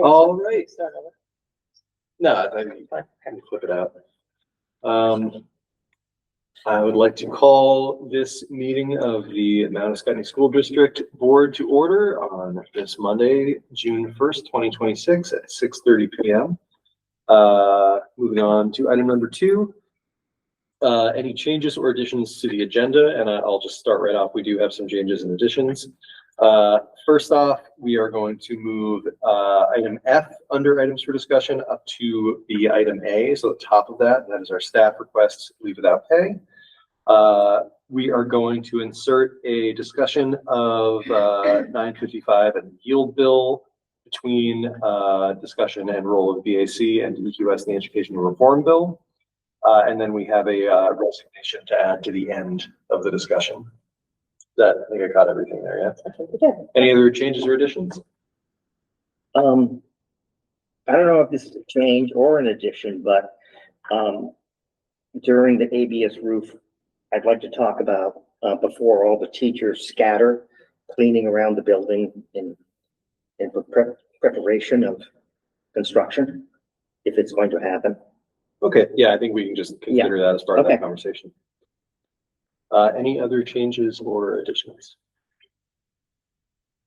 All right. No, I can flip it out. I would like to call this meeting of the Mount Scottney School District Board to order on this Monday, June 1st, 2026 at 6:30 p.m. Moving on to item number 2. Any changes or additions to the agenda? And I'll just start right off. We do have some changes and additions. First off, we are going to move item F under items for discussion up to the item A. So the top of that is our staff requests leave without pay. We are going to insert a discussion of 955 and yield bill between discussion and role of BAC and EQS in the educational reform bill. And then we have a resignation to add to the end of the discussion. I think I got everything there, yeah? I think we did. Any other changes or additions? I don't know if this is a change or an addition, but during the ABS roof, I'd like to talk about before all the teachers scatter, cleaning around the building in preparation of construction, if it's going to happen. Okay, yeah, I think we can just consider that as part of that conversation. Any other changes or additions?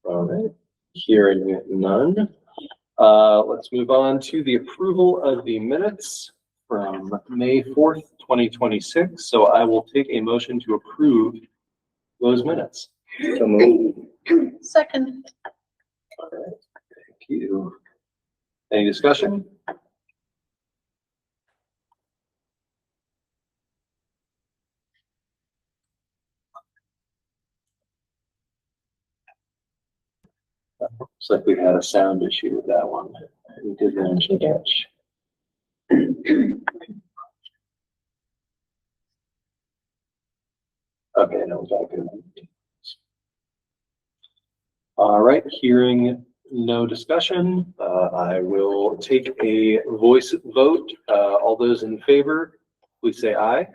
All right, hearing none. Let's move on to the approval of the minutes from May 4th, 2026. So I will take a motion to approve those minutes. So moved. Second. All right, thank you. Any discussion? Looks like we had a sound issue with that one. We did manage to catch. Okay, no, it's all good. All right, hearing no discussion, I will take a voice vote. All those in favor, please say aye.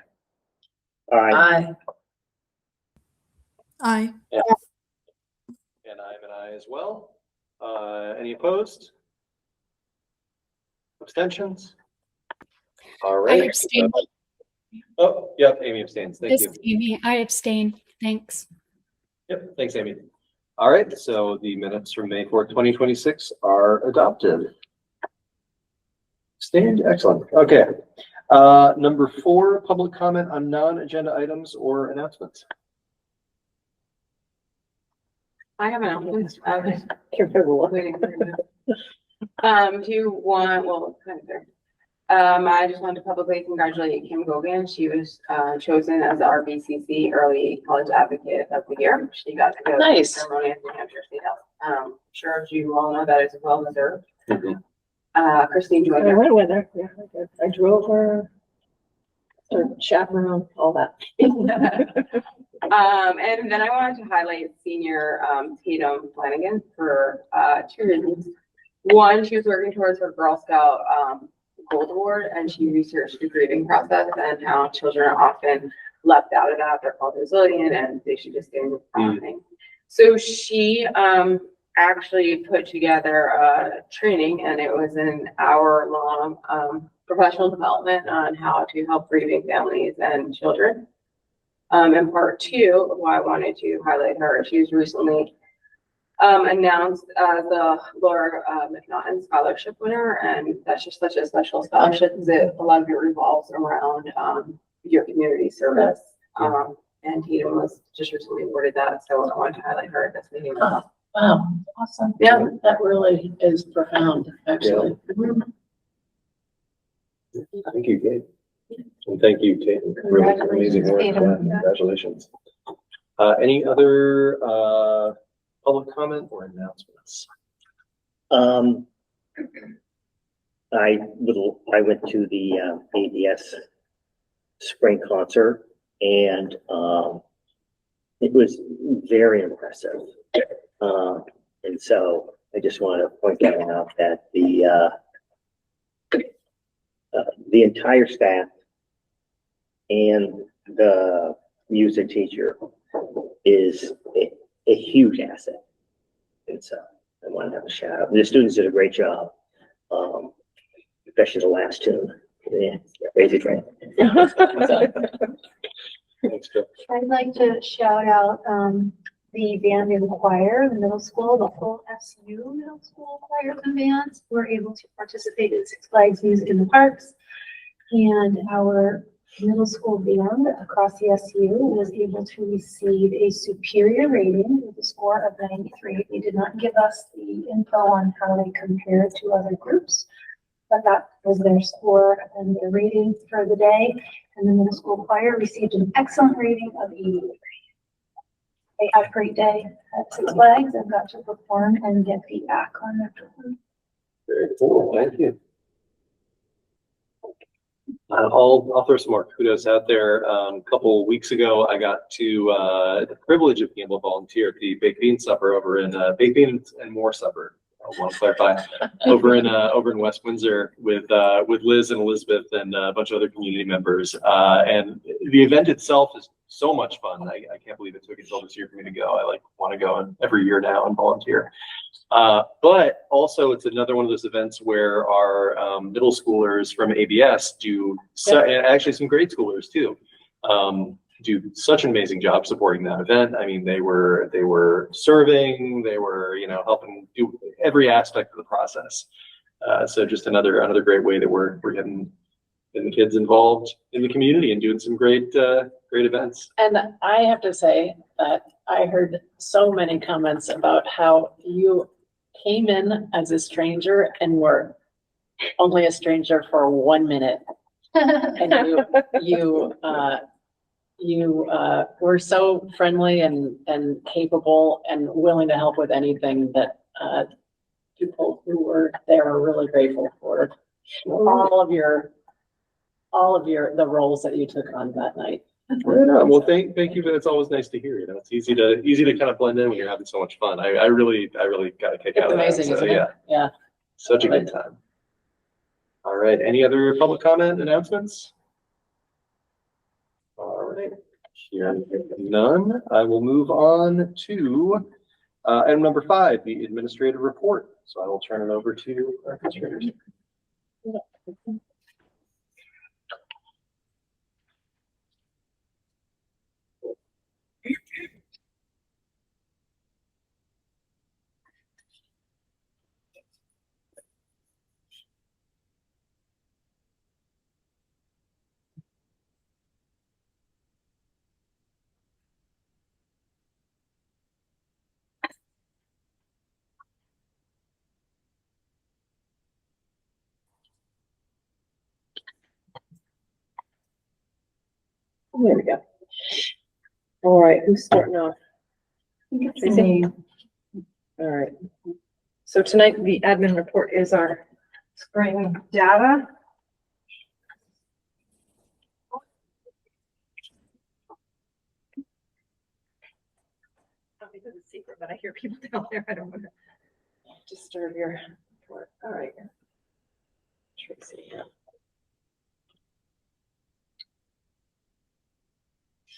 Aye. Aye. Yeah. And I'm an aye as well. Any opposed? Abstentions? All right. I abstain. Oh, yep, Amy abstains. Thank This you. is Amy. I abstain. Thanks. Yep, thanks, Amy. All right, so the minutes from May 4th, 2026 are adopted. Stand, excellent. Okay. Number 4, public comment on non-agenda items or announcements. I have announcements. Waiting for you. Do you want, well, kind of there. I just wanted to publicly congratulate Kim Gogan. She was chosen as the RBCC Early College Advocate of the Year. She got to go to the ceremony at New Hampshire State House. I'm sure as you all know, that is well deserved. Christine joined I her. went with her. Yeah, I did. I drove her, chaperone, all that. And then I wanted to highlight senior Tatum Flanagan for 2 reasons. One, she was working towards her Girl Scout Gold Award, and she researched the grieving process and how children are often left out of that. They're called resilient, and they should just get anything. So she actually put together a training, and it was an hour-long professional development on how to help grieving families and children. And part 2, why I wanted to highlight her, she was recently announced as the Laura McNaughton Scholarship winner, and that's just such a special scholarship because a lot of it revolves around your community service. And Tatum was just recently awarded that, so I wanted to highlight her at this meeting. Oh, wow, awesome. Yeah. That really is profound, actually. Thank you, Kate. And thank you, Tatum. Really amazing work. Yeah, congratulations. Any other public comment or announcements? I went to the ABS spring concert, and it was very impressive. And so I just want to point that out, that the entire staff and the music teacher is a huge asset. And so want to have a shout out. The students did a great job, especially the last tune. Yeah, crazy train. Thanks, Bill. I'd like to shout out the band and choir, the middle school, the whole SU middle school choirs and bands were able to participate in Six Flags Music in the Parks. And our middle school band across the SU was able to receive a superior rating with a score of 93. They did not give us the info on how they compared to other groups, but that was their score and their rating for the day. And the middle school choir received an excellent rating of 83. They had a great day at Six Flags and got to perform and get feedback on their performance. Very cool. Thank you. I'll throw some more kudos out there. A couple weeks ago, I got to the privilege of being able to volunteer at the baked bean supper over in baked bean and more supper. I want to clarify over in West Windsor with Liz and Elizabeth and a bunch of other community members. And the event itself is so much fun. I can't believe it took until this year for me to go. I want to go every year now and volunteer. But also it's another one of those events where our middle schoolers from ABS do and actually some grade schoolers too. Do such an amazing job supporting that event. I mean, they were serving, they were, helping do every aspect of the process. So just another great way that we're getting the kids involved in the community and doing some great events. And I have to say that I heard so many comments about how you came in as a stranger and were only a stranger for 1 minute. And you were so friendly and capable and willing to help with anything that people who were there are really grateful for. All of the roles that you took on that night. Right on. Well, thank you. It's always nice to hear. It's easy to kind of blend in when you're having so much fun. I really got a kick out of that. It's amazing, isn't it? Yeah. Such a good time. All right. Any other public comment announcements? All right. Hearing none, I will move on to item number 5, the administrative report. So I will turn it over to our administrators. There we go. All right, who's starting off? Tracy? All right. So tonight, the admin report is our spring data. This is a secret, but I hear people down there. I don't want to disturb your report. All right. Tracy. Yeah.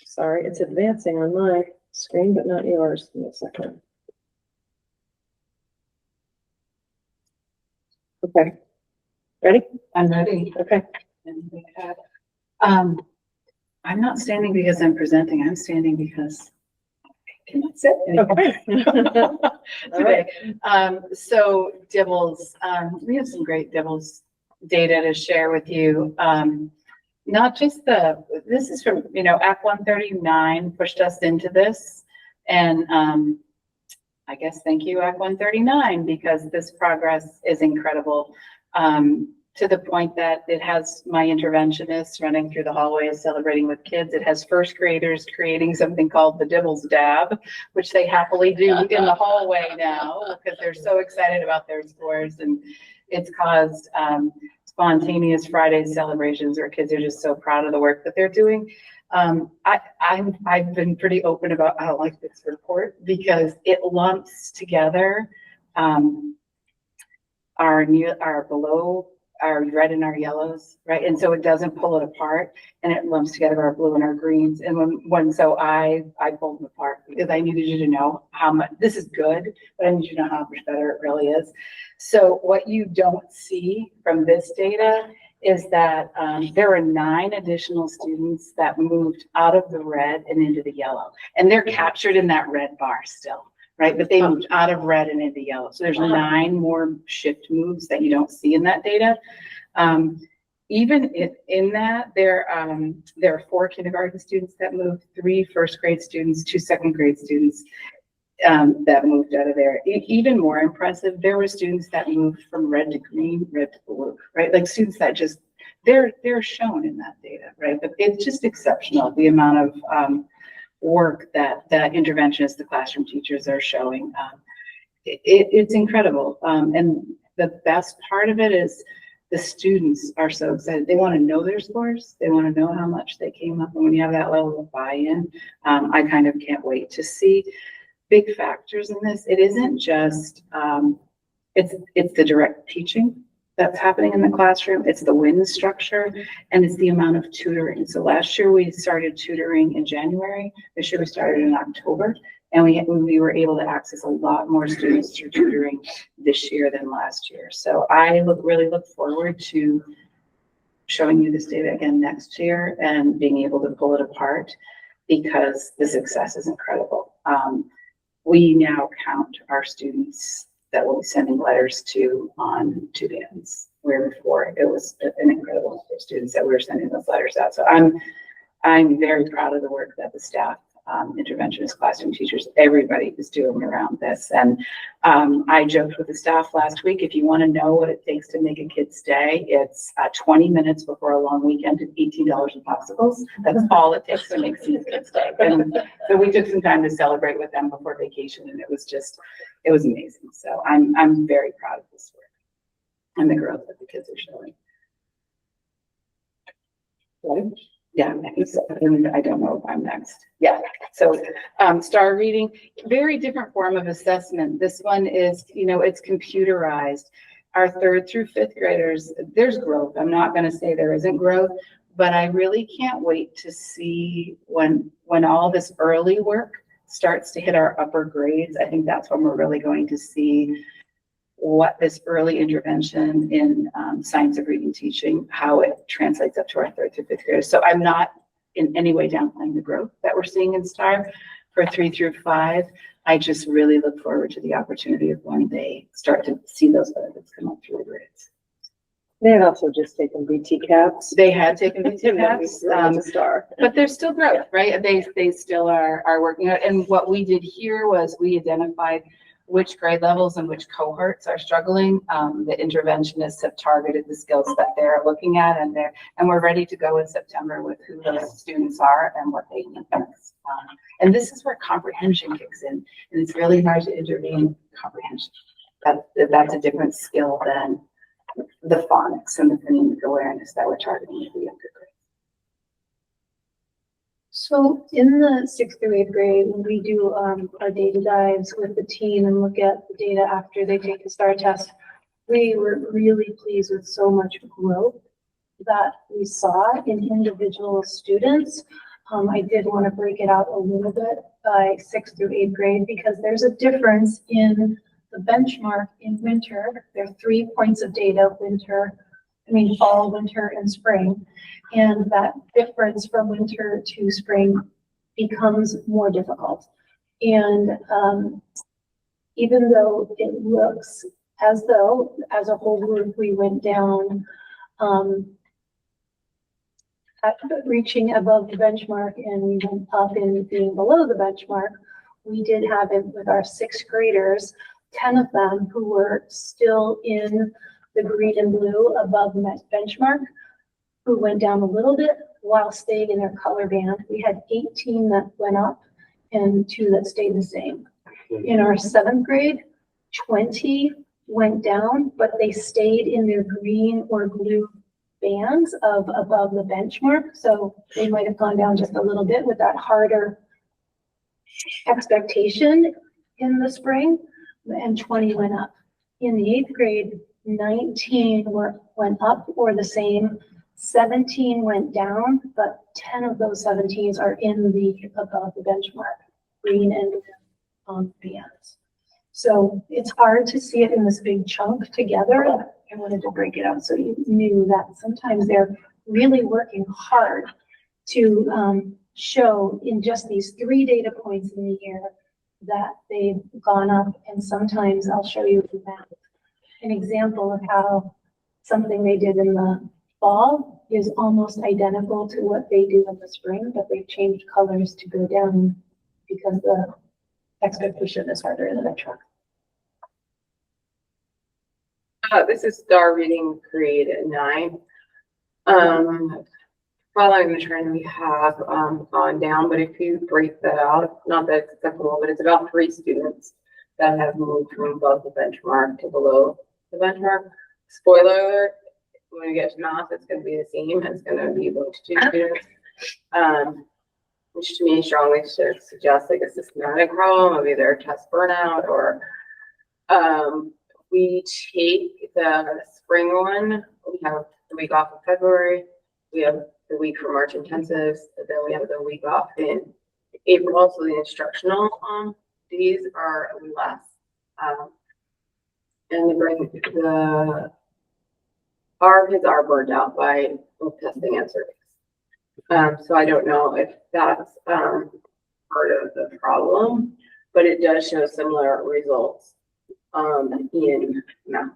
Sorry, it's advancing on my screen, but not yours. Give me a second. Okay. Ready? I'm ready. Okay. I'm not standing because I'm presenting. I'm standing because I cannot sit anymore today. So Dibbles, we have some great Dibbles data to share with you. Not just this is from, Act 139 pushed us into this. And I guess thank you, Act 139, because this progress is incredible. To the point that it has my interventionists running through the hallways celebrating with kids. It has first graders creating something called the Dibbles Dab, which they happily do in the hallway now because they're so excited about their scores. And it's caused spontaneous Friday celebrations where kids are just so proud of the work that they're doing. I've been pretty open about I don't like this report because it lumps together our below our red and our yellows, right? And so it doesn't pull it apart and it lumps together our blue and our greens. And so I pulled them apart because I needed you to know how much, this is good, but I need you to know how much better it really is. So what you don't see from this data is that there were 9 additional students that moved out of the red and into the yellow. And they're captured in that red bar still, right? But they moved out of red and into yellow. So there's 9 more shift moves that you don't see in that data. Even in that, there are 4 kindergarten students that moved, 3 first grade students, 2 second grade students that moved out of there. Even more impressive, there were students that moved from red to green, red to blue, right? Like students that just, they're shown in that data, right? But it's just exceptional, the amount of work that interventionists, the classroom teachers are showing. It's incredible. And the best part of it is the students are so excited. They want to know their scores. They want to know how much they came up. And when you have that level of buy-in, I kind of can't wait to see big factors in this. It isn't just, it's the direct teaching that's happening in the classroom. It's the WIN structure and it's the amount of tutoring. So last year we started tutoring in January. This year we started in October, and we were able to access a lot more students through tutoring this year than last year. So I really look forward to showing you this data again next year and being able to pull it apart because the success is incredible. We now count our students that we'll be sending letters to on 2 bands, where before it was an incredible number of students that we were sending those letters out. So I'm very proud of the work that the staff, interventionist, classroom teachers, everybody is doing around this. And I joked with the staff last week, if you want to know what it takes to make a kid stay, it's 20 minutes before a long weekend and $18 in popsicles. That's all it takes to make these kids stay. And so we took some time to celebrate with them before vacation, and it was amazing. So I'm very proud of this work and the growth that the kids are showing. Right? Yeah, I don't know if I'm next. Yeah, so star reading, very different form of assessment. This one is, it's computerized. Our 3rd through 5th graders, there's growth. I'm not going to say there isn't growth, but I really can't wait to see when all this early work starts to hit our upper grades. I think that's when we're really going to see what this early intervention in science of reading teaching, how it translates up to our 3rd through 5th graders. So I'm not in any way downplaying the growth that we're seeing in STAR for 3 through 5. I just really look forward to the opportunity of when they start to see those benefits come up through the grades. They had also just taken BT caps. They had taken BT caps, STAR. but there's still growth, right? They still are working out. And what we did here was we identified which grade levels and which cohorts are struggling. The interventionists have targeted the skills that they're looking at, and we're ready to go in September with who those students are and what they need next. And this is where comprehension kicks in, and it's really hard to intervene in comprehension. That's a different skill than the phonics and the phonemic awareness that we're targeting with the younger grades. So in the 6th through 8th grade, when we do our data dives with the team and look at the data after they take the STAR test, we were really pleased with so much growth that we saw in individual students. I did want to break it out a little bit by 6th through 8th grade because there's a difference in the benchmark in winter. There are 3 points of data, fall, winter, and spring. And that difference from winter to spring becomes more difficult. And even though it looks as though, as a whole group, we went down at reaching above the benchmark and we went up in being below the benchmark, we did have it with our 6th graders, 10 of them who were still in the green and blue above the benchmark, who went down a little bit while staying in their color band. We had 18 that went up and 2 that stayed the same. In our 7th grade, 20 went down, but they stayed in their green or blue bands of above the benchmark. So they might have gone down just a little bit with that harder expectation in the spring, and 20 went up. In the 8th grade, 19 were went up or the same. 17 went down, but 10 of those 17s are in the above the benchmark, green and bands. So it's hard to see it in this big chunk together. I wanted to break it out so you knew that sometimes they're really working hard to show in just these 3 data points in the year that they've gone up, and sometimes I'll show you an example of how something they did in the fall is almost identical to what they do in the spring, but they've changed colors to go down because the expectation is harder in the truck. This is star reading grade 9. Following the trend, we have gone down, but if you break that out, not that it's acceptable, but it's about 3 students that have moved from above the benchmark to below the benchmark. Spoiler alert, when we get to math, it's going to be the same. It's going to be about 2 students, which to me strongly suggests like a systematic problem of either test burnout or we take the spring one. We have the week off in February. We have the week for March intensives, and then we have the week off in April. So the instructional days are less, and our kids are burned out by both testing and surveys. So I don't know if that's part of the problem, but it does show similar results in math.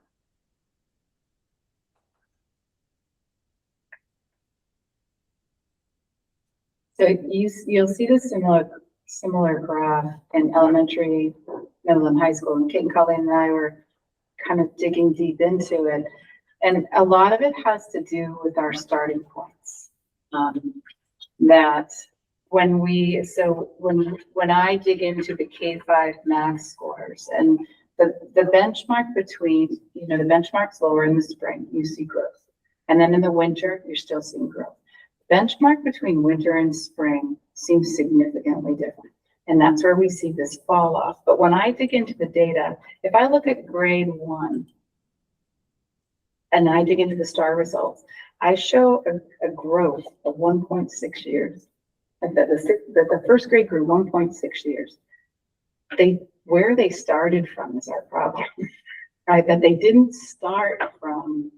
So you'll see this similar graph in elementary, middle, and high school. And Kate and Colleen and I were kind of digging deep into it. And a lot of it has to do with our starting points. That when I dig into the K-5 math scores and the benchmark between, the benchmark's lower in the spring, you see growth. And then in the winter, you're still seeing growth. Benchmark between winter and spring seems significantly different. And that's where we see this fall off. But when I dig into the data, if I look at grade 1 and I dig into the star results, I show a growth of 1.6 years. Like the first grade grew 1.6 years. Where they started from is our problem, right? That they didn't start from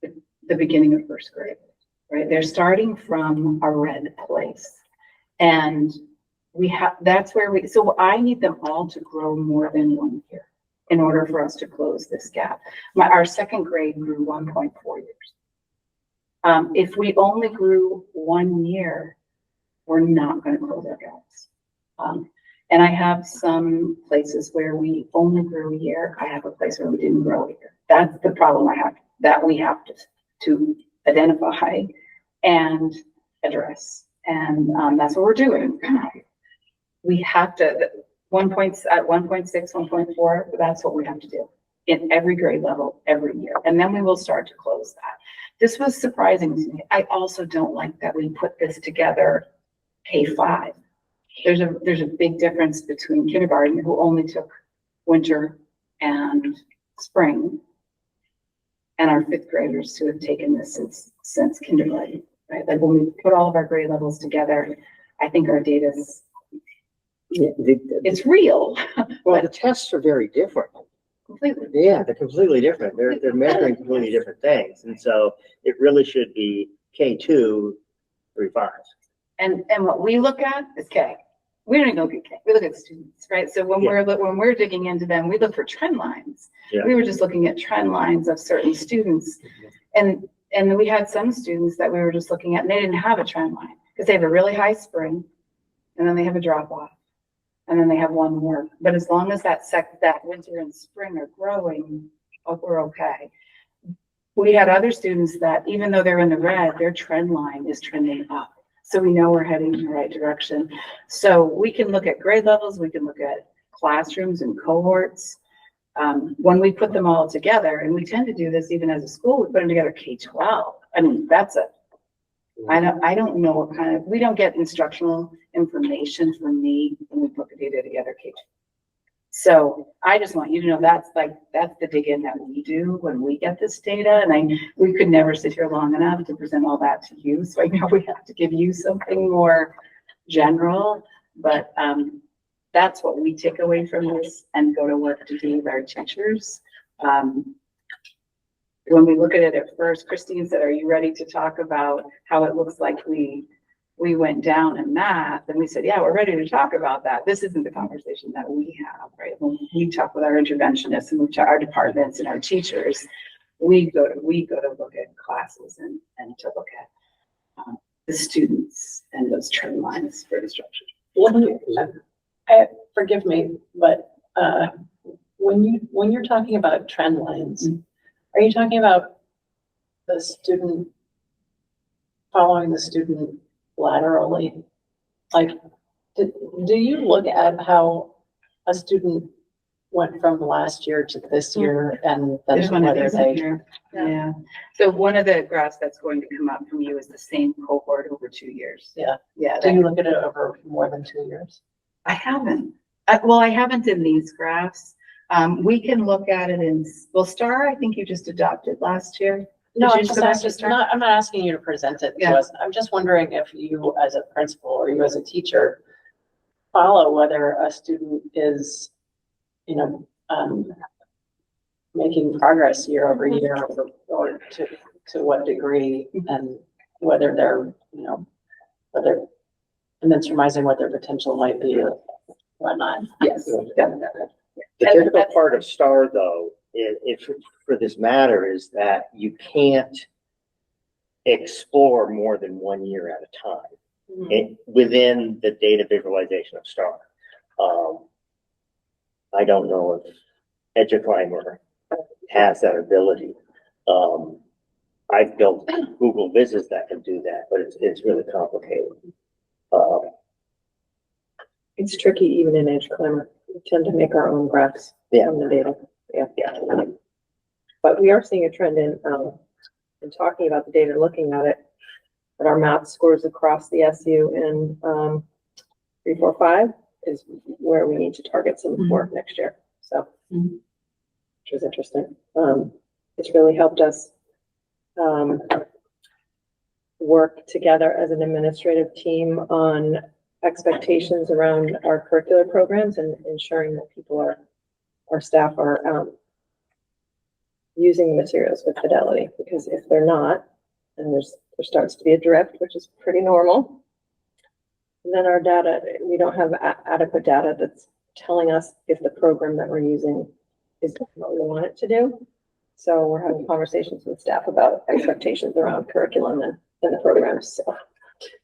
the beginning of first grade, right? They're starting from a red place. And so I need them all to grow more than 1 year in order for us to close this gap. Our second grade grew 1.4 years. If we only grew 1 year, we're not going to close our gaps. And I have some places where we only grew a year. I have a place where we didn't grow a year. That's the problem I have, that we have to identify and address. And that's what we're doing. We have to, at 1.6, 1.4, that's what we have to do in every grade level, every year. And then we will start to close that. This was surprising to me. I also don't like that we put this together K-5. There's a big difference between kindergarten, who only took winter and spring, and our 5th graders who have taken this since kindergarten, right? Like when we put all of our grade levels together, I think our data's, it's real. Well, the tests are very different. Completely. Yeah, they're completely different. They're measuring completely different things. And so it really should be K2, 3-5. And what we look at is K. We don't even look at K. We look at students, right? So when we're digging into them, we look for trend lines. Yeah. We were just looking at trend lines of certain students, and we had some students that we were just looking at, and they didn't have a trend line because they have a really high spring, and then they have a drop off, and then they have 1 more. But as long as that winter and spring are growing, we're okay. We had other students that, even though they're in the red, their trend line is trending up. So we know we're heading in the right direction. So we can look at grade levels, we can look at classrooms and cohorts. When we put them all together, and we tend to do this even as a school, we put them together K-12. I mean, I don't know what kind of, we don't get instructional information from me when we put the data together K-12. So I just want you to know that's the dig in that we do when we get this data. And we could never sit here long enough to present all that to you. So I know we have to give you something more general, but that's what we take away from this and go to work to do with our teachers. When we look at it at first, Christine said, are you ready to talk about how it looks like we went down in math? And we said, yeah, we're ready to talk about that. This isn't the conversation that we have, right? When we talk with our interventionists and we talk our departments and our teachers, we go to look at classes and to look at the students and those trend lines for instruction. Forgive me, but when you're talking about trend lines, are you talking about the student following the student laterally? Like, do you look at how a student went from last year to this year and There's then one of whether these in they? here. Yeah. So one of the graphs that's going to come up from you is the same cohort over 2 years. Yeah. Yeah. Do you look at it over more than 2 years? I haven't. Well, I haven't in these graphs. We can look at it in, well, STAR, I think you just adopted last year. No, Did you I'm just go back to asking, STAR? I'm not asking you to present it to Yeah. us. I'm just wondering if you as a principal or you as a teacher follow whether a student is, making progress year over year or to what degree and whether they're, and then surmising what their potential might be or whatnot. Yes, definitely. The difficult part of STAR though, if for this matter, is that you can't explore more than 1 year at a time within the data visualization of STAR. I don't know if EduClimber has that ability. I've built Google Visits that can do that, but it's really complicated. It's tricky even in EduClimber. We tend to make our own graphs from the data. Yeah. But we are seeing a trend in talking about the data, looking at it, that our math scores across the SU in 3, 4, 5 is where we need to target some work next year. So, which is interesting. It's really helped us work together as an administrative team on expectations around our curricular programs and ensuring that our staff are using the materials with fidelity, because if they're not, and there starts to be a drift, which is pretty normal, and then our data, we don't have adequate data that's telling us if the program that we're using is doing what we want it to do. So we're having conversations with staff about expectations around curriculum and the programs.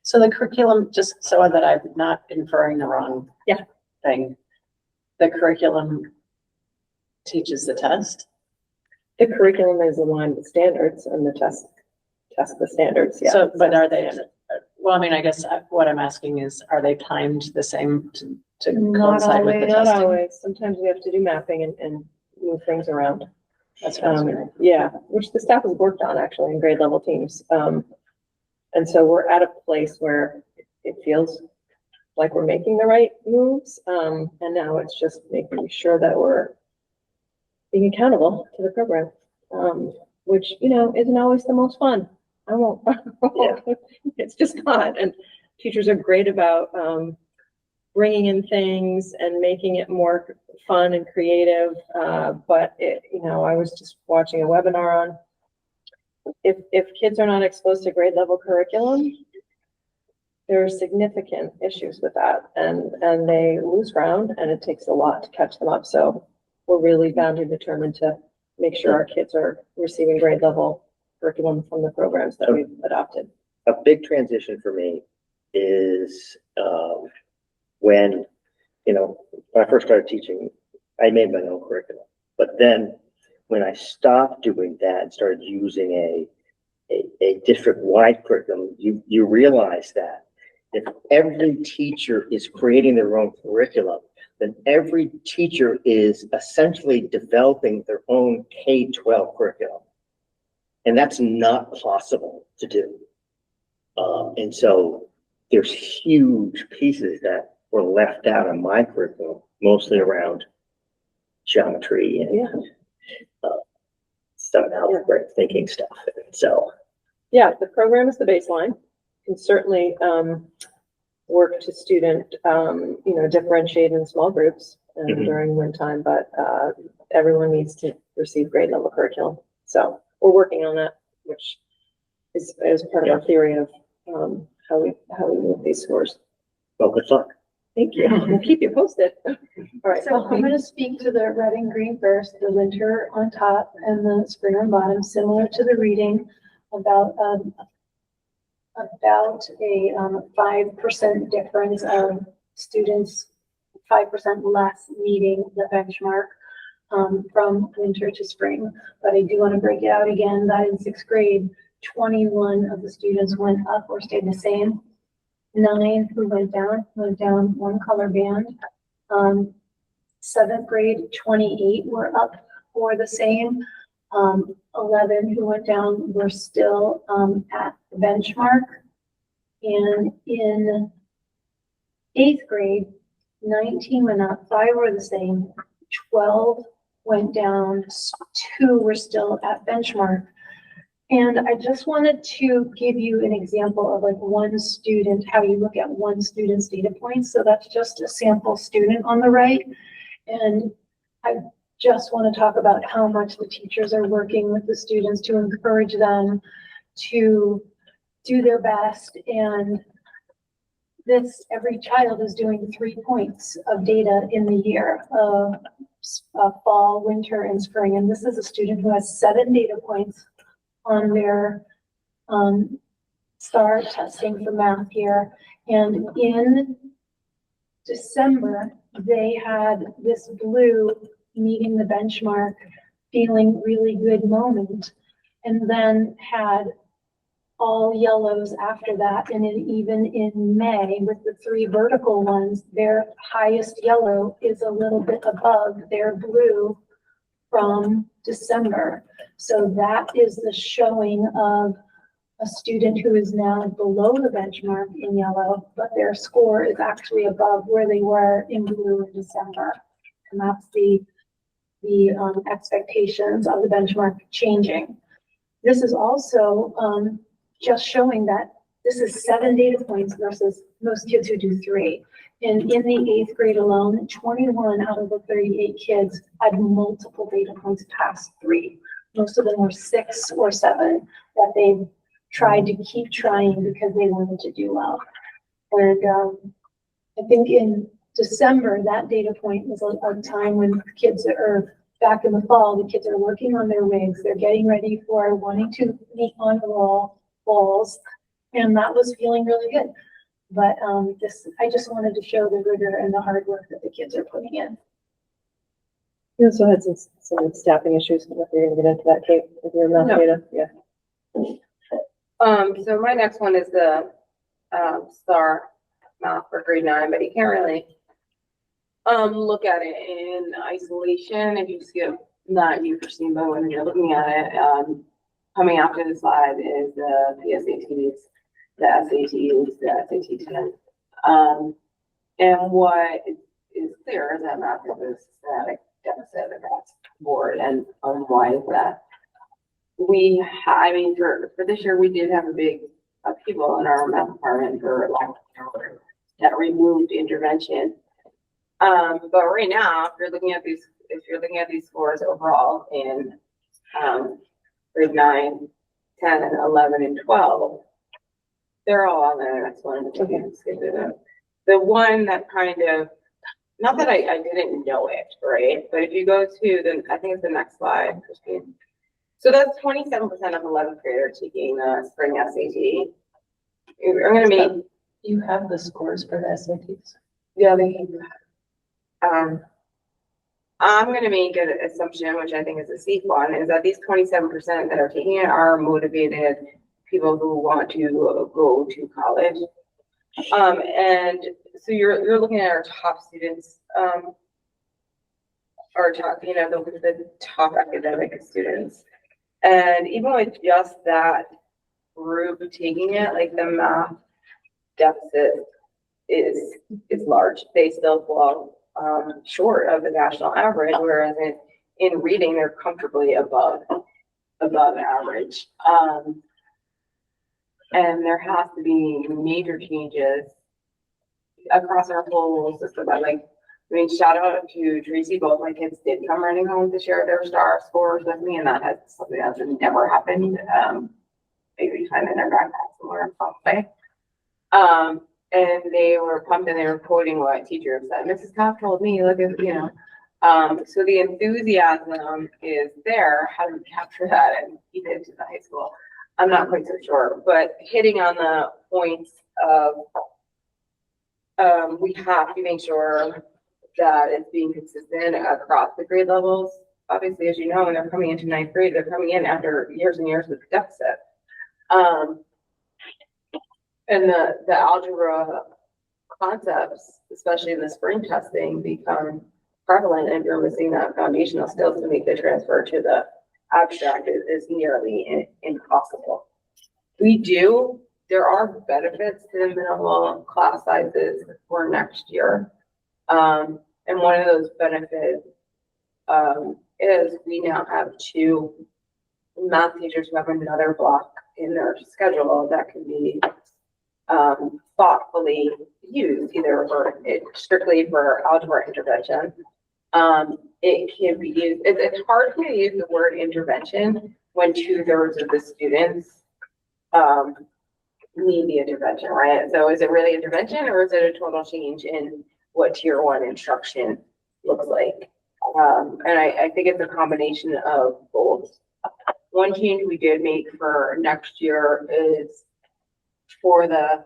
So the curriculum, just so that I'm not inferring the wrong thing, the curriculum teaches the test? The curriculum is aligned with standards and the test the standards. Yeah. So, but are they, well, I mean, I guess what I'm asking is, are they timed the same to coincide with the Not testing? always. Sometimes we have to do mapping and move things around. That's what I was wondering. Yeah, which the staff has worked on actually in grade level teams. And so we're at a place where it feels like we're making the right moves. And now it's just making sure that we're being accountable to the program, which, isn't always the most fun. I won't, it's just not. And teachers are great about bringing in things and making it more fun and creative. But I was just watching a webinar on if kids are not exposed to grade level curriculum, there are significant issues with that, and they lose ground, and it takes a lot to catch them up. So we're really bound and determined to make sure our kids are receiving grade level curriculum from the programs that we've adopted. A big transition for me is when I first started teaching, I made my own curriculum. But then when I stopped doing that and started using a district-wide curriculum, you realize that if every teacher is creating their own curriculum, then every teacher is essentially developing their own K-12 curriculum. And that's not possible to do. And so there's huge pieces that were left out of my curriculum, mostly around geometry and some algebraic thinking stuff. So, Yeah, the program is the baseline. Can certainly work to student, differentiate in small groups during one time, but everyone needs to receive grade level curriculum. So we're working on that, which is part of our theory of how we move these scores. well, good luck. Thank you. We'll keep you posted. All right. So I'm gonna speak to the red and green first, the winter on top and the spring on bottom, similar to the reading about a 5% difference of students, 5% less meeting the benchmark from winter to spring. But I do want to break it out again that in sixth grade, 21 of the students went up or stayed the same. 9 who went down one color band. Seventh grade, 28 were up or the same. 11 who went down were still at the benchmark. And in eighth grade, 19 went up, 5 were the same, 12 went down, 2 were still at benchmark. And I just wanted to give you an example of like one student, how you look at one student's data points. So that's just a sample student on the right. And I just want to talk about how much the teachers are working with the students to encourage them to do their best. And this, every child is doing 3 points of data in the year of fall, winter, and spring. And this is a student who has 7 data points on their STAR testing for math here. And in December, they had this blue meeting the benchmark, feeling really good moment, and then had all yellows after that. And then even in May, with the 3 vertical ones, their highest yellow is a little bit above their blue from December. So that is the showing of a student who is now below the benchmark in yellow, but their score is actually above where they were in blue in December. And that's the expectations of the benchmark changing. This is also just showing that this is 7 data points versus most kids who do 3. And in the 8th grade alone, 21 out of the 38 kids had multiple data points past 3. Most of them were 6 or 7 that they tried to keep trying because they wanted to do well. And I think in December, that data point was a time when kids are back in the fall, the kids are working on their wigs. They're getting ready for wanting to meet on the balls. And that was feeling really good. But I just wanted to show the rigor and the hard work that the kids are putting in. You also had some staffing issues. If you're going to get into that, Kate, with your math data. Yeah. So my next one is the STAR math for grade 9, but you can't really look at it in isolation. If you skip that, you foreseen, but when you're looking at it, coming after the slide is the PSATs, the SATs, the SAT 10. And what is clear is that math is a systematic deficit across the board. And why is that? For this year, we did have a big upheaval in our math department for lack of that removed intervention. But right now, if you're looking at these scores overall in grade 9, 10, and 11, and 12, they're all on the next one. The one that kind of, not that I didn't know it, right? But if you go to I think it's the next slide, Christine. So that's 27% of 11th graders taking the spring SAT. I'm going to make. You have the scores for the SATs. Yeah, I'm going to make an assumption, which I think is a safe one, is that these 27% that are taking it are motivated people who want to go to college. And so you're looking at our top students, or top, the top academic students. And even with just that group taking it, like the math deficit is large. They still fall short of the national average, whereas in reading, they're comfortably above average. And there has to be major changes across our whole system. Shout out to Tracy. Both my kids did come running home to share their star scores with me, and that has something that's never happened. Maybe find in their backpack somewhere, probably. And they were pumped, and they were quoting what teacher said. Mrs. Cobb told me, look at, so the enthusiasm is there. How do we capture that and keep it to the high school? I'm not quite so sure, but hitting on the points of, we have to make sure that it's being consistent across the grade levels. Obviously, as you know, when they're coming into ninth grade, they're coming in after years and years of deficit. And the algebra concepts, especially in the spring testing, become prevalent, and you're missing that foundational skills to make the transfer to the abstract is nearly impossible. There are benefits to the minimal class sizes for next year. And one of those benefits is we now have 2 math teachers who have another block in their schedule that can be thoughtfully used, either strictly for algebra intervention. It can be used, it's hard for me to use the word intervention when 2/3 of the students need the intervention, right? So is it really intervention, or is it a total change in what tier 1 instruction looks like? And I think it's a combination of both. One change we did make for next year is for the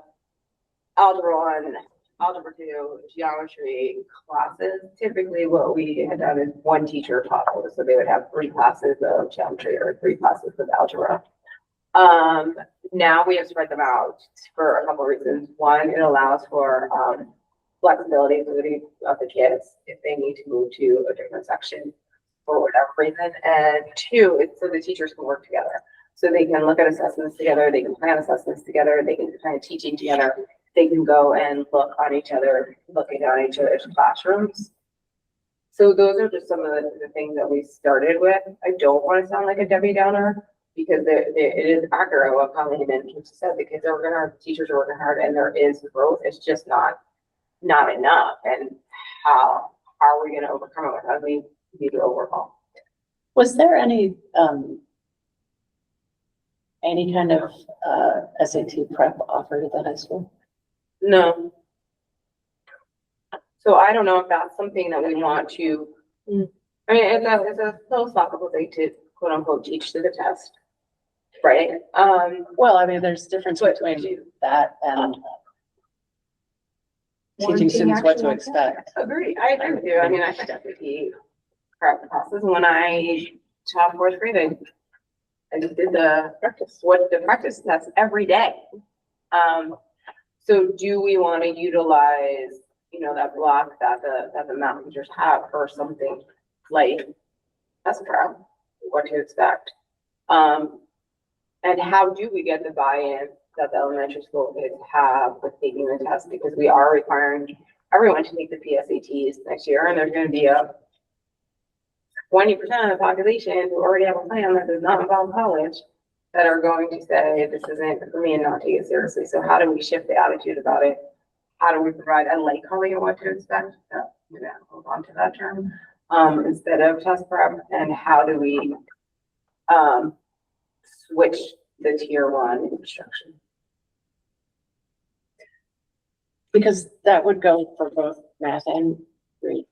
algebra 1, algebra 2, geometry classes. Typically what we had done is one teacher taught those, so they would have 3 classes of geometry or 3 classes of algebra. Now we have spread them out for a couple of reasons. One, it allows for flexibility of the kids if they need to move to a different section for whatever reason. And 2, it's so the teachers can work together. So they can look at assessments together, they can plan assessments together, they can kind of teaching together. They can go and look on each other, looking at each other's classrooms. So those are just some of the things that we started with. I don't want to sound like a Debbie Downer, because it is accurate what Colleen and Kim said. The kids are working hard, the teachers are working hard, and there is growth. It's just not enough. And how are we going to overcome it? How do we need to overhaul? Was there any kind of SAT prep offered at the high school? No. So I don't know if that's something that we want to, I mean, it's a philosophical thing to quote unquote teach to the test, right? Well, I mean, there's difference between that and teaching students what to expect. Agree. I agree with you. I mean, I had definitely prep classes. When I taught 4th grade, I just did the practice test every day. So do we want to utilize, that block that the math teachers have for something like test prep, what to expect? And how do we get the buy-in that the elementary school kids have with taking the test? Because we are requiring everyone to take the PSATs next year, and there's going to be a 20% of the population who already have a plan that does not involve college that are going to say, this isn't for me, and not take it seriously. So how do we shift the attitude about it? How do we provide, I like calling it what to expect, hold on to that term, instead of test prep, and how do we switch the tier 1 instruction? Because that would go for both math and reading.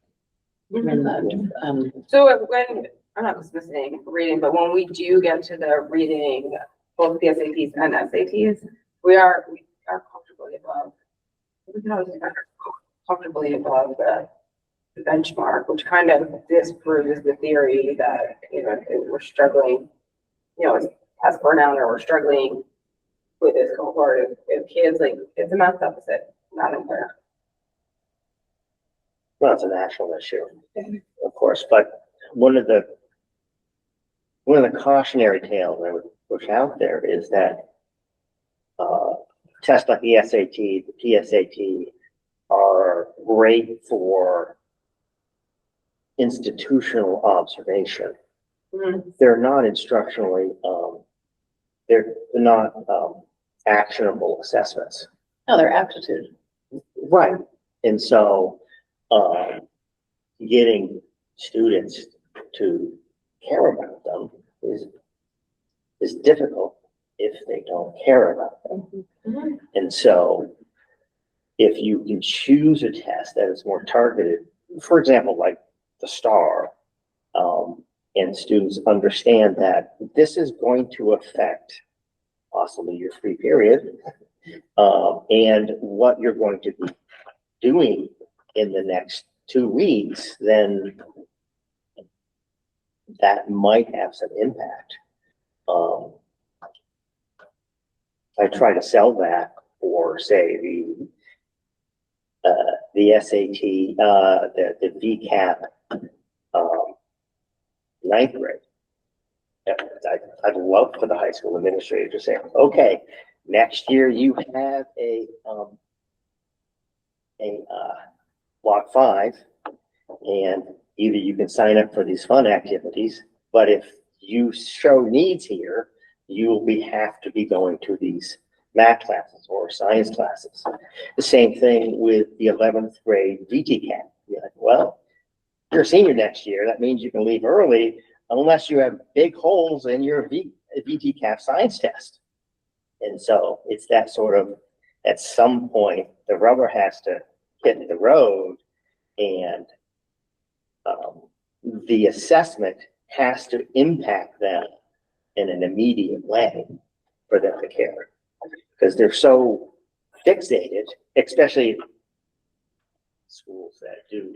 So when, I'm not dismissing reading, but when we do get to the reading, both the SATs and SATs, we are comfortably above. We can always be comfortably above the benchmark, which kind of disproves the theory that we're struggling, as burnout, or we're struggling with this cohort of kids. Like, it's a math deficit, not impairment. Well, it's a national issue, of course, but one of the cautionary tales I would push out there is that tests like the SAT, the PSAT are great for institutional observation. Mhm. They're not instructionally, they're not, actionable assessments. No, their aptitude. Right. And so, getting students to care about them is difficult if they don't care about them. Mhm. And so if you can choose a test that is more targeted, for example, like the STAR, and students understand that this is going to affect possibly your free period, and what you're going to be doing in the next 2 weeks, then that might have some impact. I try to sell that for, say, the SAT, the VCAP, ninth grade. Yeah, I'd love for the high school administrator to say, okay, next year you have a block 5, and either you can sign up for these fun activities, but if you show needs here, you will have to be going to these math classes or science classes. The same thing with the 11th grade VTCAT. You're like, well, you're a senior next year. That means you can leave early unless you have big holes in your VTCAT science test. And so it's that sort of, at some point, the rubber has to hit the road, and the assessment has to impact them in an immediate way for them to care. Because they're so fixated, especially schools that do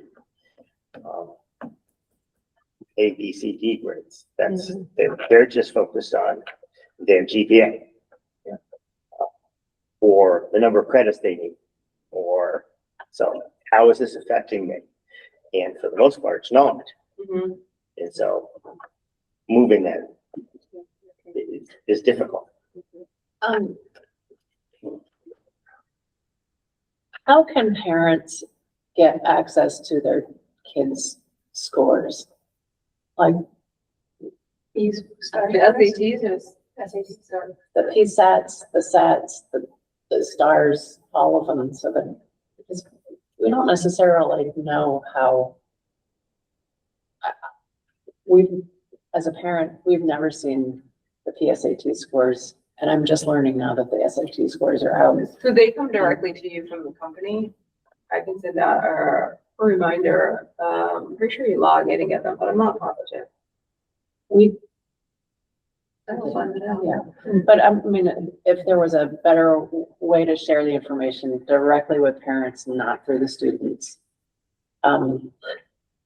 A, B, C, D grades. That's they're just focused on their GPA, or the number of credits they need, or so how is this affecting me? And for the most part, it's not. Mhm. And so moving that is difficult. How can parents get access to their kids' scores? Like These start. The SATs is, SAT start. the PSATs, the SATs, the stars, all of them, so that, because we don't necessarily know how. We've, as a parent, we've never seen the PSAT scores, and I'm just learning now that the SAT scores are out. so they come directly to you from the company? I can send out a reminder. I'm pretty sure you log in and get them, but I'm not positive. We, I'll find it out. yeah, but I mean, if there was a better way to share the information directly with parents, not through the students.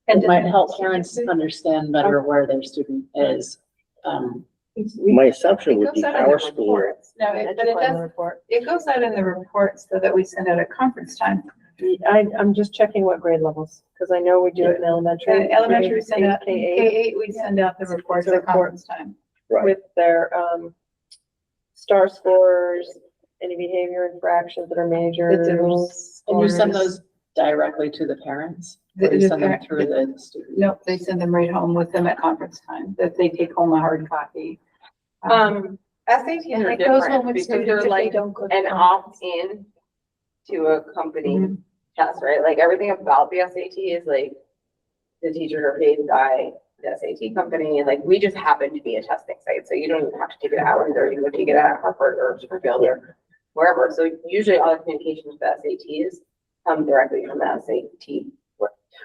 It might help parents understand better where their student is. My assumption would be It goes out in our the school. reports. No, but it does, Report. it goes out in the reports so that we send out at conference time. I'm just checking what grade levels, because I know we do it in elementary. Elementary, we send out, K8, K8, we send out the reports at conference time. Right. with their, star scores, any behavior infractions that are major. The DIBELS And you send scores. those directly to the parents? The- Or you the send them parent- through the student? Nope, they send them right home with them at conference time, that they take home a hard copy. SATs are It goes home different with because students they're if they like don't go to an conference. opt-in to a company Mhm. test, right? Like everything about the SAT is like the teachers are paid by the SAT company, and like we just happen to be a testing site, so you don't even have to take it at Howard, or you would take it at Harvard or Springfield or wherever. So usually all the communications with the SATs come directly from the SAT.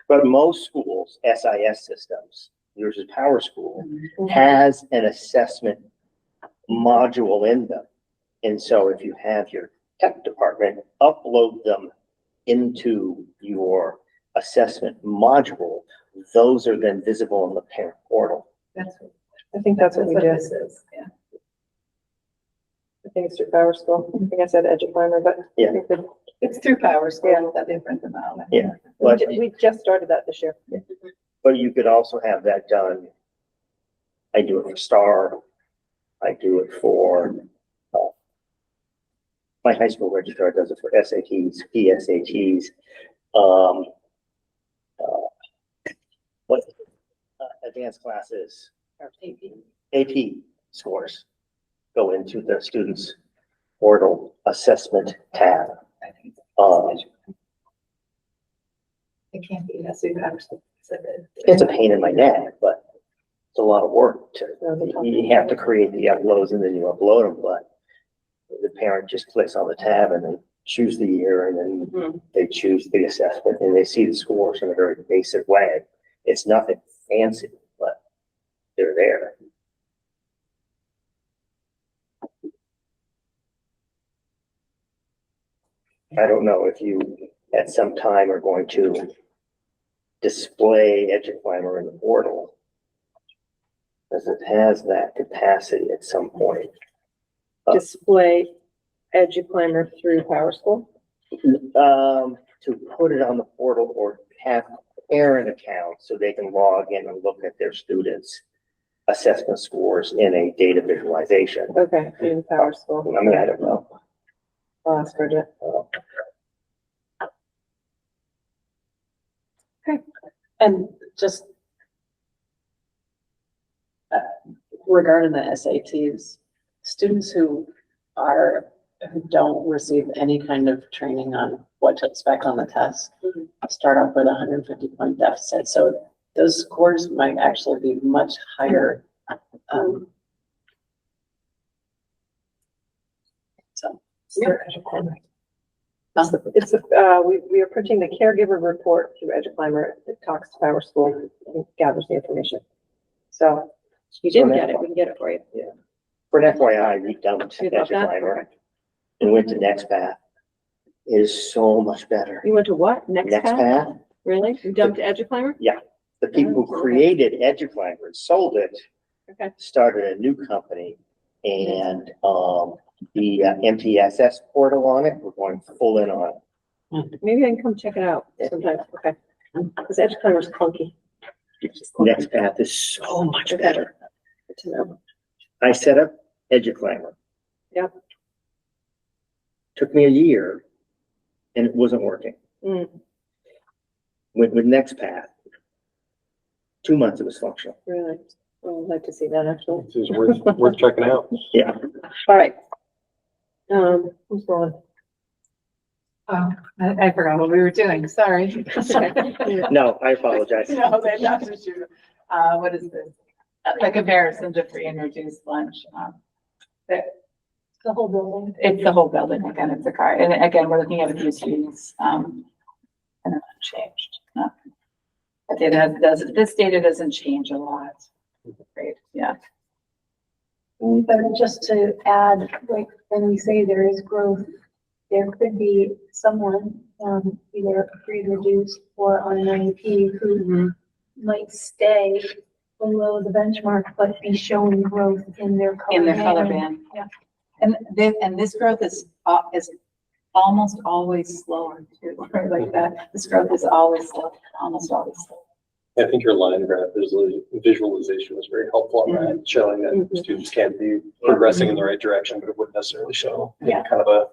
But most schools, SIS systems, yours is Power School, has an assessment module in them. And so if you have your tech department upload them into your assessment module, those are then visible in the parent portal. That's what, I think that's what we do. this is, yeah. I think it's through Power School. I think I said EduClimber, but Yeah. I think that It's through Power School that they print them out. Yeah. we But, we just started that this year. but you could also have that done. I do it for STAR. I do it for, my high school registrar does it for SATs, PSATs. What advanced classes, AP scores go into the students' portal assessment tab. It can't be, that's super understood. It's a pain in my neck, but it's a lot of work to, you have to create the uploads and then you upload them, but the parent just clicks on the tab and they choose the year and then they choose the assessment and they see the scores in a very basic way. It's nothing fancy, but they're there. I don't know if you at some time are going to display EduClimber in the portal, because it has that capacity at some point. Display EduClimber through PowerSchool. To put it on the portal or have parent accounts so they can log in and look at their students' assessment scores in a data visualization. Okay, in PowerSchool. I mean, I don't know. I'll ask Bridget. And just regarding the SATs, students who don't receive any kind of training on what to expect on the test start off with a 150-point deficit. So those scores might actually be much higher. We are printing the caregiver report through EduClimber. It talks to PowerSchool and gathers the information. So if you didn't get it, we can get it for you. Yeah. For an FYI, we dumped You love that? EduClimber and went to NextPath. It is so much better. You went to what? NextPath? NextPath, Really? You dumped EduClimber? the people who created EduClimber and sold it, Okay. started a new company, and the MTSS portal on it, we're going full in on it. Maybe I can come check it out sometime. Okay. Because EduClimber's clunky. NextPath is so much Okay. better. Good to know. I set up EduClimber. Yep. Took me a year and it wasn't working. Mm. Went with NextPath. 2 months it was functional. Really? Well, I'd like to see that actually. This is worth checking out. Yeah. All right. Who's going? Oh, I forgot what we were doing, sorry. No, I apologize. No, that's what you, what is this? A comparison to free and reduced lunch. The whole building. It's the whole building, again, it's a car, and again, we're looking at a few students, and it's unchanged. But this data doesn't change a lot. Great, yeah. But just to add, like, when we say there is growth, there could be someone, either free reduced or on an IEP who might stay below the benchmark, but be showing growth in their color. In their color band. Yeah. And this growth is almost always slower too, right? Like that, this growth is always slow, almost always slow. I think your line graph visualization was very helpful on that, showing that students can be progressing in the right direction, but it wouldn't necessarily show Yeah. kind of a.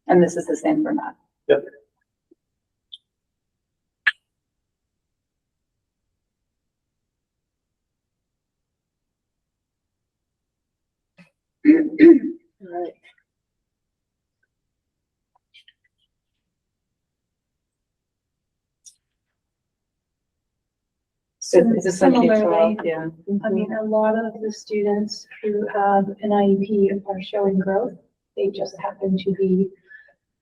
And this is the same for math. Yep. All right. So this is some Similarly, K-12, yeah. I mean, a lot of the students who have an IEP are showing growth. They just happen to be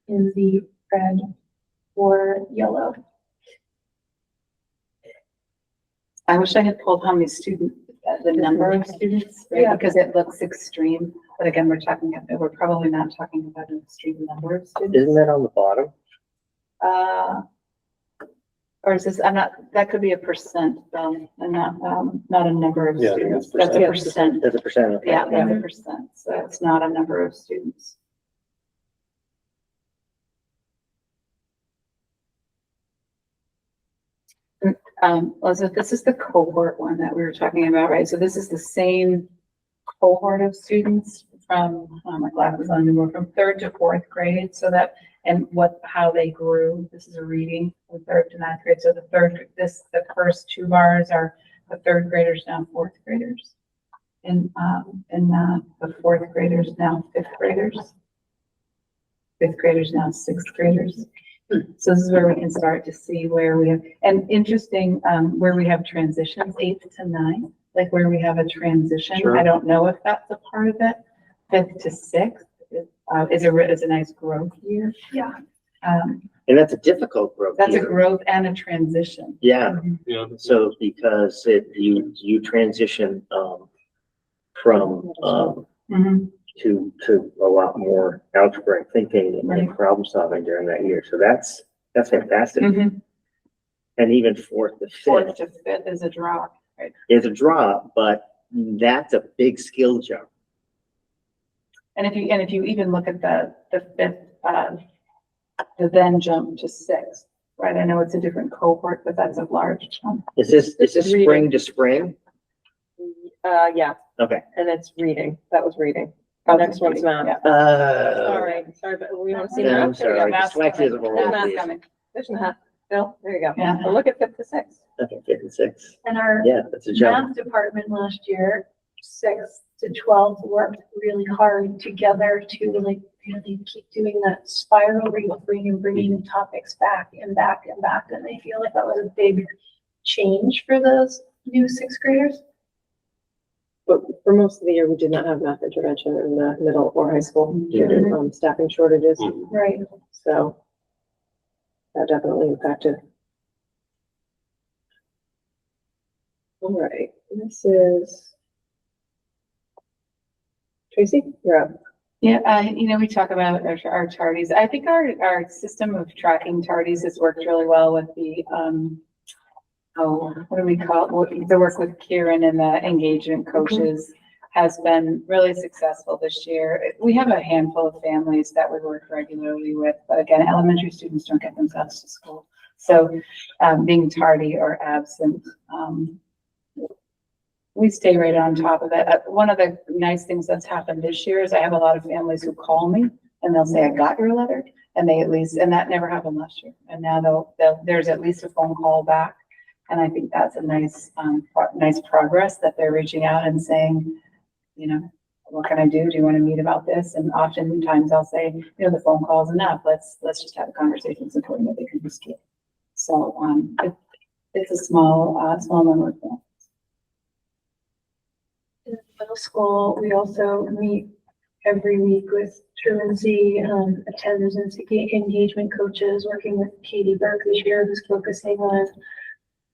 in the red or yellow. I wish I had pulled how many students, the number of students, right? Yeah. Because it looks extreme, but again, we're probably not talking about an extreme number of students. Isn't that on the bottom? Or is this, that could be a percent, and not a number of Yeah, I think students. it's That's a percent. There's a percent. Okay. Yeah, that's a percent, so it's not a number of students. Elizabeth, this is the cohort one that we were talking about, right? So this is the same cohort of students from, my glasses on, we're from 3rd to 4th grade, so that, and how they grew. This is a reading from 3rd to 9th grade. So the first 2 bars are the third graders now fourth graders. And the fourth graders now fifth graders. Fifth graders now sixth graders. So this is where we can start to see where we have, and interesting, where we have transitions, 8th to 9th, like where we have a transition. Sure. I don't know if that's a part of it. 5th to 6th is a nice growth year. Yeah. And that's a difficult growth That's a year. growth and a transition. Yeah, Yeah. so because you transition, from, Mhm. to a lot more algebra thinking and Right. problem solving during that year. So that's fantastic. Mhm. And even fourth to Fourth fifth to fifth is a drop, right? is a drop, but that's a big skill jump. And if you even look at the fifth, the then jump to sixth, right? I know it's a different cohort, but that's a large jump. Is this reading. spring to spring? Yeah, Okay. and it's reading. That was reading. The next one's math. Sorry, but we want to see No, math. I'm There we go. sorry. Math's Dyslexia is a coming. horrible Math's disease. coming. There's math. Bill, there you go. Yeah. So look at 5th to 6th. Okay, 5th and 6th. And our Yeah, that's a jump. math department last year, 6th to 12th, worked really hard together to like really keep doing that spiral where you're bringing topics back and back and back. And I feel like that was a big change for those new 6th graders. But for most of the year, we did not have math intervention in the middle or high school due to staffing shortages. Mhm. Right. So that definitely impacted. All right, this is Tracy, you're up. Yeah, we talk about our tardies. I think our system of tracking tardies has worked really well with the, what do we call it? The work with Kieran and the engagement coaches has been really successful this year. We have a handful of families that we work regularly with, but again, elementary students don't get themselves to school. So, being tardy or absent, we stay right on top of it. One of the nice things that's happened this year is I have a lot of families who call me and they'll say, I got your letter. And they at least, and that never happened last year. And now there's at least a phone call back. And I think that's a nice, nice progress that they're reaching out and saying, what can I do? Do you want to meet about this? And oftentimes I'll say, the phone call is enough. Let's just have a conversation supporting that they can just get. So, it's a small number of them. In middle school, we also meet every week with truancy, attendance and engagement coaches, working with Katie Burke this year, who's focusing on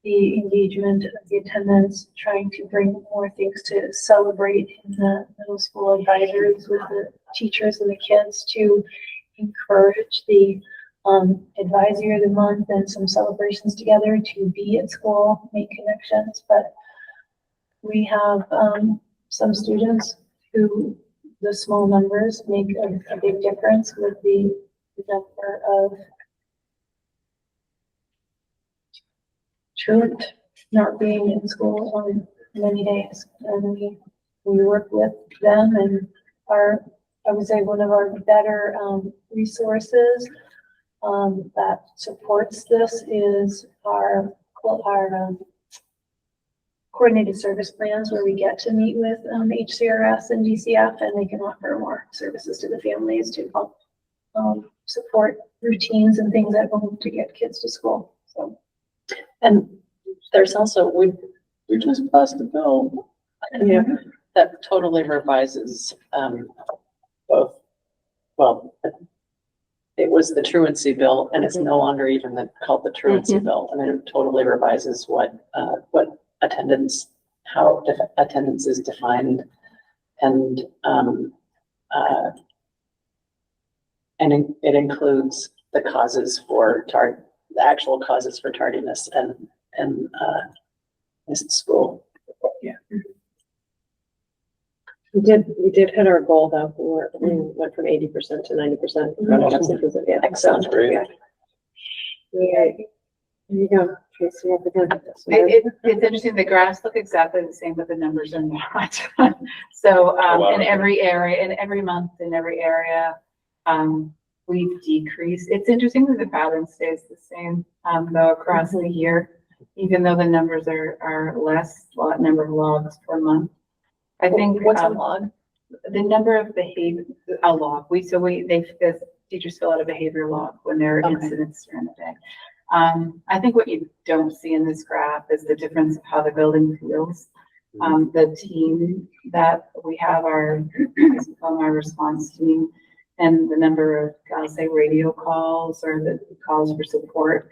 the engagement of the attendance, trying to bring more things to celebrate in the middle school advisories with the teachers and the kids to encourage the advisory of the month and some celebrations together to be at school, make connections. But we have some students who the small numbers make a big difference with the number of truant not being in school on many days. And we work with them and I would say one of our better resources that supports this is our coordinated service plans, where we get to meet with HCRS and DCF, and they can offer more services to the families to help support routines and things at home to get kids to school. So, And there's also, we just passed a bill that totally revises both, well, it was the truancy bill and it's no longer even called the truancy bill. And it totally revises what attendance, how attendance is defined, and it includes the causes for the actual causes for tardiness and missed school. Yeah. We did hit our goal though. We went from 80% to 90%. Yeah, Excellent. Great. Yeah. There you go. Tracy, up again. It's interesting, the graphs look exactly the same, but the numbers are not. So, in every area, in every month, in every area, we've decreased. It's interesting that the pattern stays the same, though across the year. even though the numbers are less, number of logs per month. I think. What's a log? The number of behavior, a log, as teachers fill out a behavior log when there are Okay. incidents during the day. I think what you don't see in this graph is the difference of how the building feels. The team that we have, our response team, and the number of, I'll say, radio calls or the calls for support,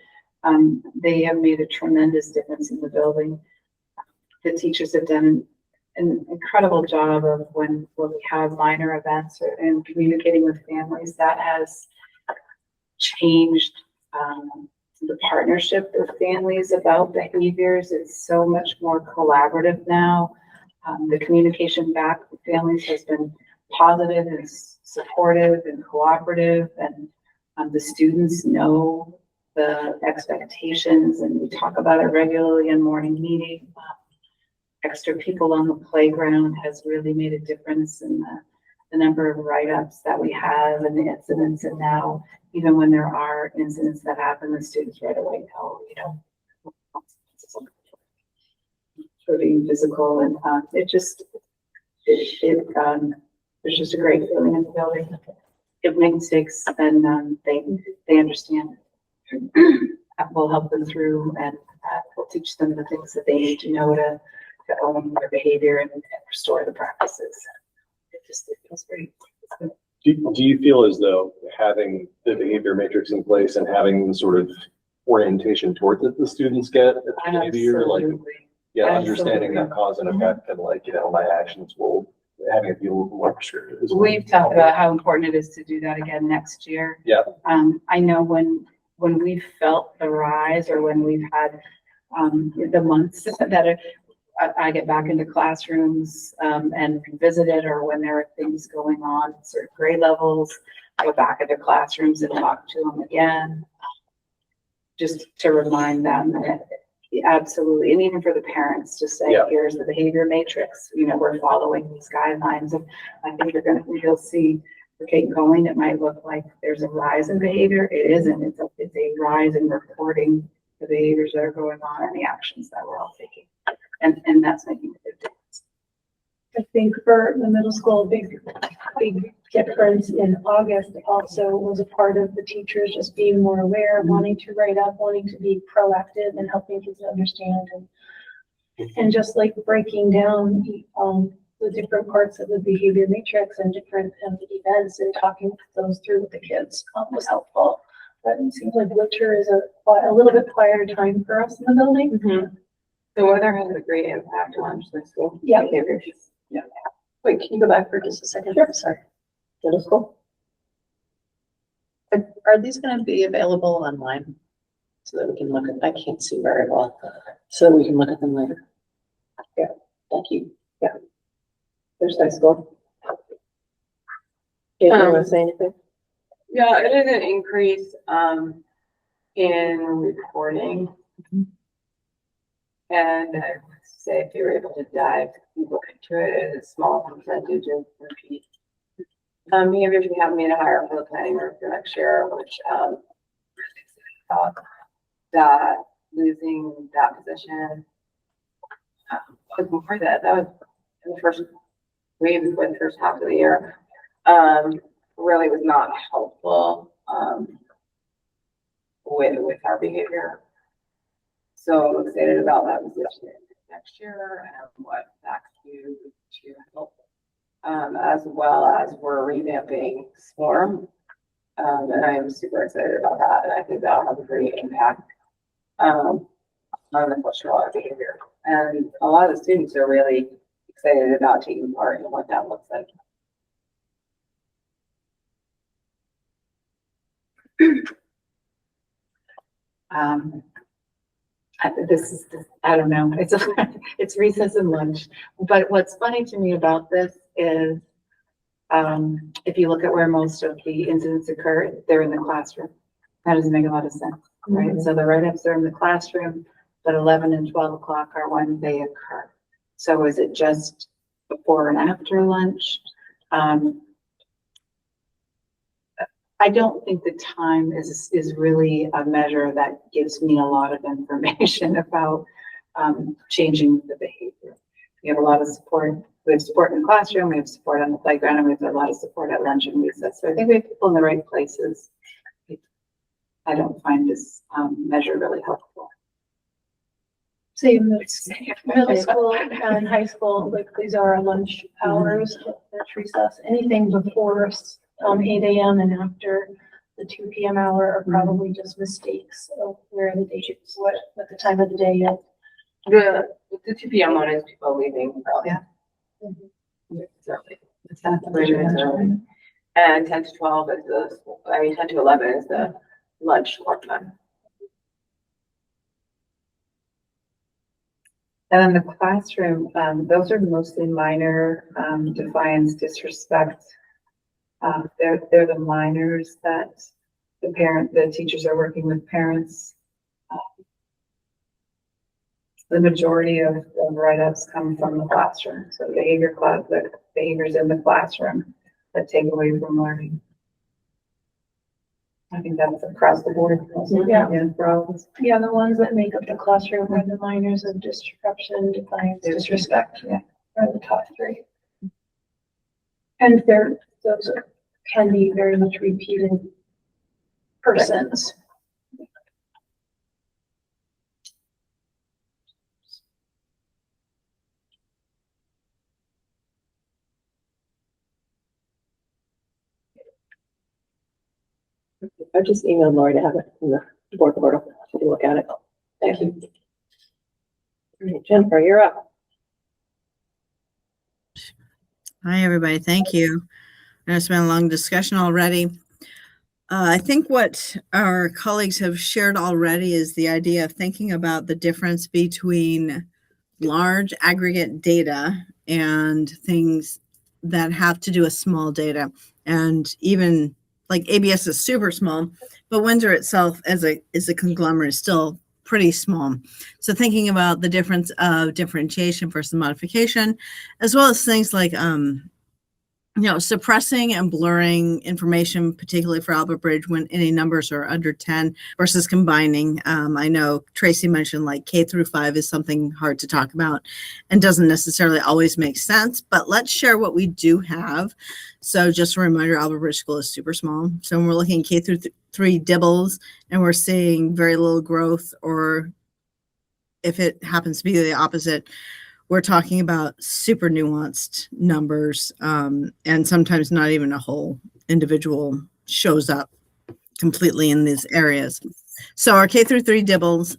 they have made a tremendous difference in the building. The teachers have done an incredible job of when we have minor events and communicating with families. That has changed the partnership with families about behaviors. It's so much more collaborative now. The communication back with families has been positive and supportive and cooperative, and the students know the expectations, and we talk about it regularly in morning meeting. Extra people on the playground has really made a difference in the number of write-ups that we have and the incidents. And now, even when there are incidents that happen, the students right away know, for being physical, and there's just a great feeling in the building. It makes mistakes, and they understand. We'll help them through, and we'll teach them the things that they need to know to own their behavior and restore the practices. It feels great. Do you feel as though having the behavior matrix in place and having the sort of orientation towards it the students get at the behavior, like, understanding that cause and effect, and my actions will having it be a little more prescriptive? We've talked about how important it is to do that again next year. Yeah. I know when we've felt the rise, or when we've had the months that I get back into classrooms and revisit it, or when there are things going on, sort of grade levels, I go back into classrooms and talk to them again, just to remind them that absolutely, and even for the parents to say, here's the behavior matrix, we're following these guidelines. And I think you'll see for Kate and Colleen, it might look like there's a rise in behavior. It isn't. It's a rise in reporting the behaviors that are going on and the actions that we're all taking. And that's making a big difference. I think for the middle school, big difference in August also was a part of the teachers just being more aware, wanting to write up, wanting to be proactive and helping kids understand, and just like breaking down the different parts of the behavior matrix and different events and talking those through with the kids was helpful. But it seems like winter is a little bit quieter time for us in the building. Mm-hmm. The weather has a great impact on the school. Yeah. Behaviors. Yeah. Wait, can you go back for just a second? Sure. Sorry. Middle school? Are these going to be available online so that we can look at? I can't see very well, so that we can look at them later. Yeah. Thank you. Yeah. There's high school. You want to say anything? Yeah, it is an increase in reporting. And I would say if you were able to dive deeper into it, it's a small percentage of repeat behaviors. We have made a hire for the planning group for next year, which that losing that position was before that was in the first wave before the first half of the year. Really was not helpful with our behavior. So I'm excited about that position next year and what that can do to help, as well as we're revamping SWARM. And I am super excited about that. And I think that'll have a great impact on the cultural behavior. And a lot of the students are really excited about taking part in what that looks like. I don't know, it's recess and lunch, but what's funny to me about this is, if you look at where most of the incidents occur, they're in the classroom. That doesn't make a lot of sense, right? Mm-hmm. So the write-ups are in the classroom, but 11 and 12 o'clock are when they occur. So is it just before and after lunch? I don't think the time is really a measure that gives me a lot of information about changing the behavior. We have a lot of support. We have support in the classroom, we have support on the playground, and we have a lot of support at lunch and recess. So I think we have people in the right places. I don't find this measure really helpful. Same with middle school and high school, like these are our lunch hours, lunch recess, anything before 8 AM and after the 2 PM hour are probably just mistakes of where the day is, what the time of the day is. The 2 PM one is people leaving early. Yeah. It's early. It's not the It's early. And 10 to 12 is 10 to 11 is the lunch work time. And in the classroom, those are mostly minor, defiance, disrespect. They're the minors that the teachers are working with parents. The majority of write-ups come from the classroom. So the behaviors in the classroom that take away from learning. I think that's across the board. Yeah. For all of us. Yeah, the ones that make up the classroom are the minors of disruption, defiance, disrespect, are the top three. And those can be very much repeated persons. I just emailed Lori to have it in the board portal. She can look at it. Thank you. All right, Jennifer, you're up. Hi, everybody. Thank you. I know it's been a long discussion already. I think what our colleagues have shared already is the idea of thinking about the difference between large aggregate data and things that have to do with small data. And even like ABS is super small, but Windsor itself as a conglomerate is still pretty small. So thinking about the difference of differentiation versus modification, as well as things like suppressing and blurring information, particularly for Albert Bridge when any numbers are under 10 versus combining. I know Tracy mentioned like K through 5 is something hard to talk about and doesn't necessarily always make sense, but let's share what we do have. So just a reminder, Albert Bridge School is super small. So when we're looking at K through 3 dibbles and we're seeing very little growth, or if it happens to be the opposite, we're talking about super nuanced numbers, and sometimes not even a whole individual shows up completely in these areas. So our K through 3 dibbles,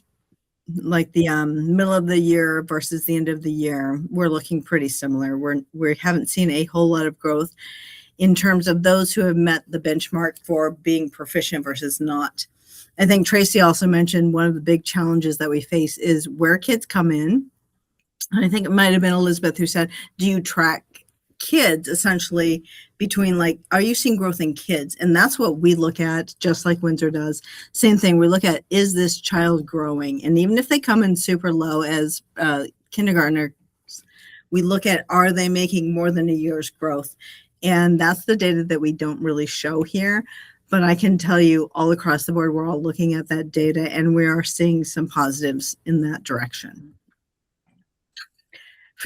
like the middle of the year versus the end of the year, we're looking pretty similar. We haven't seen a whole lot of growth in terms of those who have met the benchmark for being proficient versus not. I think Tracy also mentioned one of the big challenges that we face is where kids come in. I think it might have been Elizabeth who said, do you track kids essentially between like, are you seeing growth in kids? And that's what we look at, just like Windsor does. Same thing, we look at, is this child growing? And even if they come in super low as kindergartners, we look at, are they making more than a year's growth? And that's the data that we don't really show here. But I can tell you all across the board, we're all looking at that data and we are seeing some positives in that direction.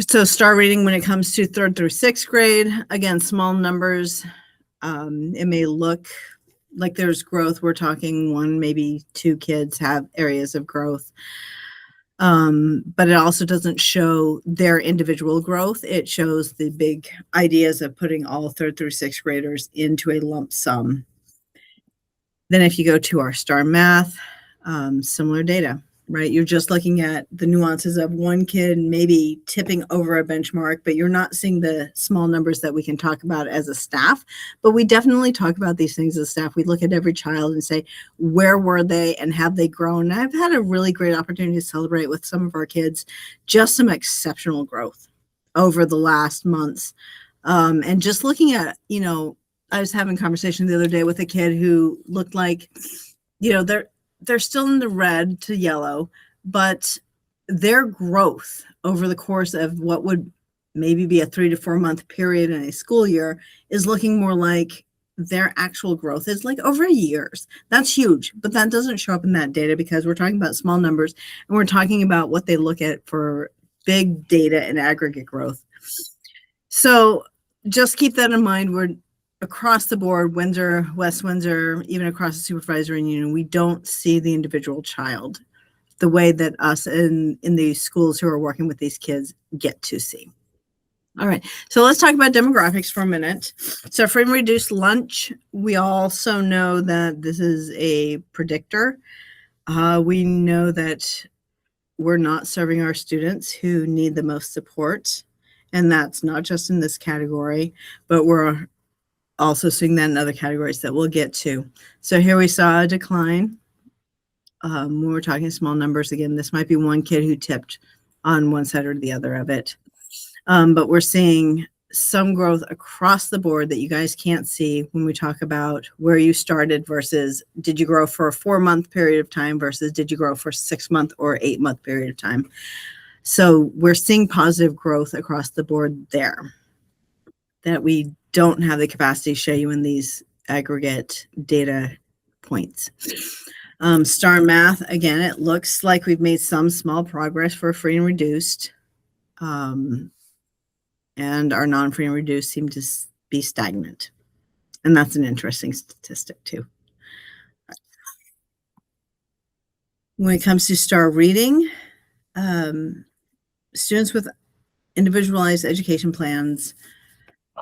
So star reading when it comes to 3rd through 6th grade, again, small numbers. It may look like there's growth. We're talking 1, maybe 2 kids have areas of growth. But it also doesn't show their individual growth. It shows the big ideas of putting all 3rd through 6th graders into a lump sum. Then if you go to our star math, similar data. Right? You're just looking at the nuances of one kid maybe tipping over a benchmark, but you're not seeing the small numbers that we can talk about as a staff. But we definitely talk about these things as staff. We look at every child and say, where were they and have they grown? And I've had a really great opportunity to celebrate with some of our kids, just some exceptional growth over the last months. And just looking at, I was having a conversation the other day with a kid who looked like, they're still in the red to yellow, but their growth over the course of what would maybe be a 3 to 4 month period in a school year is looking more like their actual growth is like over years. That's huge, but that doesn't show up in that data because we're talking about small numbers and we're talking about what they look at for big data and aggregate growth. So just keep that in mind. We're across the board, Windsor, West Windsor, even across the supervisory union, we don't see the individual child the way that us in these schools who are working with these kids get to see. All right, so let's talk about demographics for a minute. So free and reduced lunch, we also know that this is a predictor. We know that we're not serving our students who need the most support. And that's not just in this category, but we're also seeing that in other categories that we'll get to. So here we saw a decline. When we're talking small numbers, again, this might be one kid who tipped on one side or the other of it. But we're seeing some growth across the board that you guys can't see when we talk about where you started versus did you grow for a 4-month period of time versus did you grow for a 6-month or 8-month period of time. So we're seeing positive growth across the board there that we don't have the capacity to show you in these aggregate data points. STAR math, again, it looks like we've made some small progress for free and reduced. And our non-free and reduced seem to be stagnant. And that's an interesting statistic too. When it comes to STAR reading, students with individualized education plans,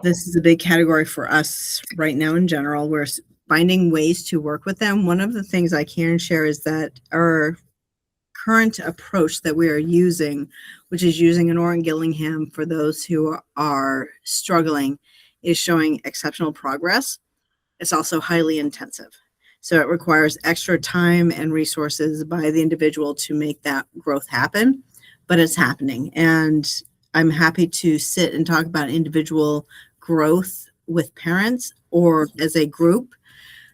this is a big category for us right now in general. We're finding ways to work with them. One of the things I can share is that our current approach that we are using, which is using an Orrin Gillingham for those who are struggling, is showing exceptional progress. It's also highly intensive. So it requires extra time and resources by the individual to make that growth happen, but it's happening. And I'm happy to sit and talk about individual growth with parents or as a group.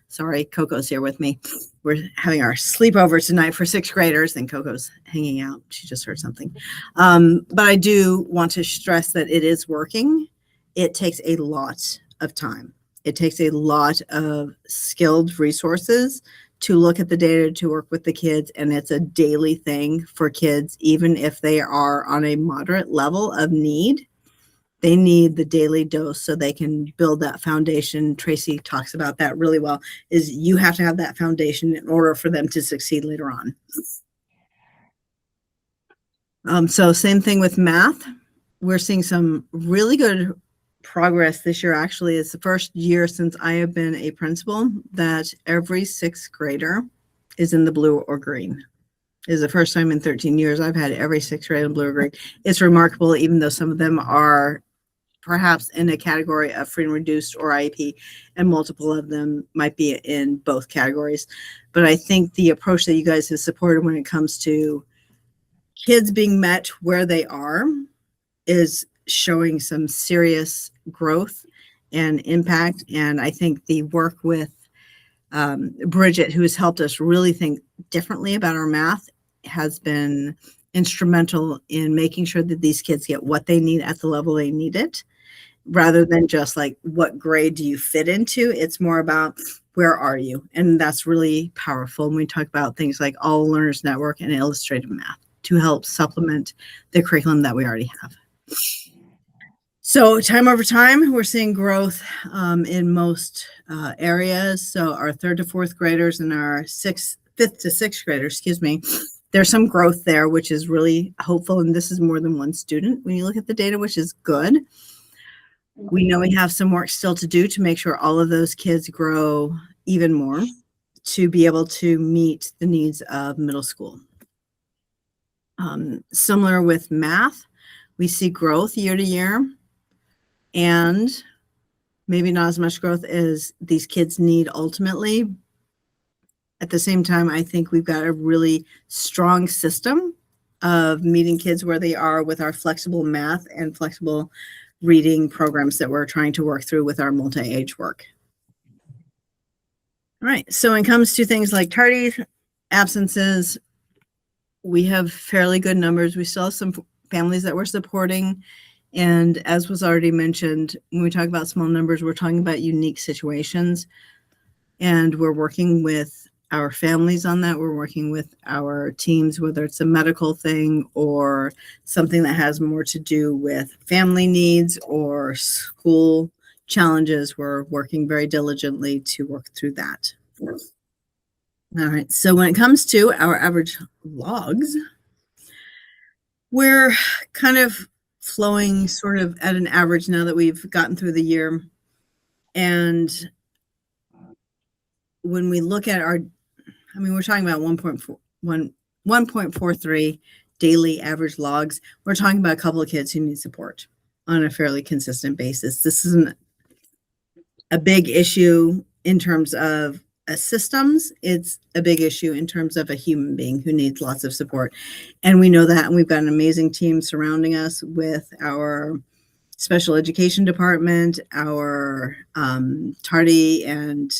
Sorry, Coco's here with me. We're having our sleepover tonight for 6th graders and Coco's hanging out. She just heard something. But I do want to stress that it is working. It takes a lot of time. It takes a lot of skilled resources to look at the data, to work with the kids. And it's a daily thing for kids, even if they are on a moderate level of need. They need the daily dose so they can build that foundation. Tracy talks about that really well, is you have to have that foundation in order for them to succeed later on. So same thing with math. We're seeing some really good progress this year. Actually, it's the first year since I have been a principal that every 6th grader is in the blue or green. It is the first time in 13 years I've had every 6th grade in blue or green. It's remarkable, even though some of them are perhaps in a category of free and reduced or IEP, and multiple of them might be in both categories. But I think the approach that you guys have supported when it comes to kids being met where they are is showing some serious growth and impact. And I think the work with Bridget, who has helped us really think differently about our math, has been instrumental in making sure that these kids get what they need at the level they need it, rather than just like, what grade do you fit into? It's more about, where are you? And that's really powerful when we talk about things like All Learners Network and illustrative math to help supplement the curriculum that we already have. So time over time, we're seeing growth in most areas. So our 3rd to 4th graders and our 5th to 6th graders, excuse me, there's some growth there, which is really hopeful. And this is more than one student when you look at the data, which is good. We know we have some work still to do to make sure all of those kids grow even more to be able to meet the needs of middle school. Similar with math, we see growth year to year, and maybe not as much growth as these kids need ultimately. At the same time, I think we've got a really strong system of meeting kids where they are with our flexible math and flexible reading programs that we're trying to work through with our multi-age work. All right, so when it comes to things like tardy absences, we have fairly good numbers. We still have some families that we're supporting And as was already mentioned, when we talk about small numbers, we're talking about unique situations. And we're working with our families on that. We're working with our teams, whether it's a medical thing or something that has more to do with family needs or school challenges. We're working very diligently to work through that. All right. So when it comes to our average logs, we're kind of flowing sort of at an average now that we've gotten through the year. And when we look at our, I mean, we're talking about 1.43 daily average logs. We're talking about a couple of kids who need support on a fairly consistent basis. This isn't a big issue in terms of systems. It's a big issue in terms of a human being who needs lots of support. And we know that, and we've got an amazing team surrounding us with our special education department, our tardy and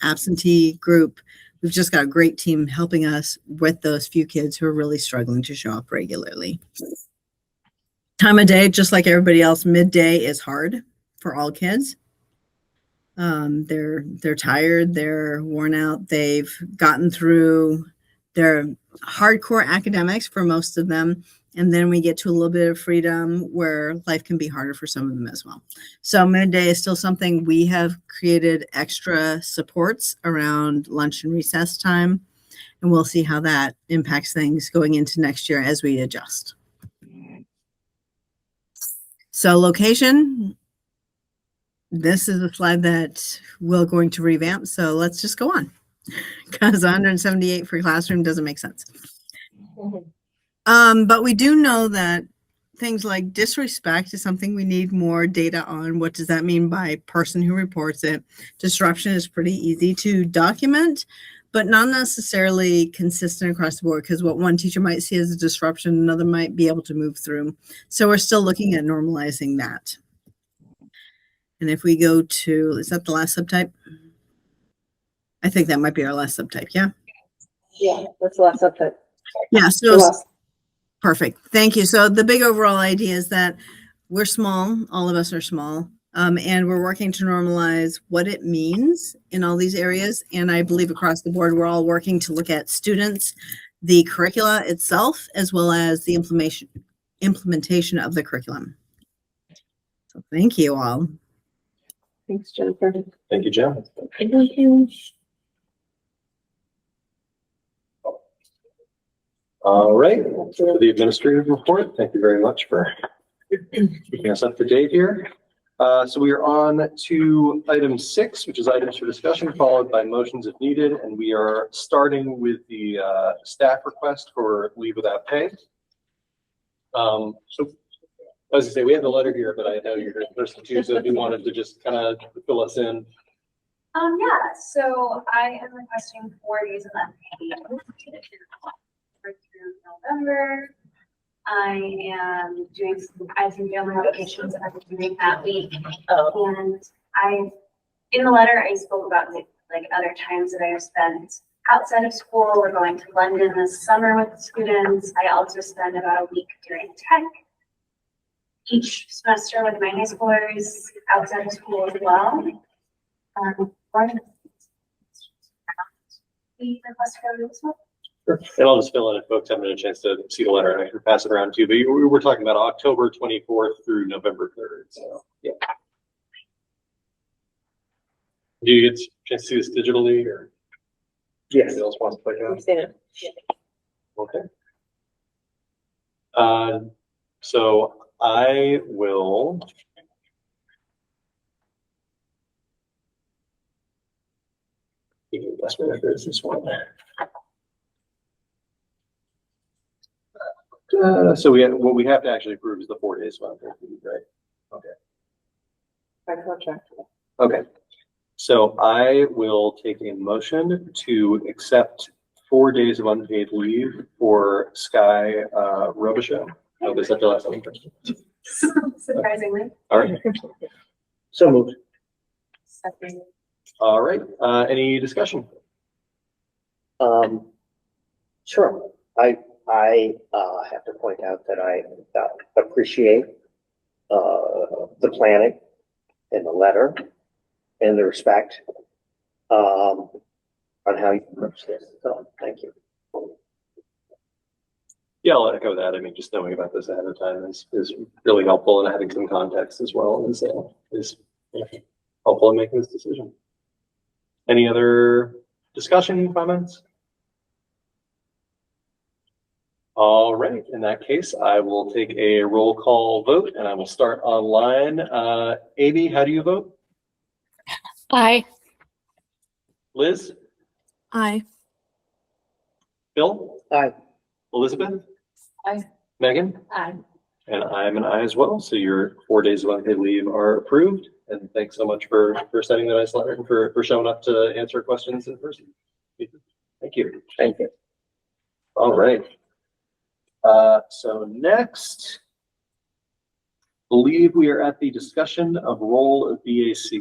absentee group. We've just got a great team helping us with those few kids who are really struggling to show up regularly. Time of day, just like everybody else, midday is hard for all kids. They're tired, they're worn out, they've gotten through their hardcore academics for most of them. And then we get to a little bit of freedom where life can be harder for some of them as well. So midday is still something we have created extra supports around lunch and recess time. And we'll see how that impacts things going into next year as we adjust. So location, this is a slide that we're going to revamp. So let's just go on because 178 for classroom doesn't make sense. But we do know that things like disrespect is something we need more data on. What does that mean by person who reports it? Disruption is pretty easy to document, but not necessarily consistent across the board, because what one teacher might see as a disruption, another might be able to move through. So we're still looking at normalizing that. And if we go to, is that the last subtype? I think that might be our last subtype, yeah? Yeah, that's the last subtype. Yeah, so perfect. Thank you. So the big overall idea is that we're small, all of us are small, and we're working to normalize what it means in all these areas. And I believe across the board, we're all working to look at students, the curricula itself, as well as the implementation of the curriculum. So thank you all. Thanks, Jennifer. Thank you, Jen. Thank you. All right, for the administrative report, thank you very much for keeping us up to date here. So we are on to item 6, which is items for discussion, followed by motions if needed. And we are starting with the staff request for leave without pay. So as I say, we have the letter here, but I know you're the person too, so if you wanted to just kind of fill us in. Yeah, so I am requesting 4 days of unpaid through November. I have some family obligations that I'm doing that week. And in the letter, I spoke about like other times that I have spent outside of school. We're going to London this summer with the students. I also spend about a week during tech each semester with my high schoolers outside of school as well. Sure. And I'll just fill in if folks haven't had a chance to see the letter, and I can pass it around too. But we're talking about October 24th through November 3rd. So yeah. Do you get a chance to see this digitally, or Yes. anybody else wants to play I've it? seen it. Okay. So I will. Best way to is this one. So what we have to actually approve is the 4 days one, right? Okay. By contract. Okay. So I will take a motion to accept 4 days of unpaid leave for Sky Robichaud. Oh, is that the last one? Surprisingly. All right. So moved. All right. Any discussion? Sure. I have to point out that I appreciate the planning and the letter and the respect, on how you approach this. So, thank you. Yeah, I'll echo that. I mean, just knowing about this ahead of time is really helpful, and having some context as well is helpful in making this decision. Any other discussion, comments? All right, in that case, I will take a roll call vote, and I will start online. Amy, how do you vote? Aye. Liz? Aye. Bill? Aye. Elizabeth? Aye. Megan? Aye. And I'm an aye as well. So your 4 days of unpaid leave are approved. And thanks so much for sending the nice letter and for showing up to answer questions in person. Thank you. Thank you. All right. So next, believe we are at the discussion of role of BAC.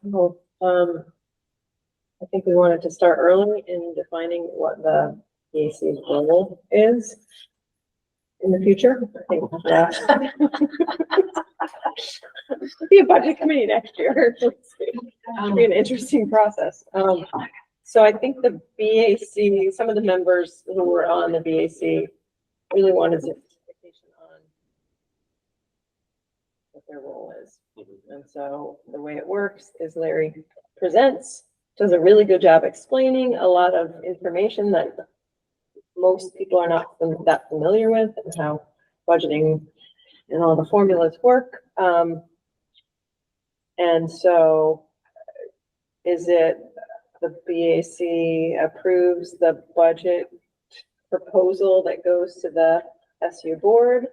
So, I think we wanted to start early in defining what the BAC's role is in the future. I think be a budget committee next year. It'll be an interesting process. So I think the BAC, some of the members who were on the BAC really wanted some clarification on what their role is. And so the way it works is Larry presents, does a really good job explaining a lot of information that most people are not that familiar with, and how budgeting and all the formulas work. And so is it the BAC approves the budget proposal that goes to the SU board?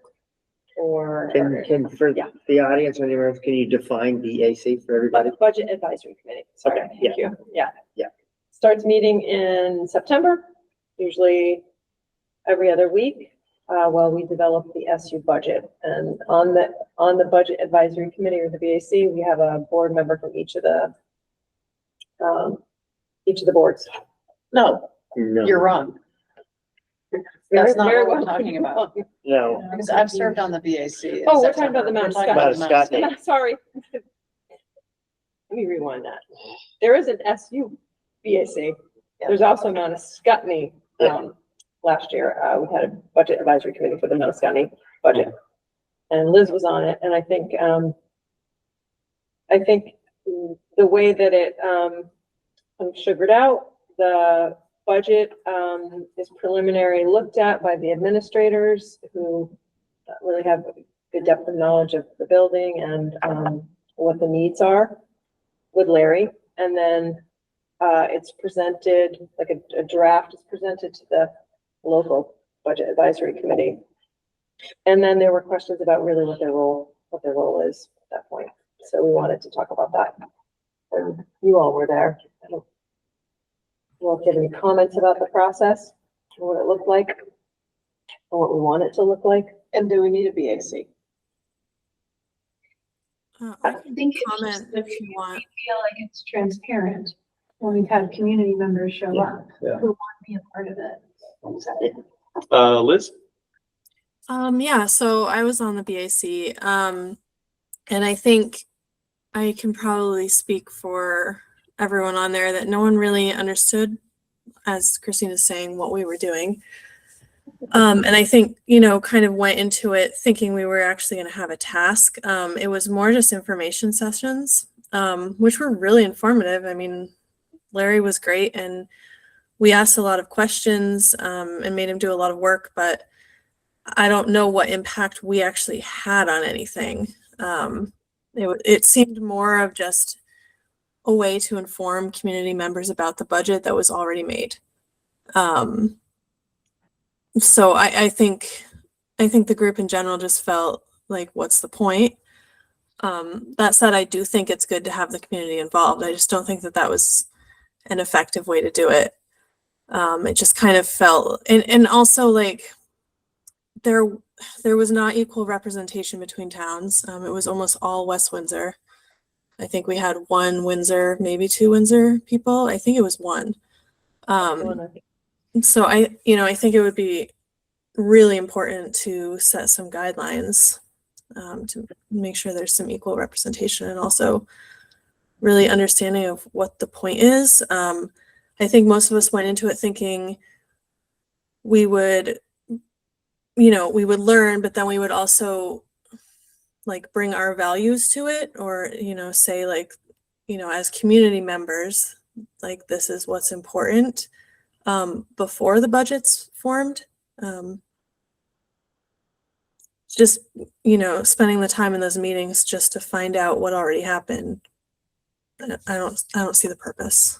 Or For Yeah. the audience or the audience, can you define BAC for everybody? Budget Advisory Committee. Sorry, Okay, yeah. thank you. Yeah. Yeah. Starts meeting in September, usually every other week, while we develop the SU budget. And on the Budget Advisory Committee, or the BAC, we have a board member from each of the boards. No, No. you're wrong. That's not what we're talking about. No. Because I've served on the BAC. in Oh, we're talking about September. the Mount We're talking Scott. about the Mount Scott. Scott. Sorry. Let me rewind that. There is an SU BAC. There's also Mount Scottney. Last year, we had a budget advisory committee for the Mount Scottney budget. And Liz was on it, and I think the way that it, sugared out, the budget, is preliminary looked at by the administrators who really have good depth of knowledge of the building and, what the needs are with Larry. And then, it's presented, like a draft is presented to the local budget advisory committee. And then there were questions about really what their role is at that point. So we wanted to talk about that. And you all were there. I don't know if you have any comments about the process, or what it looked like, or what we want it to look like. And do we need a BAC? I think it's comment just that if you want. we feel like it's transparent when we've had community members show up Yeah. who want to be a part of it. Liz? Yeah, so I was on the BAC, and I think I can probably speak for everyone on there that no one really understood, as Christina's saying, what we were doing. And I think, kind of went into it thinking we were actually going to have a task. It was more just information sessions, which were really informative. I mean, Larry was great, and we asked a lot of questions, and made him do a lot of work, but I don't know what impact we actually had on anything. It seemed more of just a way to inform community members about the budget that was already made. So I think the group in general just felt like, what's the point? That said, I do think it's good to have the community involved. I just don't think that was an effective way to do it. It just kind of felt, and also like there was not equal representation between towns. It was almost all West Windsor. I think we had one Windsor, maybe two Windsor people. I think it was one. So I think it would be really important to set some guidelines to make sure there's some equal representation and also really understanding of what the point is. I think most of us went into it thinking we would, we would learn, but then we would also like bring our values to it, or, say like, as community members, like this is what's important before the budget's formed. Just, spending the time in those meetings just to find out what already happened. I don't see the purpose.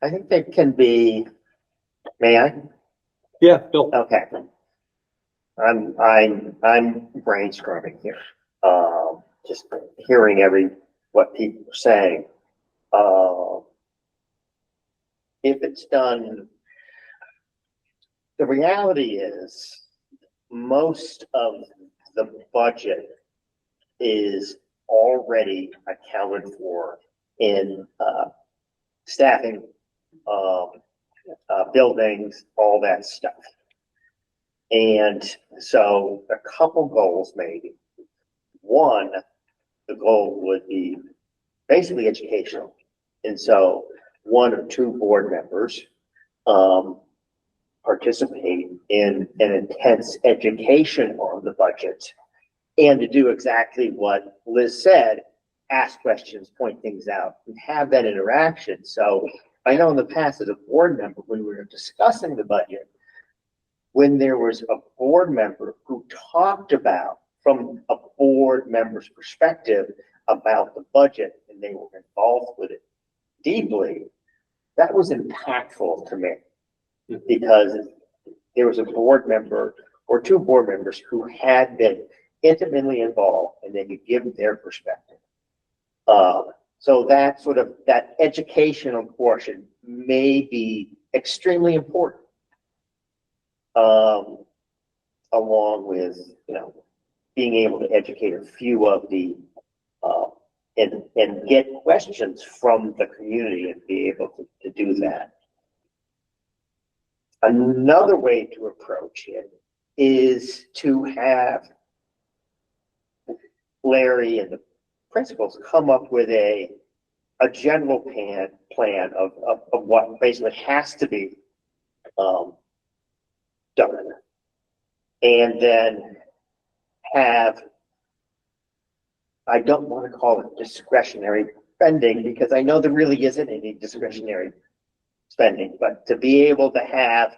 I think there can be, may I? Yeah, Bill. Okay. I'm brainstorming here. Just hearing what people are saying. If it's done, the reality is most of the budget is already accounted for in staffing, buildings, all that stuff. And so a couple goals maybe. One, the goal would be basically educational. And so one or two board members participate in an intense education on the budget, and to do exactly what Liz said, ask questions, point things out, and have that interaction. So I know in the past as a board member, when we were discussing the budget, when there was a board member who talked about, from a board member's perspective, about the budget, and they were involved with it deeply, that was impactful to me, because there was a board member or two board members who had been intimately involved, and they could give their perspective. So that educational portion may be extremely important, along with, being able to educate a few of the, and get questions from the community and be able to do that. Another way to approach it is to have Larry and the principals come up with a general plan of what basically has to be done, and then have, I don't want to call it discretionary spending, because I know there really isn't any discretionary spending, but to be able to have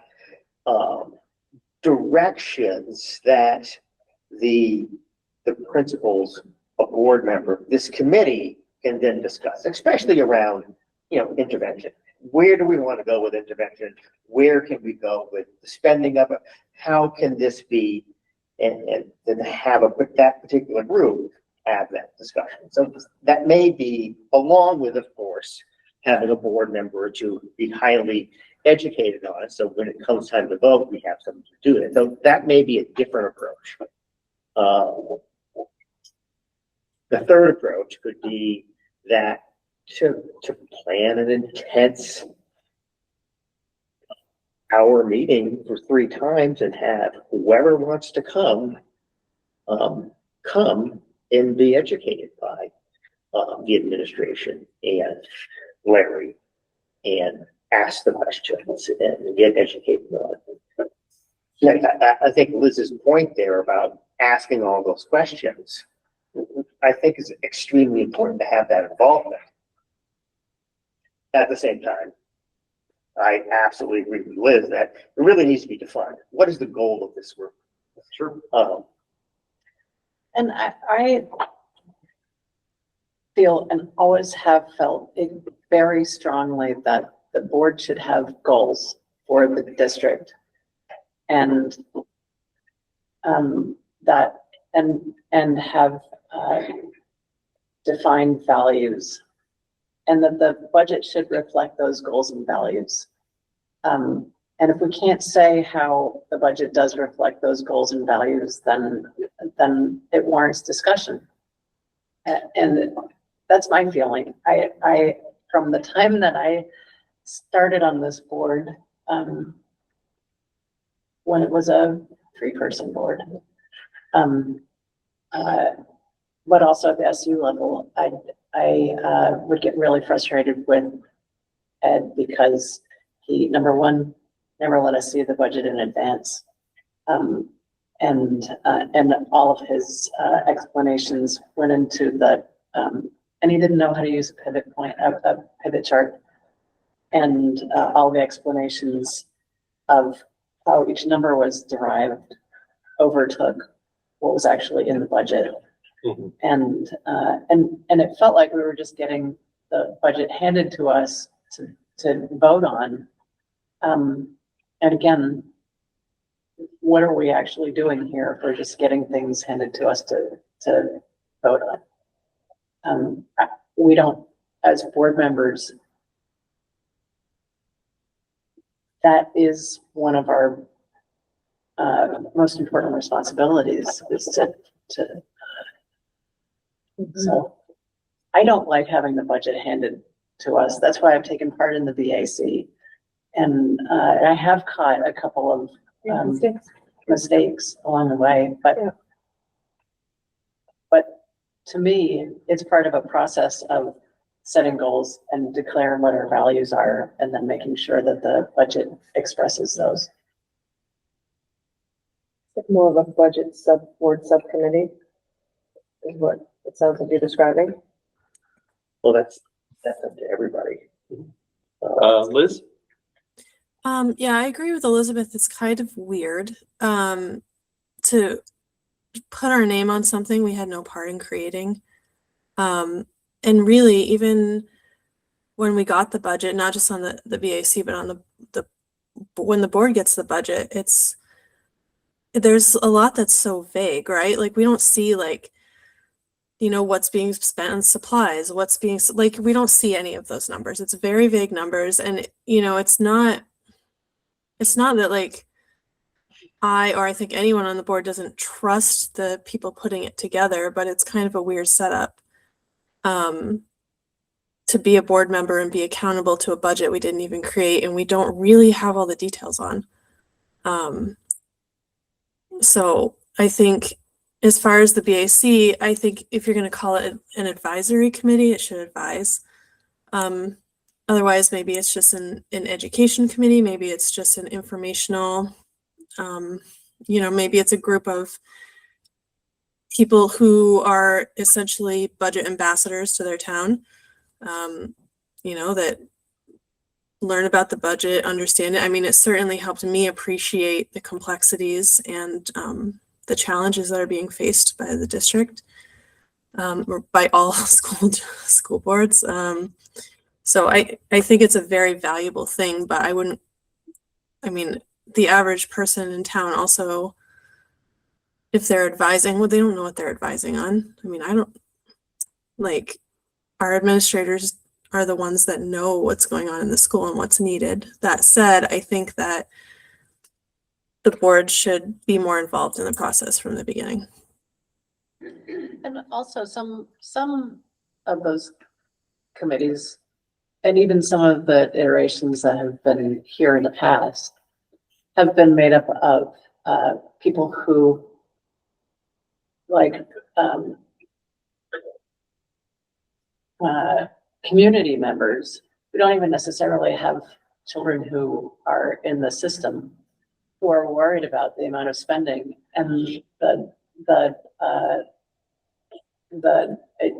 directions that the principals, a board member, this committee can then discuss, especially around, intervention. Where do we want to go with intervention? Where can we go with the spending of it? How can this be, and then have that particular group have that discussion. So that may be, along with, of course, having a board member or two be highly educated on it. So when it comes time to vote, we have someone to do it. So that may be a different approach. The third approach could be that to plan an intense hour meeting for 3 times and have whoever wants to come and be educated by the administration and Larry, and ask the questions and get educated on it. I think Liz's point there about asking all those questions, I think is extremely important to have that involvement. At the same time, I absolutely agree with Liz that it really needs to be defined. What is the goal of this group? Sure. And I feel and always have felt it very strongly that the board should have goals for the district, and that and have defined values, and that the budget should reflect those goals and values. And if we can't say how the budget does reflect those goals and values, then it warrants discussion. And that's my feeling. I from the time that I started on this board, when it was a 3-person board. But also at the SU level, I would get really frustrated with Ed because he, number one, never let us see the budget in advance. And all of his explanations went into the, and he didn't know how to use a pivot point, a pivot chart. And all the explanations of how each number was derived overtook what was actually in the budget. Mhm. And it felt like we were just getting the budget handed to us to vote on. And again, what are we actually doing here if we're just getting things handed to us to vote on? We don't, as board members, that is one of our most important responsibilities is to so I don't like having the budget handed to us. That's why I've taken part in the BAC. And I have caught a couple of mistakes along the way, but to me, it's part of a process of setting goals and declaring what our values are, and then making sure that the budget expresses those. More of a budget board subcommittee is what it sounds like you're describing. Well, that's up to everybody. Liz? Yeah, I agree with Elizabeth. It's kind of weird to put our name on something we had no part in creating. And really, even when we got the budget, not just on the BAC, but on the when the board gets the budget, there's a lot that's so vague, right? Like we don't see like, you know, what's being spent on supplies, what's being, like, we don't see any of those numbers. It's very vague numbers. And, you know, it's not that like I think anyone on the board doesn't trust the people putting it together, but it's kind of a weird setup to be a board member and be accountable to a budget we didn't even create and we don't really have all the details on. So I think as far as the BAC, I think if you're going to call it an advisory committee, it should advise. Otherwise, maybe it's just an education committee. Maybe it's just an informational, you know, maybe it's a group of people who are essentially budget ambassadors to their town, you know, that learn about the budget, understand it. I mean, it certainly helped me appreciate the complexities and the challenges that are being faced by the district, or by all school boards. So I think it's a very valuable thing, but I mean, the average person in town also, if they're advising, well, they don't know what they're advising on. I mean, like, our administrators are the ones that know what's going on in the school and what's needed. That said, I think that the board should be more involved in the process from the beginning. And also some of those committees, and even some of the iterations that have been here in the past, have been made up of people who, like, community members who don't even necessarily have children who are in the system, who are worried about the amount of spending. And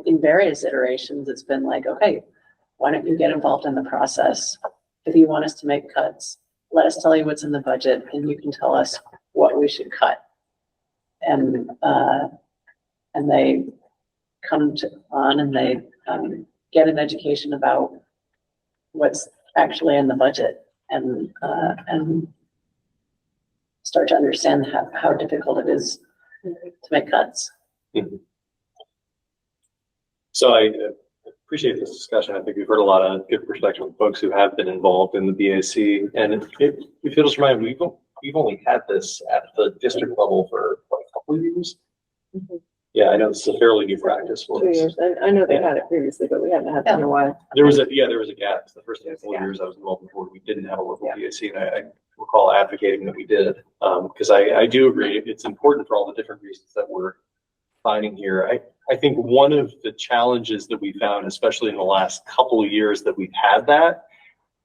in various iterations, it's been like, okay, why don't you get involved in the process? If you want us to make cuts, let us tell you what's in the budget and you can tell us what we should cut. And they come on and they get an education about what's actually in the budget and start to understand how difficult it is to make cuts. Mm-hmm. So I appreciate this discussion. I think we've heard a lot of good perspective from folks who have been involved in the BAC, and if you'll just remind me, we've only had this at the district level for what, a couple of years. Mm-hmm. Yeah, I know this is a fairly new practice for 2 years, and I know they had it previously, but we haven't had it in a while. There was a gap. The first couple of years I was involved in the board, we didn't have a local BAC, and recall advocating that we did. Because I do agree, it's important for all the different reasons that we're finding here. I think one of the challenges that we found, especially in the last couple of years that we've had that,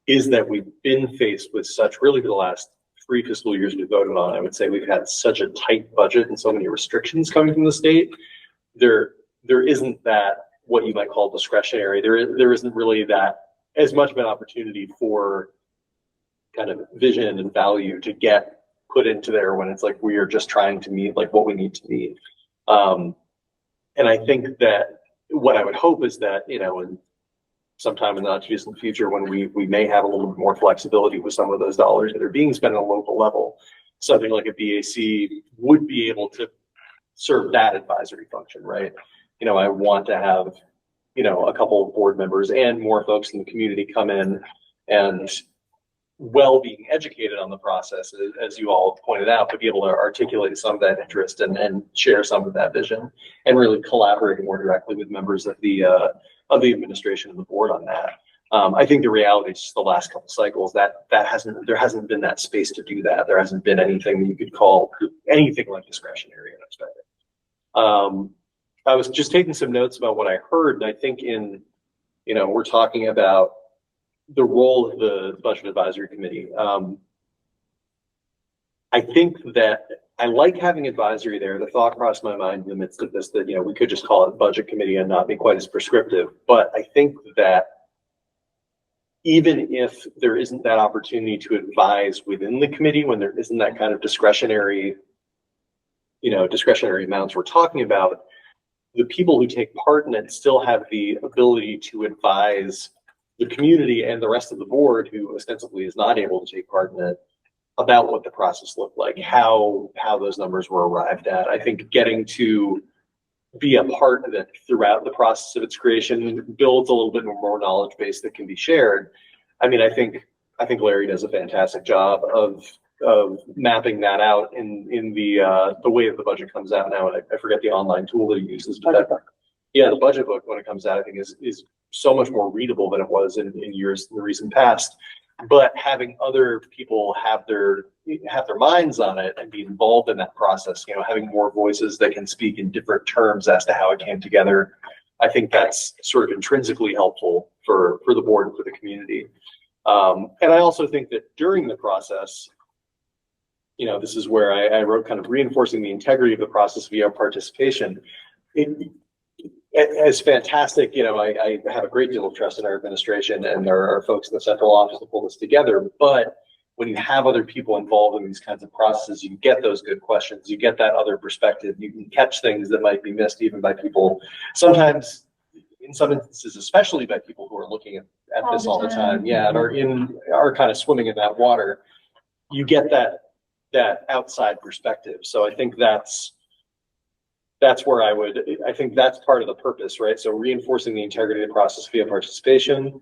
is that we've been faced with such, really for the last 3 fiscal years we voted on, I would say we've had such a tight budget and so many restrictions coming from the state. There isn't that, what you might call discretionary. There isn't really that as much of an opportunity for kind of vision and value to get put into there when it's like we are just trying to meet like what we need to meet. And I think that what I would hope is that, you know, in sometime in the not too distant future, when we may have a little bit more flexibility with some of those dollars that are being spent on a local level, something like a BAC would be able to serve that advisory function, right? You know, I want to have, you know, a couple of board members and more folks in the community come in and being educated on the process, as you all pointed out, to be able to articulate some of that interest and share some of that vision and really collaborate more directly with members of the administration and the board on that. I think the reality is just the last couple cycles there hasn't been that space to do that. There hasn't been anything you could call anything like discretionary and unexpected. I was just taking some notes about what I heard, and I think we're talking about the role of the Budget Advisory Committee. I think that I like having advisory there. The thought crossed my mind in the midst of this that, you know, we could just call it Budget Committee and not be quite as prescriptive. But I think that even if there isn't that opportunity to advise within the committee, when there isn't that kind of discretionary amounts we're talking about, the people who take part in it still have the ability to advise the community and the rest of the board, who ostensibly is not able to take part in it, about what the process looked like, how those numbers were arrived at. I think getting to be a part of it throughout the process of its creation builds a little bit more knowledge base that can be shared. I mean, I think Larry does a fantastic job of mapping that out in the way that the budget comes out now. And I forget the online tool that he uses, but the budget book, when it comes out, I think is so much more readable than it was in the recent past. But having other people have their minds on it and be involved in that process, you know, having more voices that can speak in different terms as to how it came together, I think that's sort of intrinsically helpful for the board and for the community. And I also think that during the process, you know, this is where I wrote kind of reinforcing the integrity of the process via participation. As fantastic, you know, I have a great deal of trust in our administration, and there are folks in the central office to pull this together. But when you have other people involved in these kinds of processes, you get those good questions, you get that other perspective, you can catch things that might be missed even by people, sometimes in some instances, especially by people who are looking at this all the time, and are kind of swimming in that water. You get that outside perspective. So I think that's where I think that's part of the purpose, right? So reinforcing the integrity of the process via participation,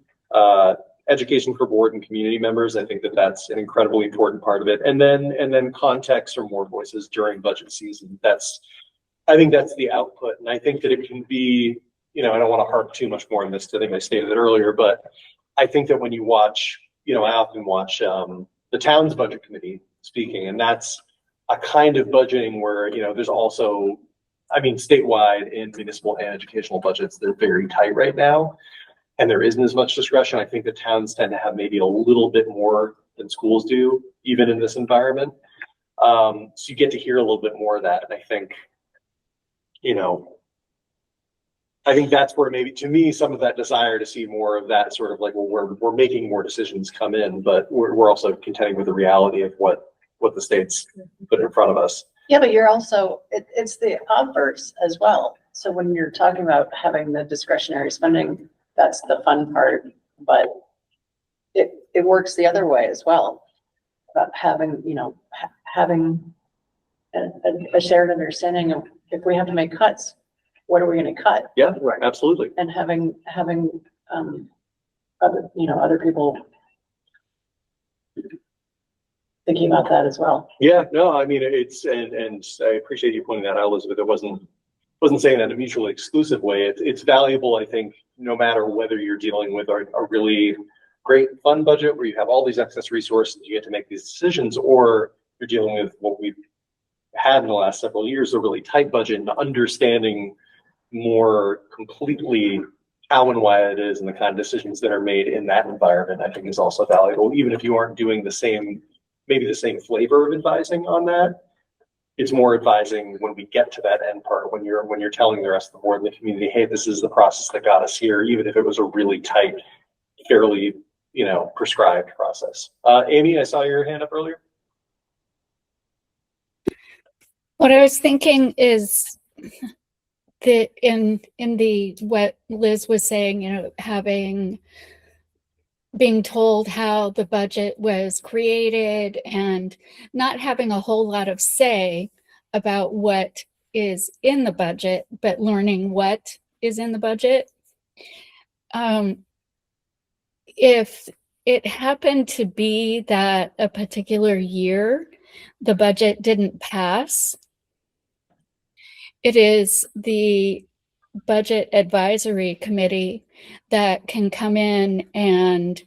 education for board and community members. I think that's an incredibly important part of it. And then context or more voices during budget season. I think that's the output. And I think that it can be, you know, I don't want to harp too much more on this. I think I stated it earlier, but I think that when you watch, you know, I often watch the town's budget committee speaking, and that's a kind of budgeting where, you know, there's also, I mean, statewide in municipal and educational budgets, they're very tight right now, and there isn't as much discretion. I think the towns tend to have maybe a little bit more than schools do, even in this environment. So you get to hear a little bit more of that. And I think, you know, I think that's where maybe, to me, some of that desire to see more of that sort of like, well, we're making more decisions come in, but we're also contending with the reality of what the state's put in front of us. Yeah, but you're also, it's the obverse as well. So when you're talking about having the discretionary spending, that's the fun part, but it works the other way as well. About having, you know, having a shared understanding of, if we have to make cuts, what are we going to cut? Yeah, right, absolutely. And having other people thinking about that as well. Yeah, no, I mean, and I appreciate you pointing that out, Elizabeth. It wasn't saying that in a mutually exclusive way. It's valuable, I think, no matter whether you're dealing with a really great fund budget where you have all these excess resources, you get to make these decisions, or you're dealing with what we've had in the last several years, a really tight budget, and understanding more completely how and why it is and the kind of decisions that are made in that environment, I think is also valuable, even if you aren't doing the same, maybe the same flavor of advising on that. It's more advising when we get to that end part, when you're telling the rest of the board and the community, hey, this is the process that got us here, even if it was a really tight, fairly, prescribed process. Amy, I saw your hand up earlier. What I was thinking is that in the what Liz was saying, being told how the budget was created and not having a whole lot of say about what is in the budget, but learning what is in the budget. If it happened to be that a particular year the budget didn't pass, it is the Budget Advisory Committee that can come in, and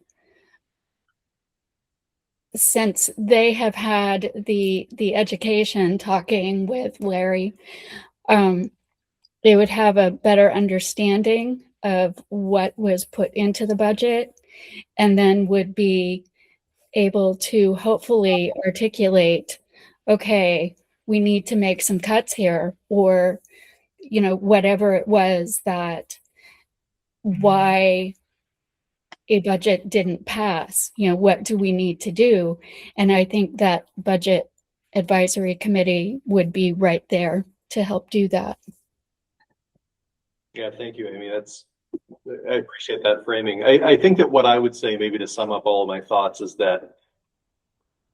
since they have had the education talking with Larry, they would have a better understanding of what was put into the budget, and then would be able to hopefully articulate, okay, we need to make some cuts here, or whatever it was that why a budget didn't pass, what do we need to do? And I think that Budget Advisory Committee would be right there to help do that. Yeah, thank you, Amy. I appreciate that framing. I think that what I would say, maybe to sum up all of my thoughts, is that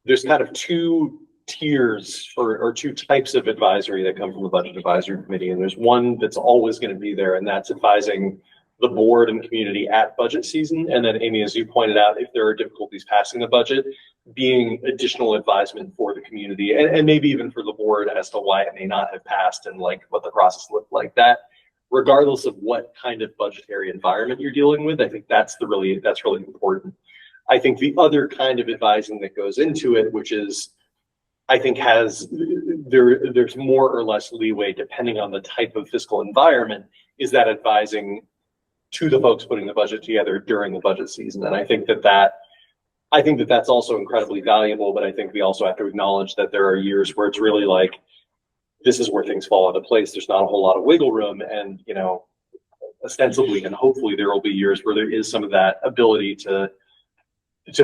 there's kind of two tiers or two types of advisory that come from the Budget Advisory Committee. And there's one that's always going to be there, and that's advising the board and community at budget season. And then, Amy, as you pointed out, if there are difficulties passing the budget, being additional advisement for the community and maybe even for the board as to why it may not have passed and like what the process looked like. That, regardless of what kind of budgetary environment you're dealing with, I think that's really important. I think the other kind of advising that goes into it, which is, I think there's more or less leeway depending on the type of fiscal environment, is that advising to the folks putting the budget together during the budget season. And I think that's also incredibly valuable, but I think we also have to acknowledge that there are years where it's really like, this is where things fall into place. There's not a whole lot of wiggle room, and ostensibly and hopefully there will be years where there is some of that ability to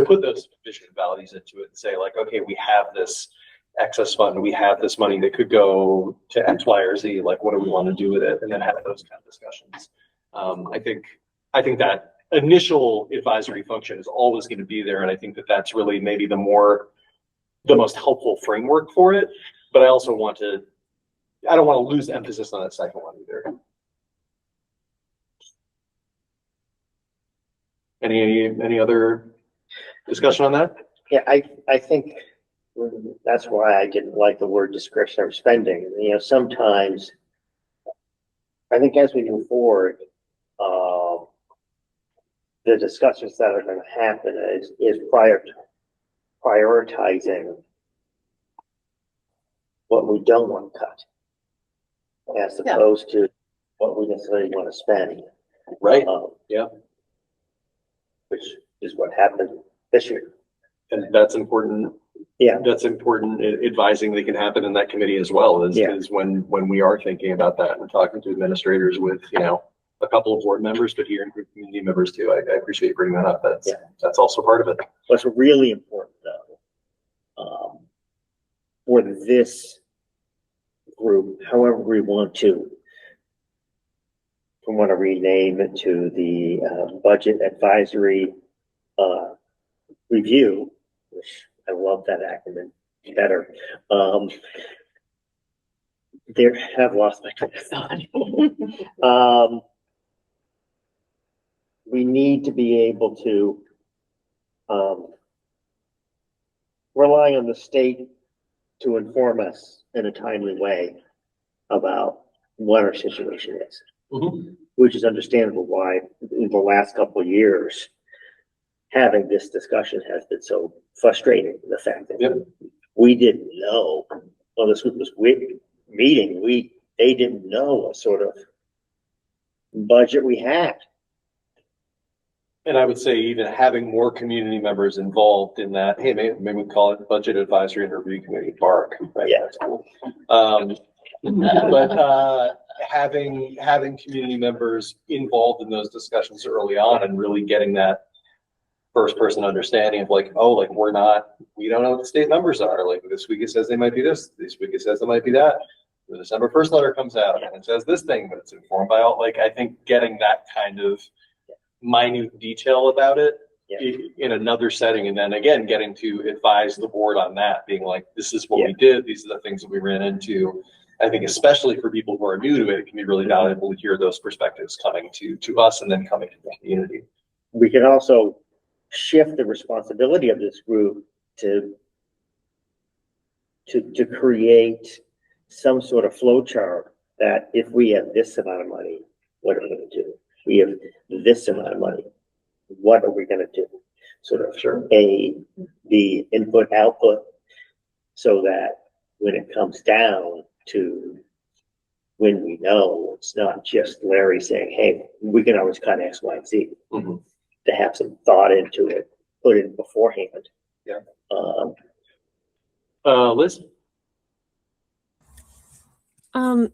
put those vision values into it and say, like, okay, we have this excess fund, we have this money that could go to X, Y, or Z, like, what do we want to do with it? And then have those kind of discussions. I think that initial advisory function is always going to be there, and I think that that's really maybe the most helpful framework for it. But I also I don't want to lose emphasis on that second one either. Any other discussion on that? Yeah, I think that's why I didn't like the word discretionary spending. Sometimes I think as we move forward, the discussions that are going to happen is prioritizing what we don't want to cut, as opposed to what we necessarily want to spend. Right. Yeah. Which is what happened this year. And that's important. Yeah. That's important advising that can happen in that committee as well, is when we are thinking about that and talking to administrators with, a couple of board members, but here include community members too. I appreciate you bringing that up. That's also part of it. What's really important though, for this group, however we want to rename it to the Budget Advisory Review, which I love that acronym better. I've lost my train of thought. We need to be able to rely on the state to inform us in a timely way about what our situation is, which is understandable why in the last couple of years having this discussion has been so frustrating, the fact that Yep. we didn't know, well, this meeting, they didn't know what sort of budget we had. And I would say even having more community members involved in that, hey, maybe we call it Budget Advisory and Review Committee, BARC, right? Yeah. That's cool. Having community members involved in those discussions early on and really getting that first person understanding of like, oh, like we don't know what the state numbers are. Like this week it says they might be this week it says it might be that. The December 1st letter comes out and it says this thing, but it's informed by all, like, I think getting that kind of minute detail about it in another setting, and then again getting to advise the board on that, being like, this is what we did, these are the things that we ran into. I think especially for people who are new to it, it can be really valuable to hear those perspectives coming to us and then coming to the community. We can also shift the responsibility of this group to create some sort of flow chart that if we have this amount of money, what are we going to do? We have this amount of money, what are we going to do? Sort of the input output, so that when it comes down to when we know, it's not just Larry saying, hey, we can always cut X, Y, Z. Mm-hmm. To have some thought into it, put it beforehand. Yeah. Liz?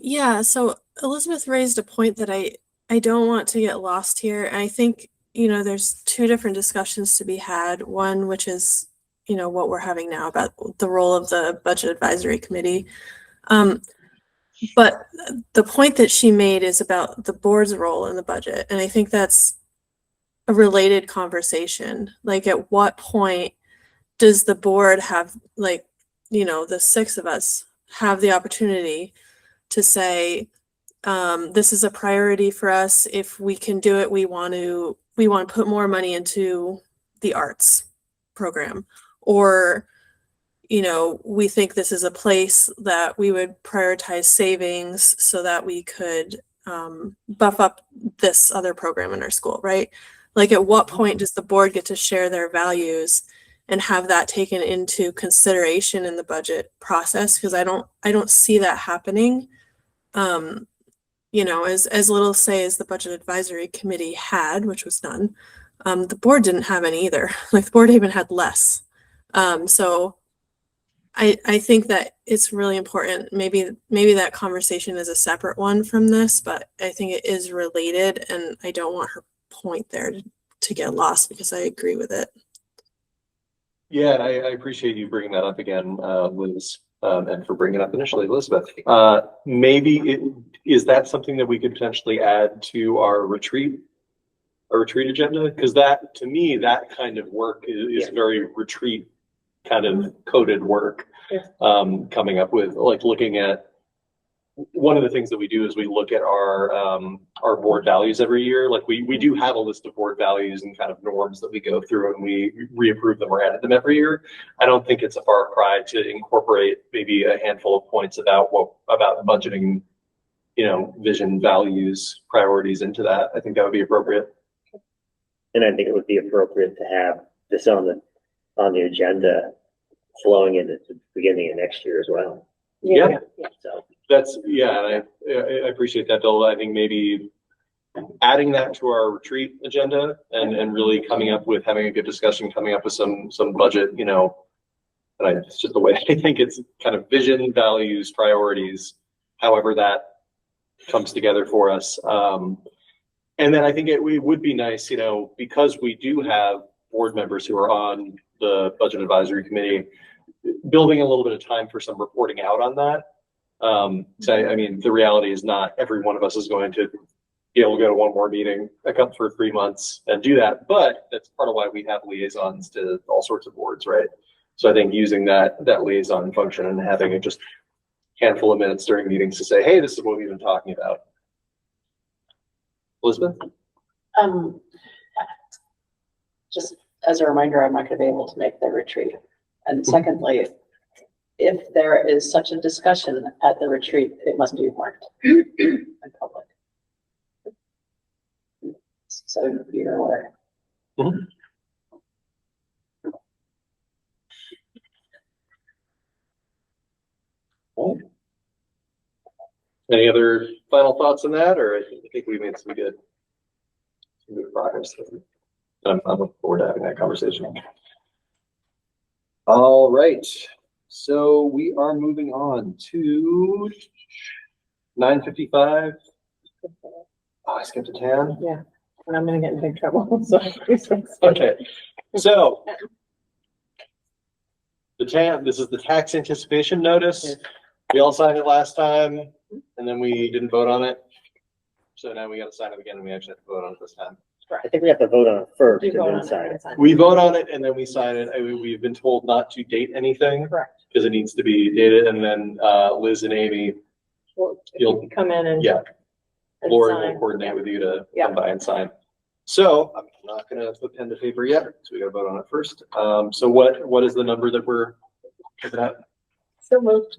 Yeah, so Elizabeth raised a point that I don't want to get lost here. And I think, there's two different discussions to be had. One, which is, what we're having now about the role of the Budget Advisory Committee. But the point that she made is about the board's role in the budget. And I think that's a related conversation. Like, at what point does the board have, like, the six of us have the opportunity to say, this is a priority for us. If we can do it, we want to put more money into the arts program, or, we think this is a place that we would prioritize savings so that we could buff up this other program in our school, right? Like, at what point does the board get to share their values and have that taken into consideration in the budget process? Because I don't see that happening. As little say as the Budget Advisory Committee had, which was none, the board didn't have any either. Like, the board even had less. So I think that it's really important. Maybe that conversation is a separate one from this, but I think it is related, and I don't want her point there to get lost, because I agree with it. Yeah, and I appreciate you bringing that up again, Liz, and for bringing it up initially, Elizabeth. Is that something that we could potentially add to our retreat agenda? Because that, to me, that kind of work is very retreat kind of coded work. Coming up with, like, looking at, one of the things that we do is we look at our board values every year. Like, we do have a list of board values and kind of norms that we go through, and we reapprove them or edit them every year. I don't think it's a far cry to incorporate maybe a handful of points about budgeting, vision, values, priorities into that. I think that would be appropriate. And I think it would be appropriate to have this on the agenda flowing into the beginning of next year as well. Yeah. So and I appreciate that, Bill. I think maybe adding that to our retreat agenda and really having a good discussion, coming up with some budget, and it's just the way I think it's kind of vision, values, priorities, however that comes together for us. And then I think it would be nice, because we do have board members who are on the Budget Advisory Committee, building a little bit of time for some reporting out on that. So I mean, the reality is not every one of us is going to be able to go to one more meeting, pick up for 3 months and do that. But that's part of why we have liaisons to all sorts of boards, right? So I think using that liaison function and having it just handful of minutes during meetings to say, hey, this is what we've been talking about. Elizabeth? Just as a reminder, I'm not going to be able to make the retreat. And secondly, if there is such a discussion at the retreat, it must be marked in public. So you're aware. Mm-hmm. Any other final thoughts on that, or I think we made some good progress. I'm looking forward to having that conversation. All right, so we are moving on to 9:55. Oh, I skipped a 10. Yeah, and I'm gonna get in big trouble, so. Okay, so this is the tax anticipation notice. We all signed it last time, and then we didn't vote on it. So now we got to sign it again, and we actually have to vote on it this time. I think we have to vote on it first You and vote then on sign it. it. We vote on it, and then we sign it. I mean, we've been told not to date anything Correct. because it needs to be dated, and then Liz and Amy, Well, if You'll- you come in and. yeah, and Lori sign. will coordinate with you to Yeah. come by and sign. So I'm not going to put pen to paper yet, so we got to vote on it first. So what is the number that we're looking at? So moved.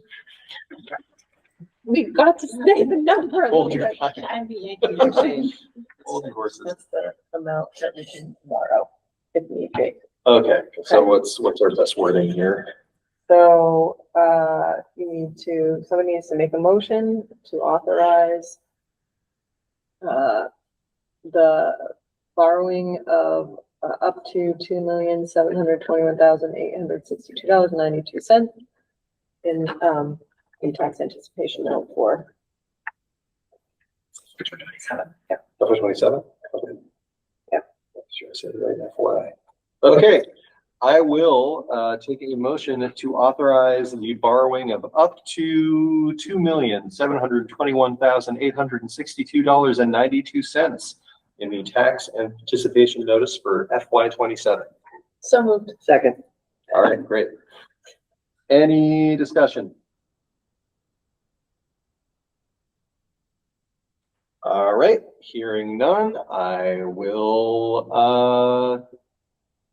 We've got to say the number. Hold your fire. I'm the change. Hold your horses. That's the amount that we can borrow if need be. Okay, so what's our best wording here? So, somebody needs to make a motion to authorize the borrowing of up to $2,721,862.92 in tax anticipation note for. Yep. Number 27? Okay. Yep. Make sure I said it right before I. Okay, I will take a motion to authorize the borrowing of up to $2,721,862.92 in the tax anticipation notice for FY27. So moved. Second. All right, great. Any discussion? All right, hearing none, I will, I'll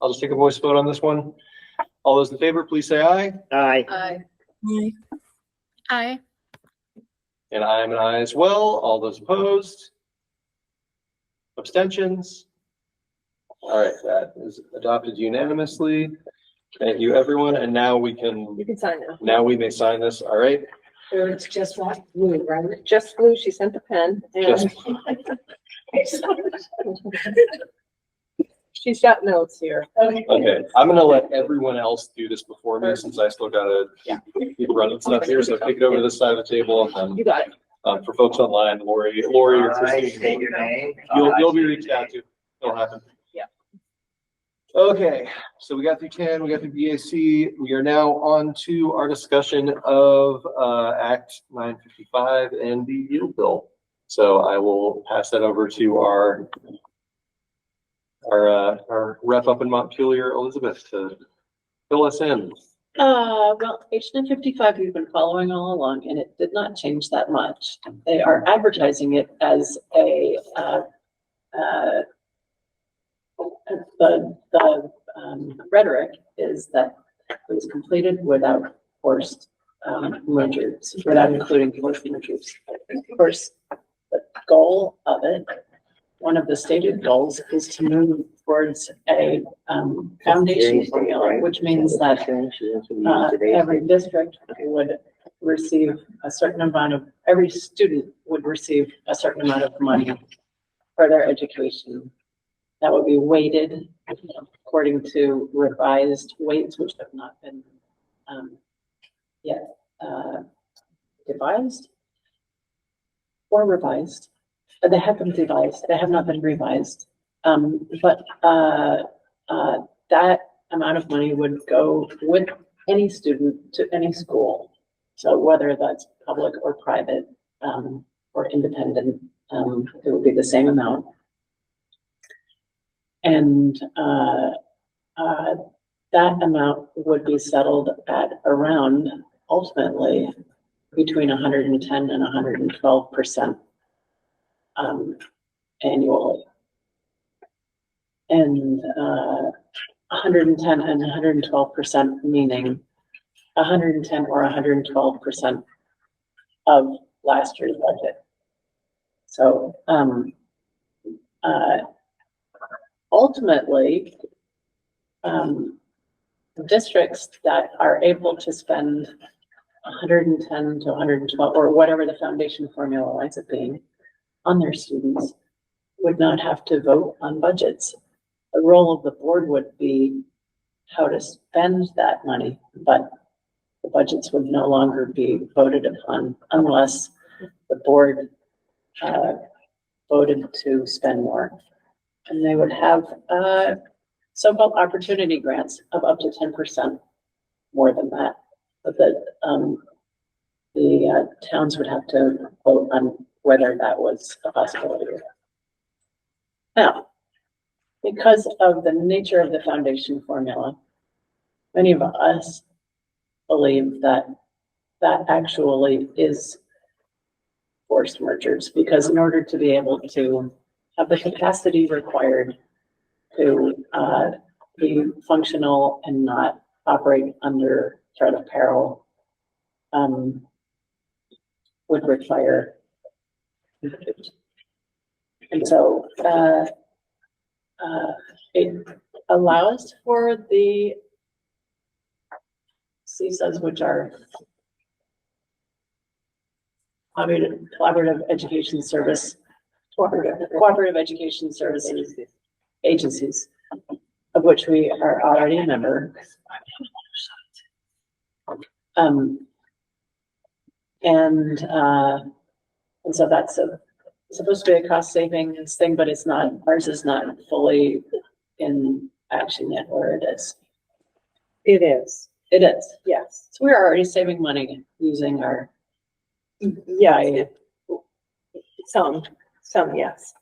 just take a voice vote on this one. All those in favor, please say aye. Aye. Aye. Aye. And I am an aye as well. All those opposed? Abstentions? All right, that is adopted unanimously. Thank you, everyone. And now we can, You can sign now. now we may sign this. All right. It's just what, blue, right? Just blue, she sent the pen. And she's got notes here. Okay, I'm gonna let everyone else do this before me since I still gotta keep running stuff here. So take it over to this side of the table and You got it. then for folks online, Lori or State Christine, your name. you'll be reached out to. It'll happen. Yeah. Okay, so we got through 10, we got through BAC. We are now on to our discussion of Act 955 and the yield bill. So I will pass that over to our rep up in Montpelier, Elizabeth, to fill us in. Well, H 955 we've been following all along, and it did not change that much. They are advertising it as the rhetoric is that it was completed without forced mergers, without including forced mergers. Of course, the goal of it, one of the stated goals, is to move towards a foundation formula, which means that every district would receive a certain amount of, every student would receive a certain amount of money for their education. That would be weighted according to revised weights, which have not been yet devised or revised. They have been devised. They have not been revised. But that amount of money would go with any student to any school. So whether that's public or private or independent, it would be the same amount. And that amount would be settled at around, ultimately, between 110 and 112% annually. And 110 and 112% meaning 110 or 112% of last year's budget. So ultimately, districts that are able to spend 110 to 112, or whatever the foundation formula winds up being, on their students, would not have to vote on budgets. The role of the board would be how to spend that money, but the budgets would no longer be voted upon unless the board voted to spend more. And they would have so-called opportunity grants of up to 10% more than that. But the towns would have to vote on whether that was a possibility. Now, because of the nature of the foundation formula, many of us believe that that actually is forced mergers, because in order to be able to have the capacity required to be functional and not operate under threat of peril, would require. And so it allows for the CSAs, which are collaborative education service, cooperative education services agencies, of which we are already a member. And so that's supposed to be a cost savings thing, but it's not, ours is not fully in action yet, or it is. It is, It is. yes. So we're already saving money using our, Yeah, some, yes.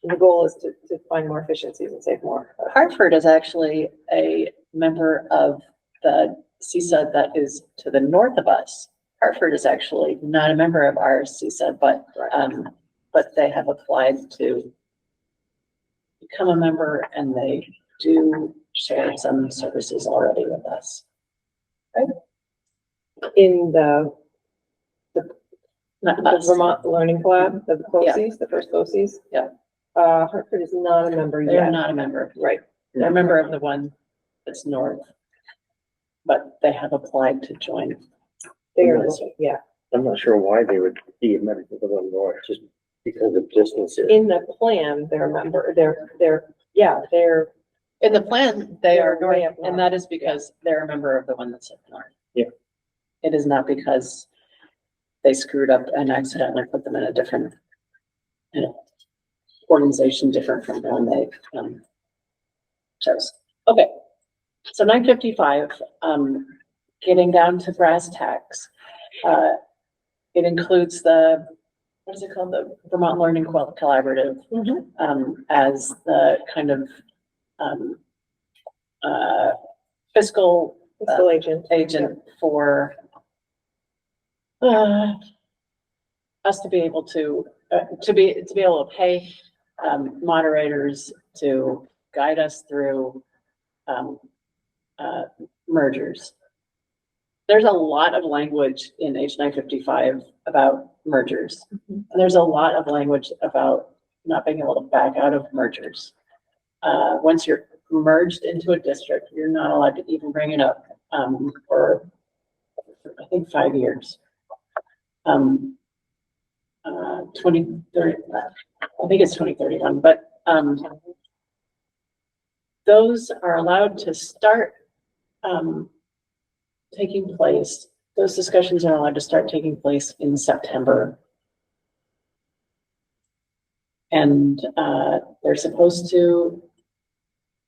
The goal is to find more efficiencies and save more. Hartford is actually a member of the CSUD that is to the north of us. Hartford is actually not a member of our CSUD, but they have applied to become a member, and they do share some services already with us. In the Not the us. Vermont Learning Lab, the Yeah. BOCES, the first BOCES. Yeah. Hartford is not a member They're yet. not a member. Right. They're a member of the one that's north, but they have applied to join. They are, yeah. I'm not sure why they would be a member of the one north, just because of distances. In the plan, they're a member, they're In the plan, they are They're way north, up north. and that is because they're a member of the one that's up north. Yeah. It is not because they screwed up and accidentally put them in a different, organization different from the one they chose. Okay, so 955, getting down to brass tacks. It includes the, what is it called? The Vermont Learning Collaborative, as the kind of fiscal agent for us to be able to able to pay moderators to guide us through mergers. There's a lot of language in H 955 about mergers. And there's a lot of language about not being able to back out of mergers. Once you're merged into a district, you're not allowed to even bring it up for I think 5 years. 2030, I think it's 2031, but those are allowed to start taking place. Those discussions are allowed to start taking place in September. And they're supposed to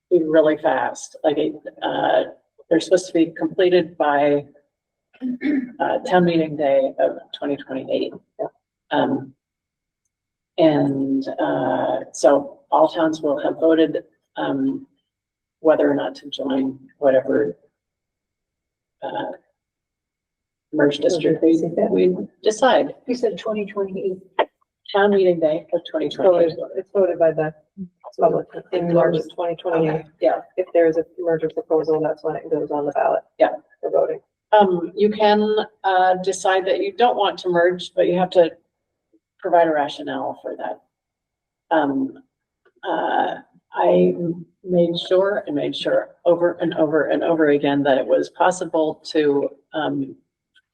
be really fast. Like they're supposed to be completed by town meeting day of 2028. So all towns will have voted whether or not to join whatever merged district we decide. You said 2028. Town meeting day of 2028. It's voted by the public in March of 2028. Yeah. If there's a merger proposal, that's when it goes on the ballot. Yeah. For voting. You can decide that you don't want to merge, but you have to provide a rationale for that. I made sure over and over and over again that it was possible to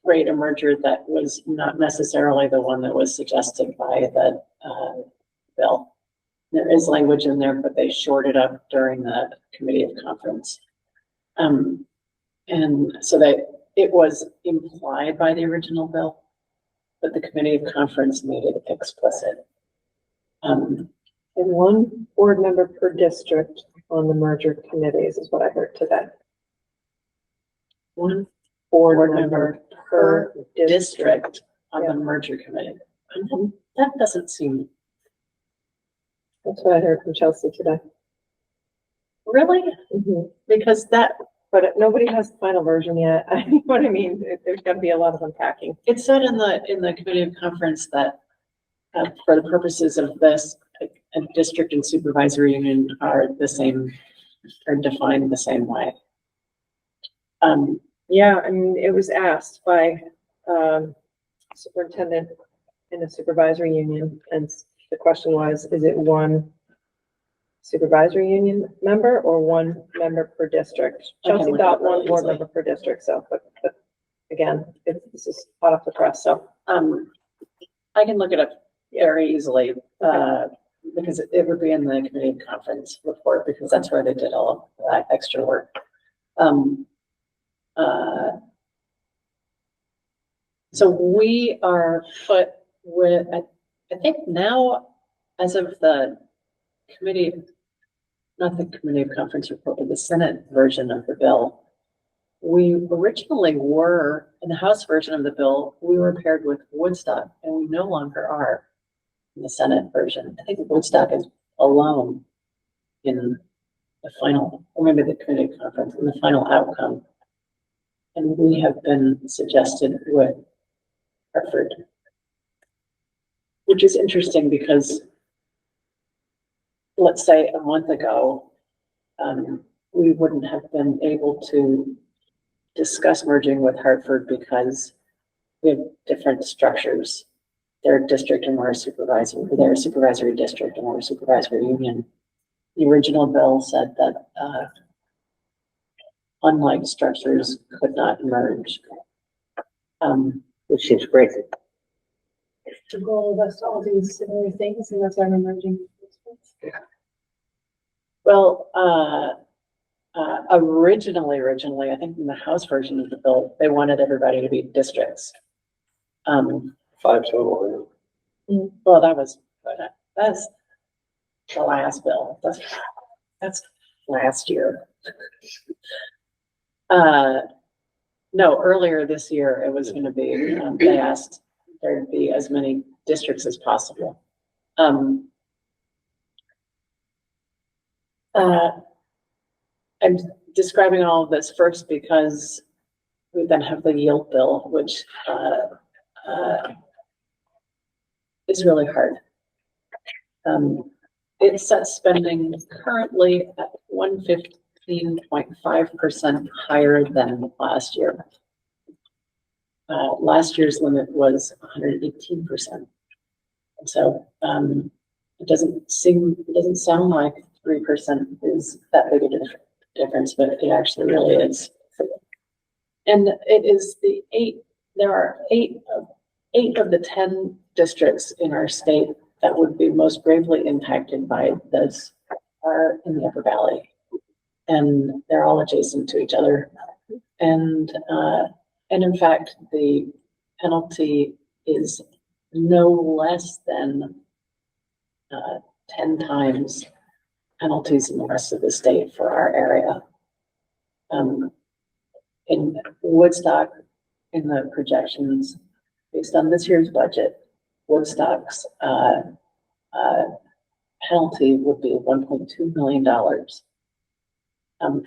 create a merger that was not necessarily the one that was suggested by the, bill. There is language in there, but they shored it up during the committee of conference. And so that it was implied by the original bill, but the committee of conference made it explicit. And one board member per district on the merger committees is what I heard today. One Board member per district. district on Yeah. the merger committee. That doesn't seem, That's what I heard from Chelsea today. really, because that, But nobody has the final version yet. I know what I mean. There's gotta be a lot of unpacking. it said in the committee of conference that for the purposes of this, a district and supervisory union are the same, are defined the same way. Yeah, I mean, it was asked by, superintendent in the supervisory union, and the question was, is it one supervisory union member or one member per district? Chelsea got one board member per district, so, but again, this is hot off the press, so. I can look it up very easily, because it would be in the committee of conference report, because that's where they did all of that extra work. So we are put with, I think now, as of the committee, not the committee of conference report, but the Senate version of the bill, we originally were, in the House version of the bill, we were paired with Woodstock, and we no longer are in the Senate version. I think Woodstock is alone in the final, or maybe the committee of conference, in the final outcome. And we have been suggested with Hartford, which is interesting because let's say a month ago, we wouldn't have been able to discuss merging with Hartford because we have different structures. They're a district and we're a supervisory, they're a supervisory district and we're a supervisory union. The original bill said that unlike structures could not merge. Which seems crazy. To go with us all these similar things, and that's why we're merging. Well, originally, I think in the House version of the bill, they wanted everybody to be districts. 5 total. Well, that's the last bill. That's last year. No, earlier this year, it was gonna be, they asked there to be as many districts as possible. I'm describing all of this first because we then have the yield bill, which is really hard. It sets spending currently at 115.5% higher than last year. Last year's limit was 118%. And so it doesn't sound like 3% is that big a difference, but it actually really is. And it is there are eight of the 10 districts in our state that would be most gravely impacted by this are in the Upper Valley. And they're all adjacent to each other. And in fact, the penalty is no less than 10 times penalties in the rest of the state for our area. In Woodstock, in the projections, based on this year's budget, Woodstock's penalty would be $1.2 million.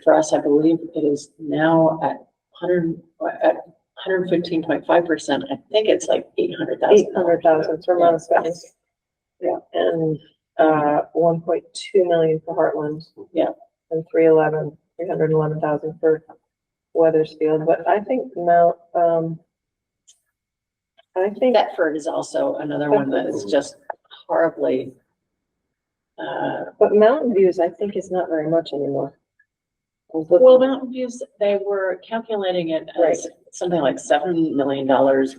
For us, I believe it is now at 115.5%. I think it's like 800,000. 800,000 for Montesquieu. Yeah, and 1.2 million for Heartland. Yeah. And 311,000 for Weathersfield, but I think I think Thetford is also another one that is just horribly. but Mountain Views, I think, is not very much anymore. Well, Mountain View's, they were calculating it as something like $7 million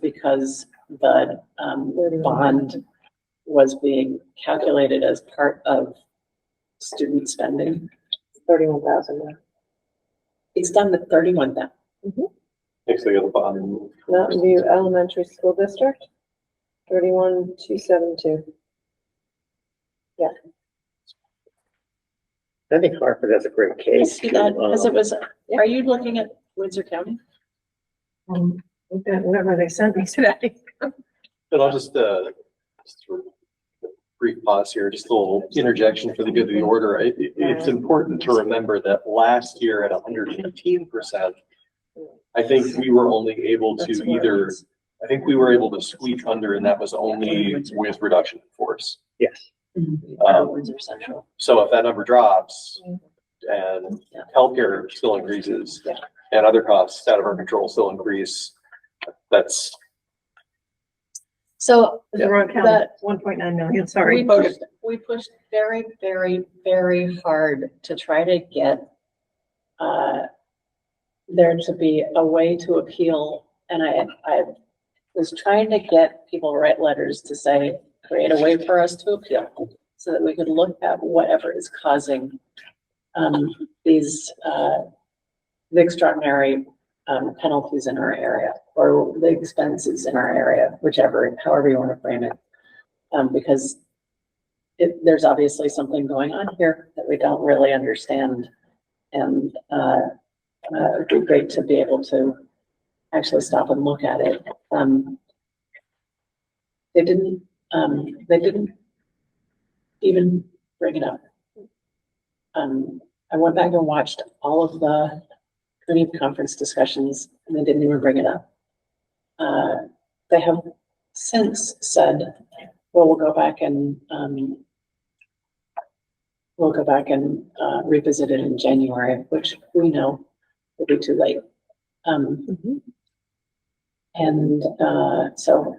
because the bond was being calculated as part of student spending. 31,000. It's done to 31,000. Next thing on the bottom. Mountain View Elementary School District, 31,272. I think Hartford has a great I case. see that, because it was, Yeah. are you looking at Windsor County? Whatever they sent me today. But I'll just sort of brief pause here, just a little interjection for the good of the order. It's important to remember that last year at 115%, I think we were only able to That's where it either, is. I think we were able to squeak under, and that was only with reduction in force. Yes. Windsor Central. So if that number drops and Yeah. healthcare still increases Yeah. and other costs out of our control still increase, that's, So The wrong count, that 1.9 million, sorry. we pushed very, very, very hard to try to get there to be a way to appeal. And I was trying to get people to write letters to say, create a way for us to appeal so that we could look at whatever is causing these the extraordinary penalties in our area or the expenses in our area, however you want to frame it. Because there's obviously something going on here that we don't really understand. And it'd be great to be able to actually stop and look at it. They didn't even bring it up. I went back and watched all of the committee conference discussions and they didn't even bring it up. They have since said, well, we'll go back and revisit it in January, which we know will be too late. And so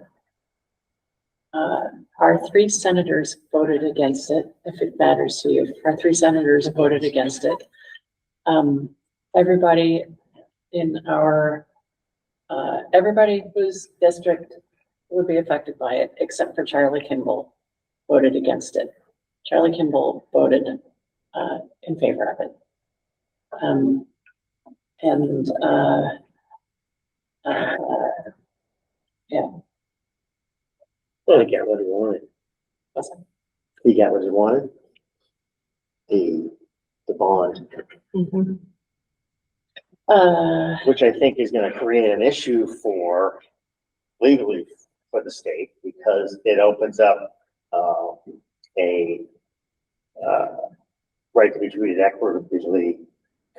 our 3 senators voted against it, if it matters to you. Our 3 senators voted against it. Everybody in our, everybody whose district would be affected by it, except for Charlie Kimball, voted against it. Charlie Kimball voted in favor of it. Yeah. Well, he got what he wanted. What's that? He got what he wanted. The bond, which I think is gonna create an issue for legally for the state because it opens up a right to be treated equitably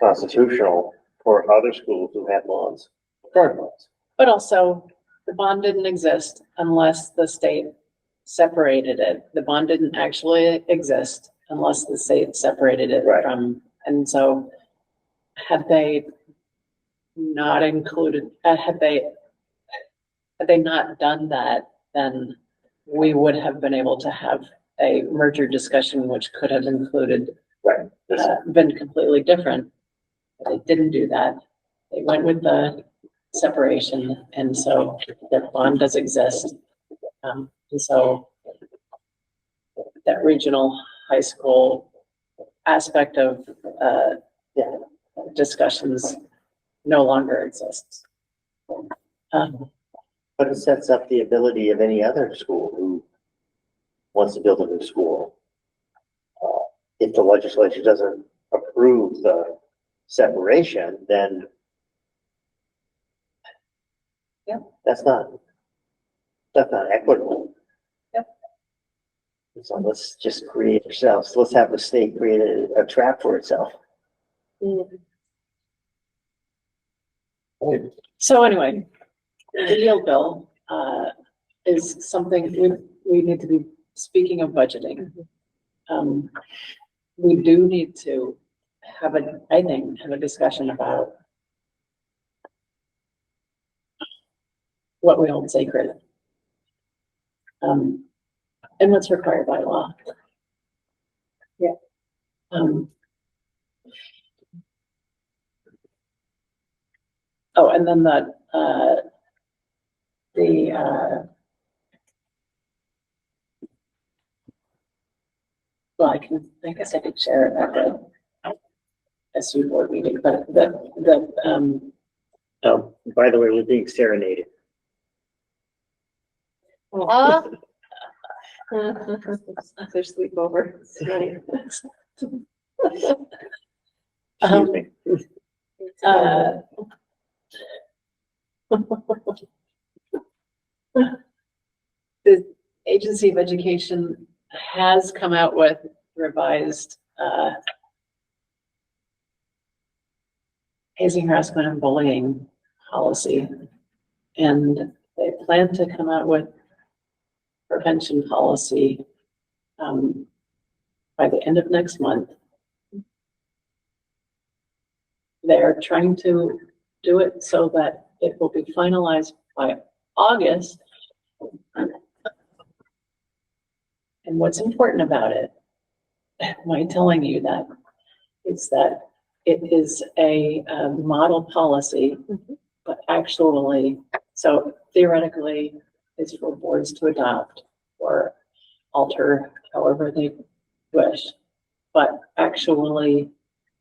constitutional for other schools who have bonds, current bonds. But also, the bond didn't exist unless the state separated it. The bond didn't actually exist unless the state separated it Right. from, and so had they not included, had they not done that, then we would have been able to have a merger discussion, which could have included, Right. been completely different. But they didn't do that. They went with the separation, and so their bond does exist. And so that regional high school aspect of discussions no longer exists. But it sets up the ability of any other school who wants to build a new school. If the legislature doesn't approve the separation, then that's not equitable. Yep. So let's just create ourselves. Let's have the state create a trap for itself. So anyway, the yield bill is something we need to be, speaking of budgeting. We do need to have a discussion about what we hold sacred. And what's required by law. Oh, and then well, I guess I could share it at the SU board meeting, but Oh, by the way, we're being serenaded. Their sleepover. It's ready. Excuse me. The Agency of Education has come out with revised hazing, harassment, and bullying policy. And they plan to come out with prevention policy by the end of next month. They're trying to do it so that it will be finalized by August. And what's important about it, why I'm telling you that, is that it is a model policy, but actually, so theoretically, it's for boards to adopt or alter however they wish. But actually,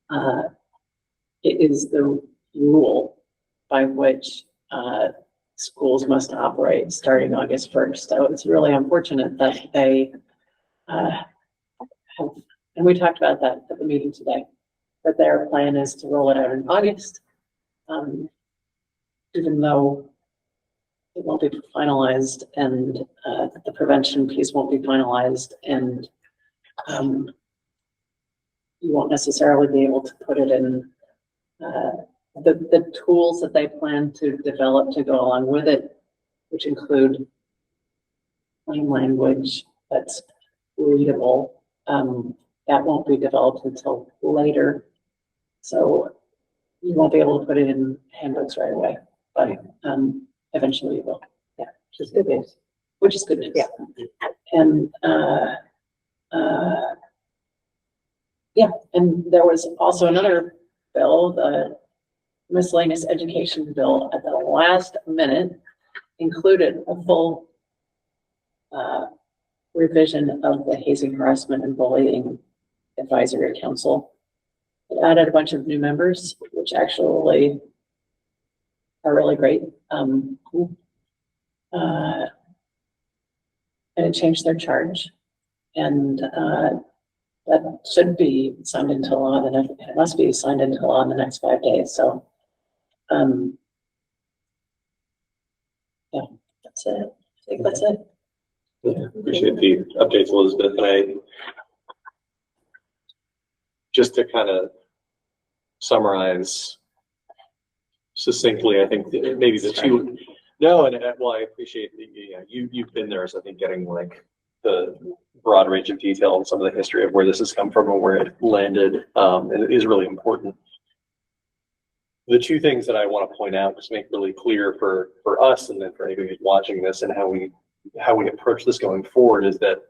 it is the rule by which schools must operate starting August 1st. So it's really unfortunate that they have, and we talked about that at the meeting today, that their plan is to roll it out in August, even though it won't be finalized and the prevention piece won't be finalized, and you won't necessarily be able to put it in the tools that they plan to develop to go along with it, which include plain language that's readable. That won't be developed until later. So you won't be able to put it in handbooks right away, but eventually you will. Yeah, which is good news. Which is good news. Yeah. And yeah, and there was also another bill, the miscellaneous education bill, at the last minute included a full revision of the hazing, harassment, and bullying advisory council. It added a bunch of new members, which actually are really great. And it changed their charge, and that should be signed into law. It must be signed into law in the next 5 days. So, yeah, that's it. I think that's it. Yeah, appreciate the updates, Elizabeth. And just to kind of summarize succinctly, I think maybe the two. No, and well, I appreciate that. Yeah, you've been there, so I think getting like the broad range of detail and some of the history of where this has come from and where it landed is really important. The two things that I want to point out, just make really clear for us and then for anybody who's watching this, and how we approach this going forward, is that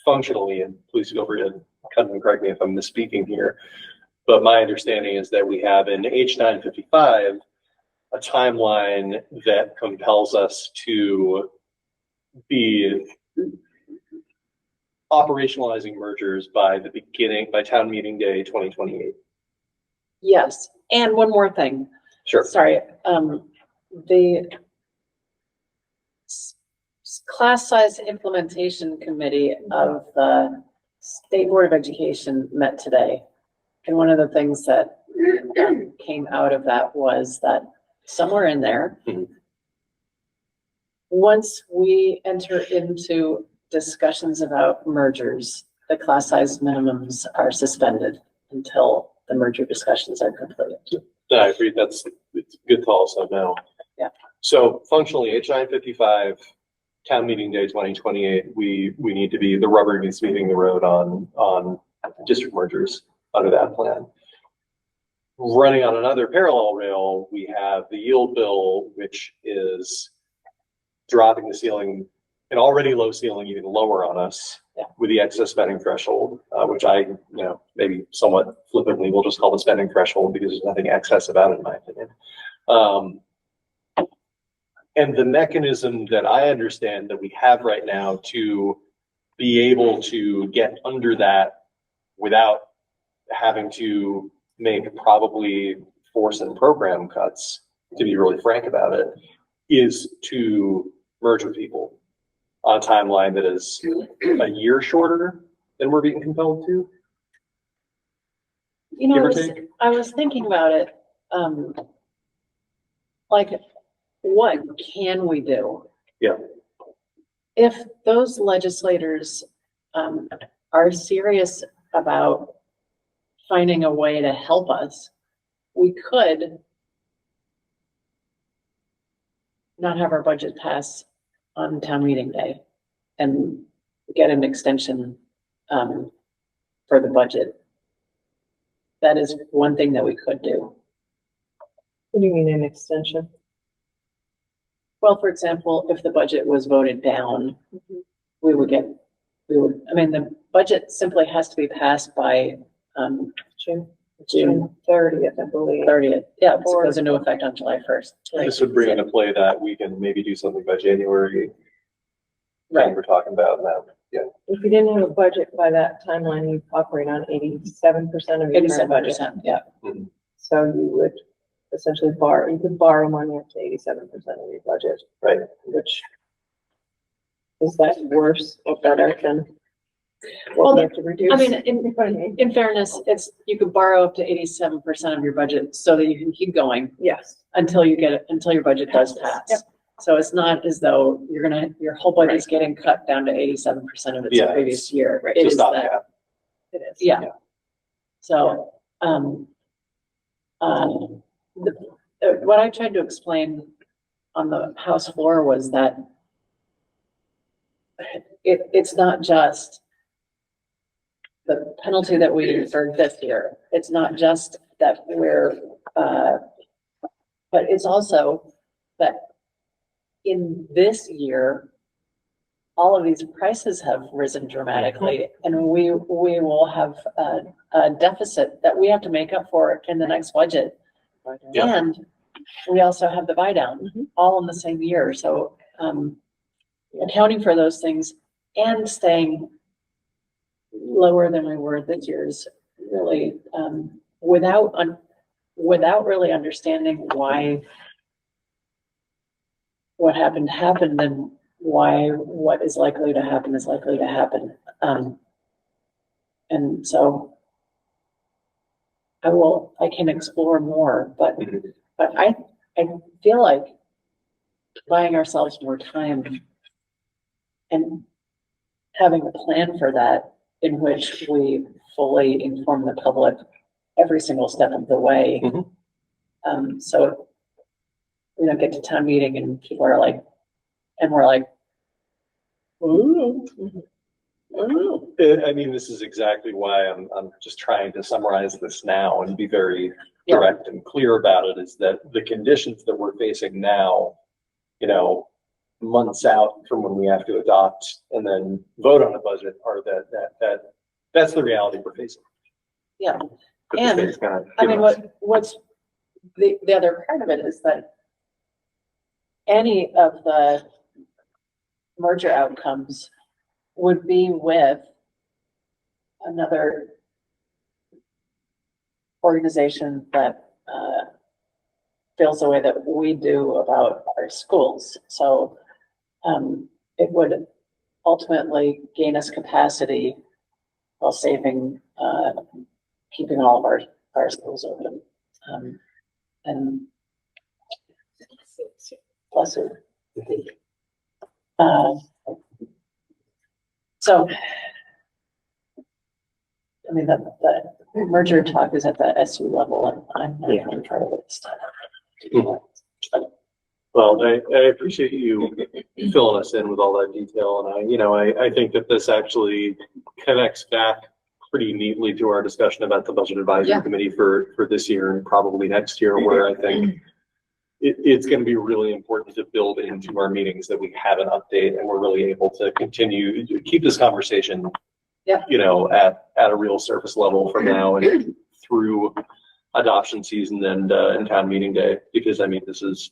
functionally, and please feel free to cut and correct me if I'm misspeaking here, but my understanding is that we have in H955 a timeline that compels us to be operationalizing mergers by town meeting day 2028. Yes, and one more thing. Sure. Sorry, the class size implementation committee of the State Board of Education met today. And one of the things that came out of that was that somewhere in there, once we enter into discussions about mergers, the class size minimums are suspended until the merger discussions are completed. Yeah, I agree. It's good to also know. Yeah. So functionally, H955, town meeting day 2028, we need to be, the rubber needs to be meeting the road on district mergers under that plan. Running on another parallel rail, we have the yield bill, which is dropping the ceiling, an already low ceiling, even lower on us, with the excess spending threshold, which I, maybe somewhat flippantly will just call the spending threshold because there's nothing excess about it, in my opinion. And the mechanism that I understand that we have right now to be able to get under that without having to make probably force and program cuts, to be really frank about it, is to merge with people on a timeline that is a year shorter than we're being compelled to. You know, Give or I was, take. I was thinking about it, like, what can we do? Yeah. If those legislators, are serious about finding a way to help us, we could not have our budget pass on town meeting day and get an extension, for the budget. That is one thing that we could do. What do you mean an extension? Well, for example, if the budget was voted down, we would, I mean, the budget simply has to be passed by, June 30th, I believe. 30th. Yeah, it goes into effect on July 1st. This would bring into play that we can maybe do something by January. Right. We're talking about now. Yeah. If you didn't have a budget by that timeline, you'd operate on 87% of your current budget. 87%, yeah. So you would essentially you could borrow money up to 87% of your budget. Right. Which, is that worse or better than Well, what we have to reduce? I mean, in fairness, you could borrow up to 87% of your budget so that you can keep going Yes. until your budget does pass. Yep. So it's not as though your whole budget's getting cut down to 87% of its Yeah, previous year. right. It Just is stop that, that. It is. yeah. Yeah. So, what I tried to explain on the House floor was that it's not just the penalty that we incurred this year. It's not just that but it's also that in this year, all of these prices have risen dramatically, and we will have a deficit that we have to make up for in the next budget. Yeah. And we also have the buy down all in the same year. So, accounting for those things and staying lower than we were this year is really, without really understanding why what happened, and why what is likely to happen is likely to happen. And so I can explore more, but I feel like buying ourselves more time and having a plan for that in which we fully inform the public every single step of the way. So we don't get to town meeting and people are like, and we're like, ooh. I mean, this is exactly why I'm just trying to summarize this now and be very direct and clear about it, is that the conditions that we're facing now, months out from when we have to adopt and then vote on a budget, are that's the reality we're facing. Yeah. But the And, state's gonna I give mean, us- what's the other part of it is that any of the merger outcomes would be with another organization that feels the way that we do about our schools. So it would ultimately gain us capacity while saving, keeping all of our schools open. And bless you. So, I mean, the merger talk is at the SU level, and I'm not going to try to get this done. Well, I appreciate you filling us in with all that detail, and I think that this actually connects back pretty neatly to our discussion about the Budget Advisory Committee for this year and probably next year, where I think it's going to be really important to build into our meetings that we have an update and we're really able to continue to keep this conversation, at a real surface level from now and through adoption season and town meeting day, because I mean, this is,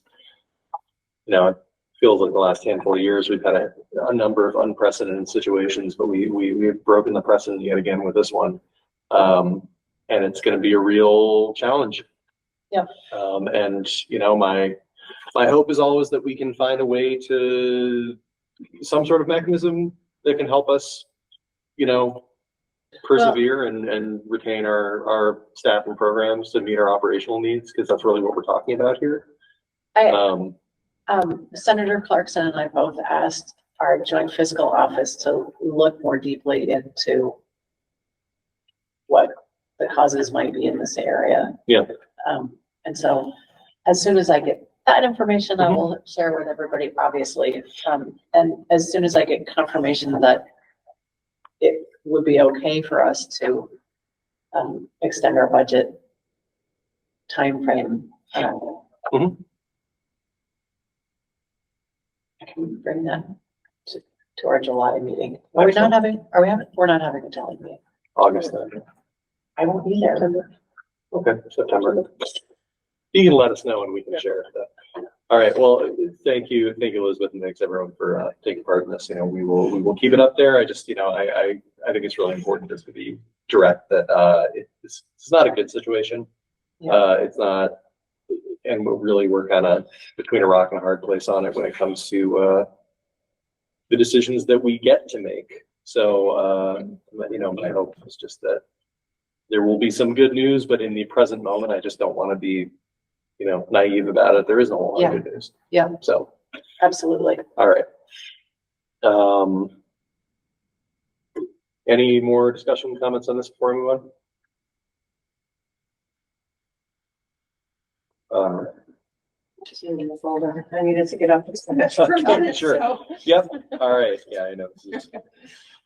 feels like the last handful of years, we've had a number of unprecedented situations, but we've broken the precedent yet again with this one. And it's going to be a real challenge. Yeah. And you know, my hope is always that we can find a way to some sort of mechanism that can help us, you know, persevere and retain our staff and programs to meet our operational needs, because that's really what we're talking about here. Senator Clarkson and I both asked our joint fiscal office to look more deeply into what the causes might be in this area. Yeah. And so as soon as I get that information, I will share with everybody, obviously. And as soon as I get confirmation that it would be okay for us to extend our budget timeframe, I can bring that to our July meeting. We're not having a July meeting. August 9th. I won't be there. Okay, September. You can let us know and we can share that. All right. Well, thank you, Elizabeth, and thanks everyone for taking part in this. You know, we will keep it up there. I just, you know, I think it's really important just to be direct that it's not a good situation. Yeah. It's not, and we're kind of between a rock and a hard place on it when it comes to the decisions that we get to make. So, you know, my hope is just that there will be some good news, but in the present moment, I just don't want to be, you know, naive about it. There isn't a whole lot of good news. Yeah. So, Absolutely. all right. Any more discussion, comments on this before we move on? Just in the folder. I needed to get up. Sure. Yep. All right. Yeah, I know.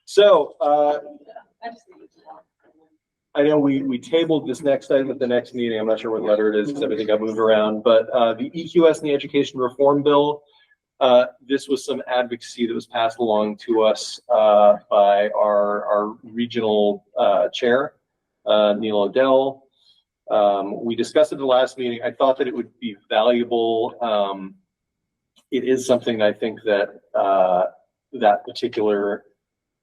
So, I know we tabled this next item at the next meeting. I'm not sure what letter it is because everything got moved around, but the EQS and the Education Reform Bill, this was some advocacy that was passed along to us by our regional chair, Neil Odell. We discussed it at the last meeting. I thought that it would be valuable. It is something I think that that particular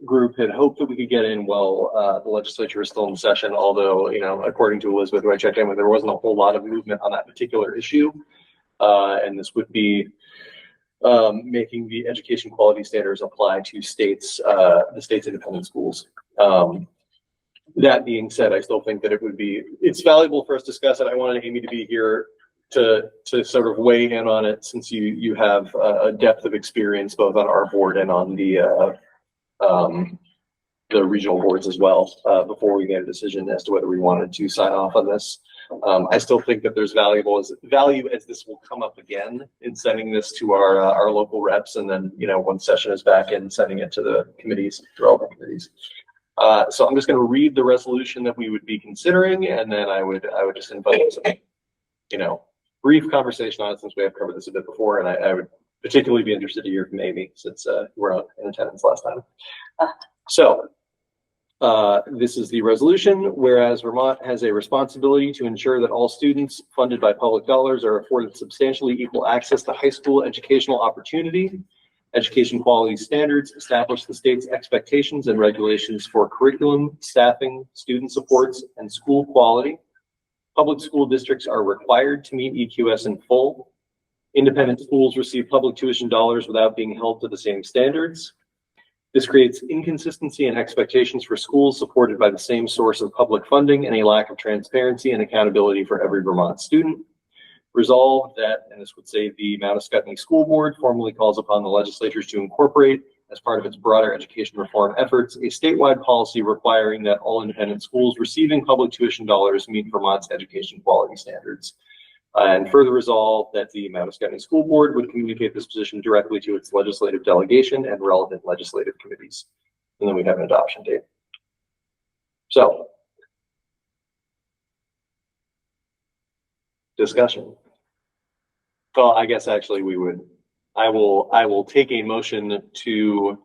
group had hoped that we could get in while the legislature is still in session, although, you know, according to Elizabeth, who I checked in with, there wasn't a whole lot of movement on that particular issue. And this would be making the education quality standards apply to states, the state's independent schools. That being said, I still think that it's valuable for us to discuss it. I wanted Amy to be here to sort of weigh in on it, since you have a depth of experience both on our board and on the regional boards as well, before we made a decision as to whether we wanted to sign off on this. I still think that there's value as this will come up again in sending this to our local reps, and then, you know, once session is back in, sending it to the committees, relevant committees. So I'm just going to read the resolution that we would be considering, and then I would just invite some, you know, brief conversation on it, since we have covered this a bit before, and I would particularly be interested to hear from Amy, since we're out in attendance last time. So this is the resolution. Whereas Vermont has a responsibility to ensure that all students funded by public dollars are afforded substantially equal access to high school educational opportunity, education quality standards establish the state's expectations and regulations for curriculum, staffing, student supports, and school quality. Public school districts are required to meet EQS in full. Independent schools receive public tuition dollars without being held to the same standards. This creates inconsistency in expectations for schools supported by the same source of public funding and a lack of transparency and accountability for every Vermont student. Resolved that, and this would say the Mount Scottney School Board formally calls upon the legislatures to incorporate, as part of its broader education reform efforts, a statewide policy requiring that all independent schools receiving public tuition dollars meet Vermont's education quality standards. And further resolve that the Mount Scottney School Board would communicate this position directly to its legislative delegation and relevant legislative committees. And then we have an adoption date. So, discussion. Well, I guess actually I will take a motion to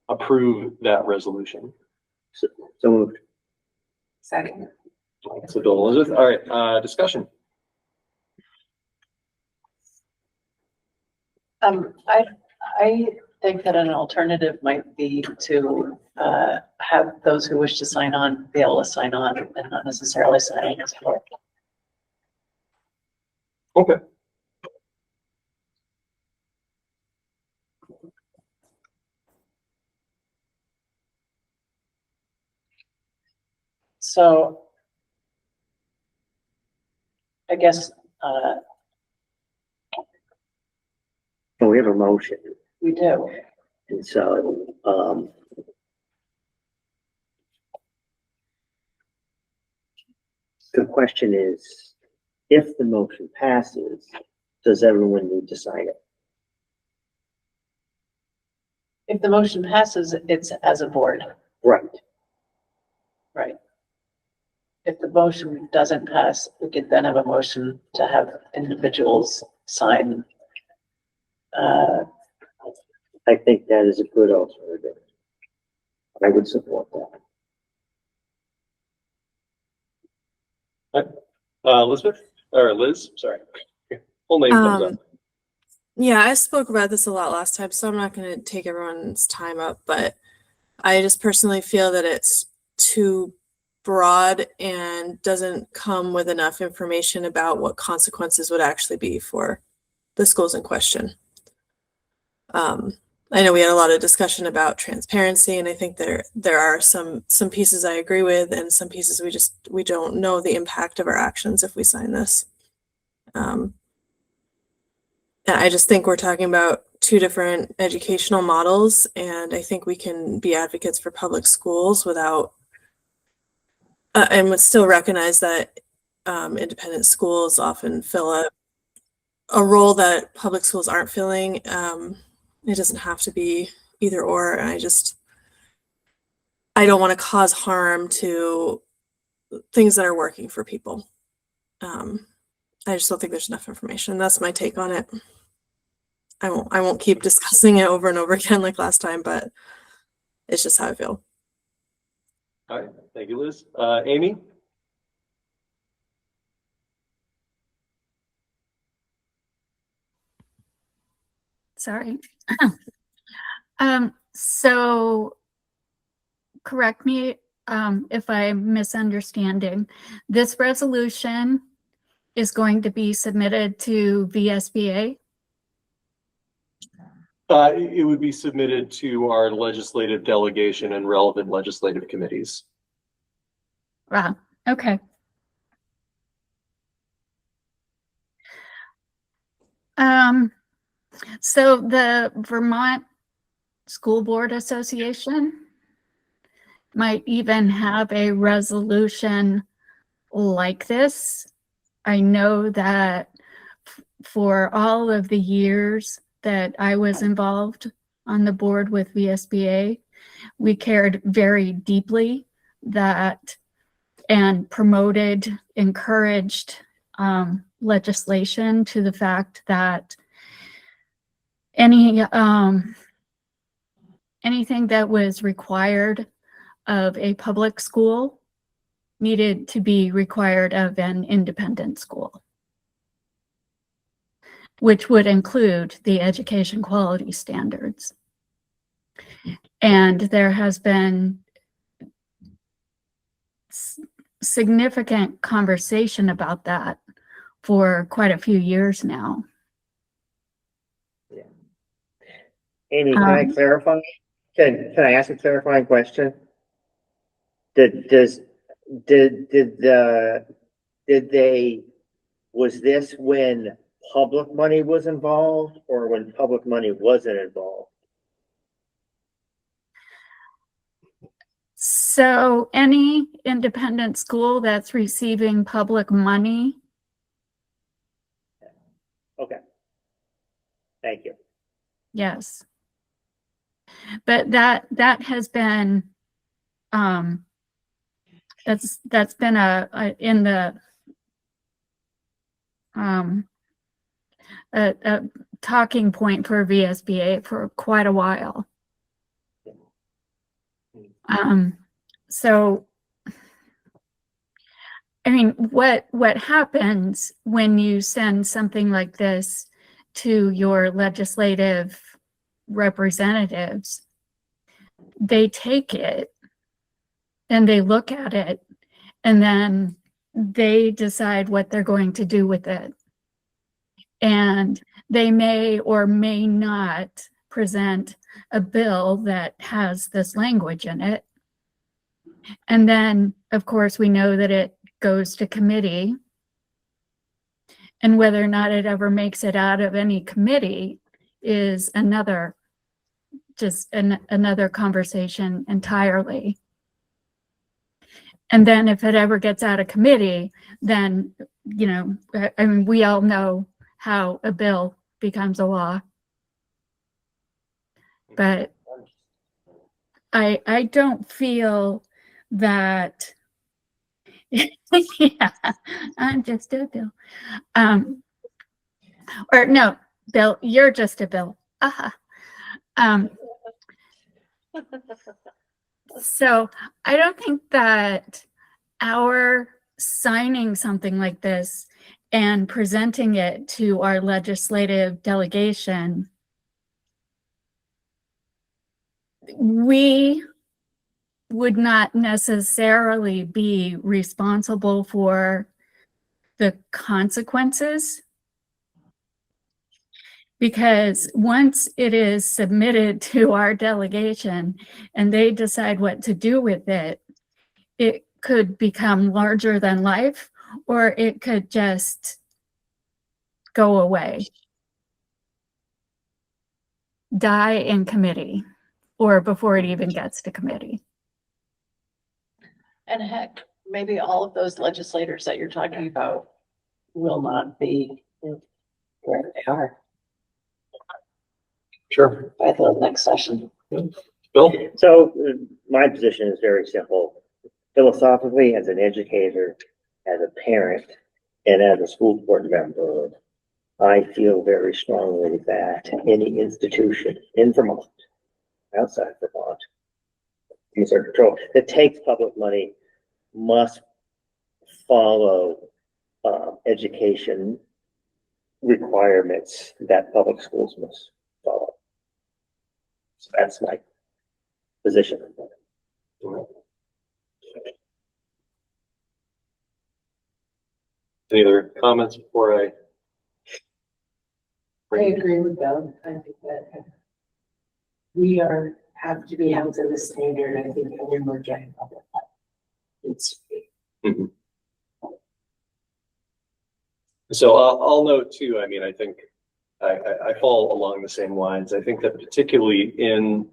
approve that resolution. So moved. Second. So Bill and Elizabeth. All right, discussion. I think that an alternative might be to, have those who wish to sign on, be able to sign on and not necessarily signing as well. Okay. So I guess, So we have a motion, we do. and so, the question is, if the motion passes, does everyone need to sign it? If the motion passes, it's as a board, Right. right? If the motion doesn't pass, we could then have a motion to have individuals sign. I think that is a good alternative. I would support that. Elizabeth, or Liz, sorry. Full name comes up. Yeah, I spoke about this a lot last time, so I'm not going to take everyone's time up, but I just personally feel that it's too broad and doesn't come with enough information about what consequences would actually be for the schools in question. I know we had a lot of discussion about transparency, and I think there are some pieces I agree with, and some pieces we don't know the impact of our actions if we sign this. And I just think we're talking about two different educational models, and I think we can be advocates for public schools without, and would still recognize that independent schools often fill a role that public schools aren't filling. It doesn't have to be either or, and I don't want to cause harm to things that are working for people. I just don't think there's enough information. That's my take on it. I won't keep discussing it over and over again like last time, but it's just how I feel. All right, thank you, Liz. Amy? Sorry. So correct me if I'm misunderstanding. This resolution is going to be submitted to VSBA? It would be submitted to our legislative delegation and relevant legislative committees. Wow, okay. So the Vermont School Board Association might even have a resolution like this. I know that for all of the years that I was involved on the board with VSBA, we cared very deeply that and promoted, encouraged legislation to the fact that anything that was required of a public school needed to be required of an independent school, which would include the education quality standards. And there has been significant conversation about that for quite a few years now. Yeah. Amy, can I clarify? Can I ask a clarifying question? Was this when public money was involved or when public money wasn't involved? So any independent school that's receiving public money. Okay. Thank you. Yes. But that has been that's been in the a talking point for VSBA for quite a while. So I mean, what happens when you send something like this to your legislative representatives, they take it and they look at it, and then they decide what they're going to do with it. And they may or may not present a bill that has this language in it. And then, of course, we know that it goes to committee. And whether or not it ever makes it out of any committee is another, another conversation entirely. And then if it ever gets out of committee, then, you know, I mean, we all know how a bill becomes a law. But I don't feel that, yeah, I'm just a bill. Or no, Bill, you're just a bill. So I don't think that our signing something like this and presenting it to our legislative delegation, we would not necessarily be responsible for the consequences, because once it is submitted to our delegation and they decide what to do with it, it could become larger than life, or it could just go away, die in committee, or before it even gets to committee. And heck, maybe all of those legislators that you're talking about will not be where they are Sure. by the next session. Bill? So my position is very simple. Philosophically, as an educator, as a parent, and as a school board member, I feel very strongly that any institution in Vermont, outside Vermont, user control, that takes public money must follow education requirements that public schools must follow. So that's my position. Any other comments before I? I agree with Bill. I think that we have to be held to the standard. I think that we're getting public. It's. Mhm. So I'll note too, I mean, I think I fall along the same lines. I think that particularly in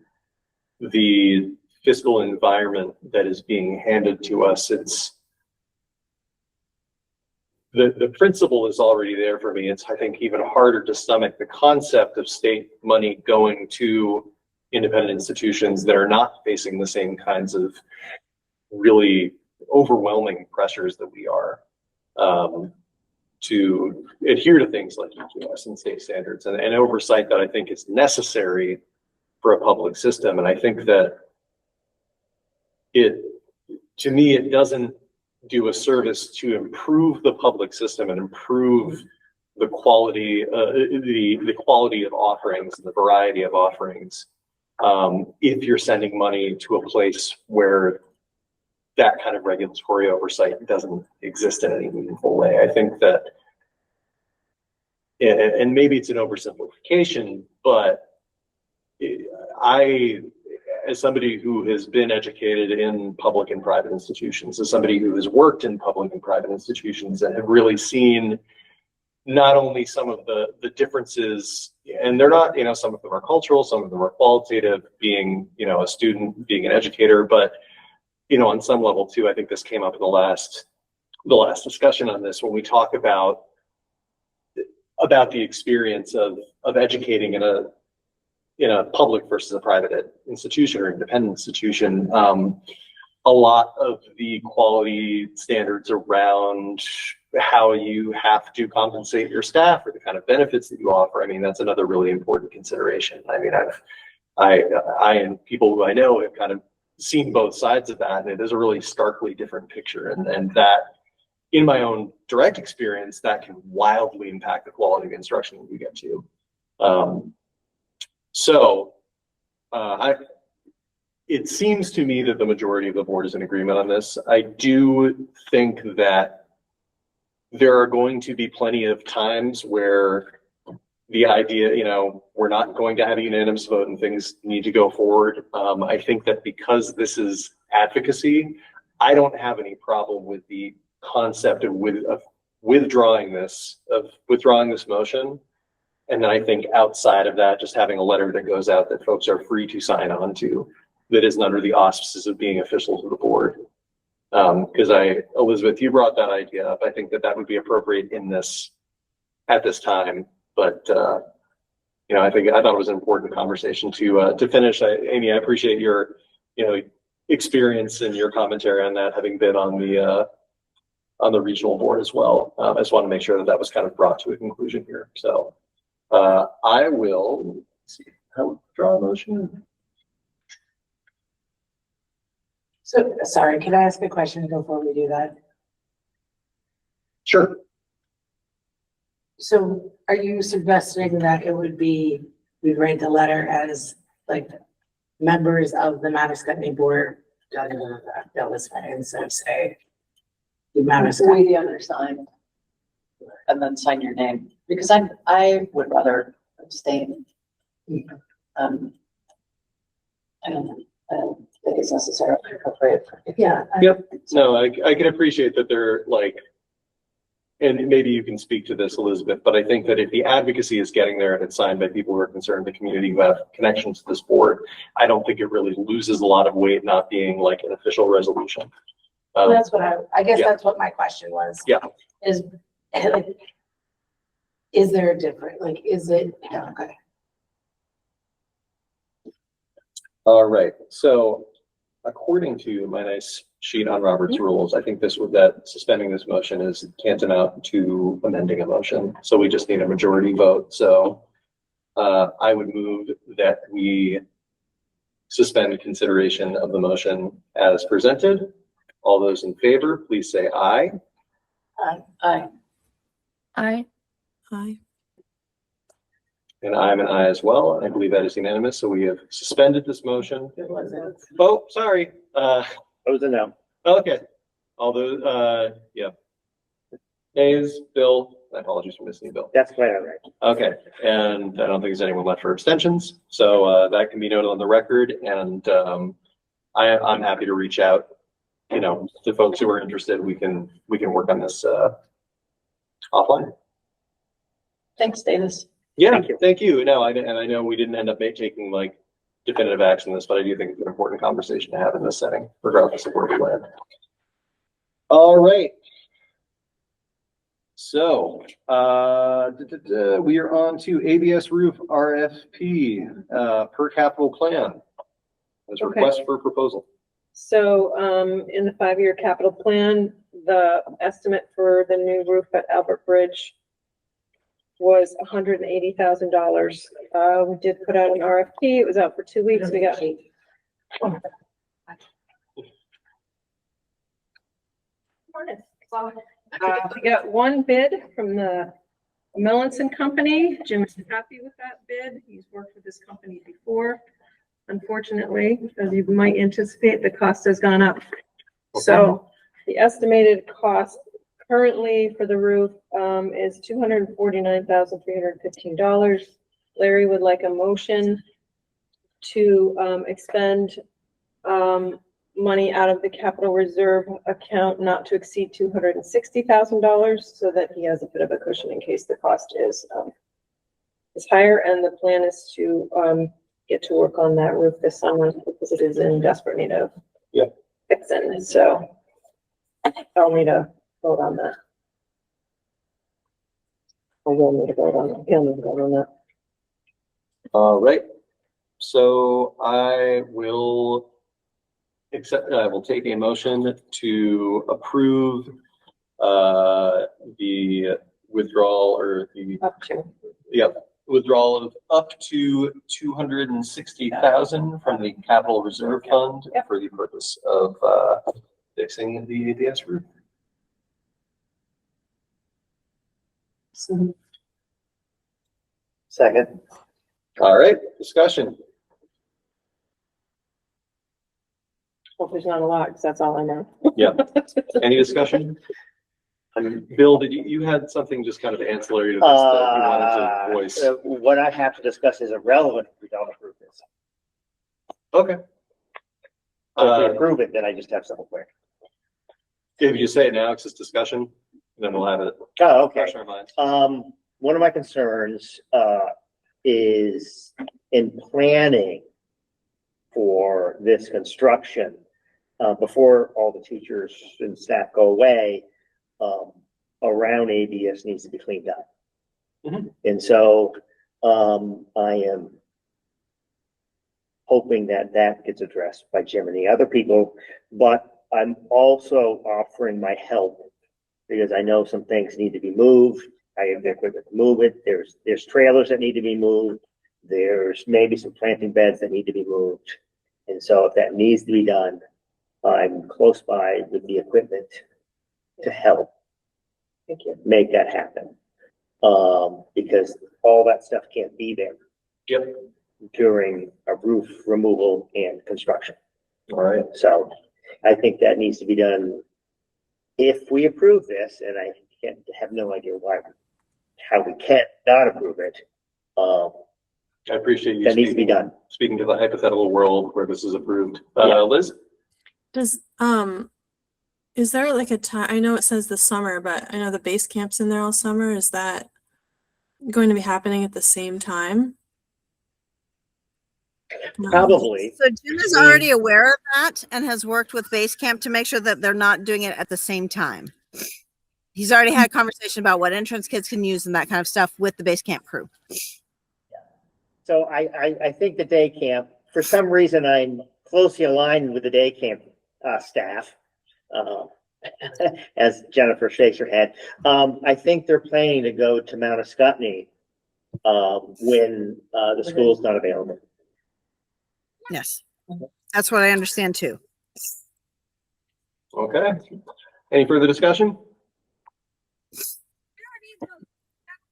the fiscal environment that is being handed to us, it's the principle is already there for me. It's, I think, even harder to stomach the concept of state money going to independent institutions that are not facing the same kinds of really overwhelming pressures that we are, to adhere to things like EQS and state standards and oversight that I think is necessary for a public system. And I think that to me, it doesn't do a service to improve the public system and improve the quality, the quality of offerings and the variety of offerings, if you're sending money to a place where that kind of regulatory oversight doesn't exist in any meaningful way. I think that, and maybe it's an oversimplification, but as somebody who has been educated in public and private institutions, as somebody who has worked in public and private institutions and have really seen not only some of the differences, and they're not, you know, some of them are cultural, some of them are qualitative, being, you know, a student, being an educator, but, you know, on some level too, I think this came up in the last discussion on this, when we talk about the experience of educating in a public versus a private institution or independent institution. A lot of the quality standards around how you have to compensate your staff or the kind of benefits that you offer, I mean, that's another really important consideration. I mean, I and people who I know have kind of seen both sides of that, and it is a really starkly different picture. And that in my own direct experience, that can wildly impact the quality of instruction that we get to. It seems to me that the majority of the board is in agreement on this. I do think that there are going to be plenty of times where the idea, you know, we're not going to have a unanimous vote and things need to go forward. I think that because this is advocacy, I don't have any problem with the concept of withdrawing this motion. And then I think outside of that, just having a letter that goes out that folks are free to sign on to, that isn't under the auspices of being official to the board. Because Elizabeth, you brought that idea up. I think that would be appropriate at this time. But you know, I thought it was an important conversation to finish. Amy, I appreciate your, you know, experience and your commentary on that, having been on the regional board as well. I just want to make sure that was kind of brought to a conclusion here. So I will see how draw a motion. So, sorry, can I ask a question before we do that? Sure. So are you suggesting that it would be, we write the letter as like members of the Manascutney board, that was fine, instead of say the Manascutney. We undersigned and then sign your name, because I would rather abstain. I don't think it's necessarily appropriate. Yeah. Yep. No, I can appreciate that they're like, and maybe you can speak to this, Elizabeth, but I think that if the advocacy is getting there and it's signed by people who are concerned, the community who have connections to this board, I don't think it really loses a lot of weight not being like an official resolution. Well, that's what I guess yeah. that's what my question was. Yeah. Is there a difference? Like, is it, okay. All right. So according to my nice sheet on Robert's rules, I think that suspending this motion is tantamount to amending a motion. So we just need a majority vote. So I would move that we suspend consideration of the motion as presented. All those in favor, please say aye. Aye. Aye. Aye. And I'm an aye as well. And I believe that is unanimous. So we have suspended this motion. It wasn't. Oh, sorry. That was a no. Okay. All those, yeah. Nays, Bill, my apologies for missing you, Bill. That's quite all right. Okay, and I don't think there's anyone left for abstentions, so that can be noted on the record, and I'm happy to reach out, you know, to folks who are interested. We can work on this offline. Thanks, Davis. Yeah, thank you. No, I know we didn't end up taking like definitive action on this, but I do think it's an important conversation to have in this setting, regardless of where we land. All right. So we are on to ABS roof RFP per capital plan. As a request for proposal. So, in the 5-year capital plan, the estimate for the new roof at Albert Bridge was $180,000. We did put out an RFP. It was out for 2 weeks. We got one bid from the Mellinson Company. Jim is happy with that bid. He's worked with this company before. Unfortunately, as you might anticipate, the cost has gone up. So the estimated cost currently for the roof is $249,315. Larry would like a motion to expend money out of the capital reserve account not to exceed $260,000 so that he has a bit of a cushion in case the cost is higher. And the plan is to get to work on that roof this summer because it is in desperate need of fixing. So I'll need a vote on that. I will need a vote on that. He'll need a vote on that. All right. So I will take a motion to approve the withdrawal or the withdrawal of up to $260,000 from the capital reserve fund for the purpose of fixing the ABS roof. Second. All right, discussion. Hope there's not a lot, because that's all I know. Yeah. Any discussion? Bill, did you had something just kind of ancillary to this that you wanted to voice? What I have to discuss is irrelevant if we don't approve this. Okay. So if we approve it, then I just have something quick. If you say it now, it's just discussion, then we'll have it Oh, okay. fresh in our minds. One of my concerns, is in planning for this construction, before all the teachers and staff go away, around ABS needs to be cleaned up. Mhm. And so, I am hoping that that gets addressed by Jim and the other people, but I'm also offering my help because I know some things need to be moved. I have the equipment to move it. There's trailers that need to be moved. There's maybe some planting beds that need to be moved. And so if that needs to be done, I'm close by with the equipment to help Thank you. make that happen. Because all that stuff can't be there Yep. during a roof removal and construction. All right. So I think that needs to be done if we approve this, and I have no idea how we can't not approve it. I appreciate you That needs to be done. speaking to the hypothetical world where this is approved. Yeah. Liz? Does, is there like a time, I know it says the summer, but I know the base camp's in there all summer. Is that going to be happening at the same time? Probably. So Jim is already aware of that and has worked with Base Camp to make sure that they're not doing it at the same time. He's already had a conversation about what entrance kids can use and that kind of stuff with the Base Camp crew. So I think the day camp, for some reason, I'm closely aligned with the day camp staff. As Jennifer shakes her head. I think they're planning to go to Mount Escutney when the school's not available. Yes, that's what I understand too. Okay. Any further discussion?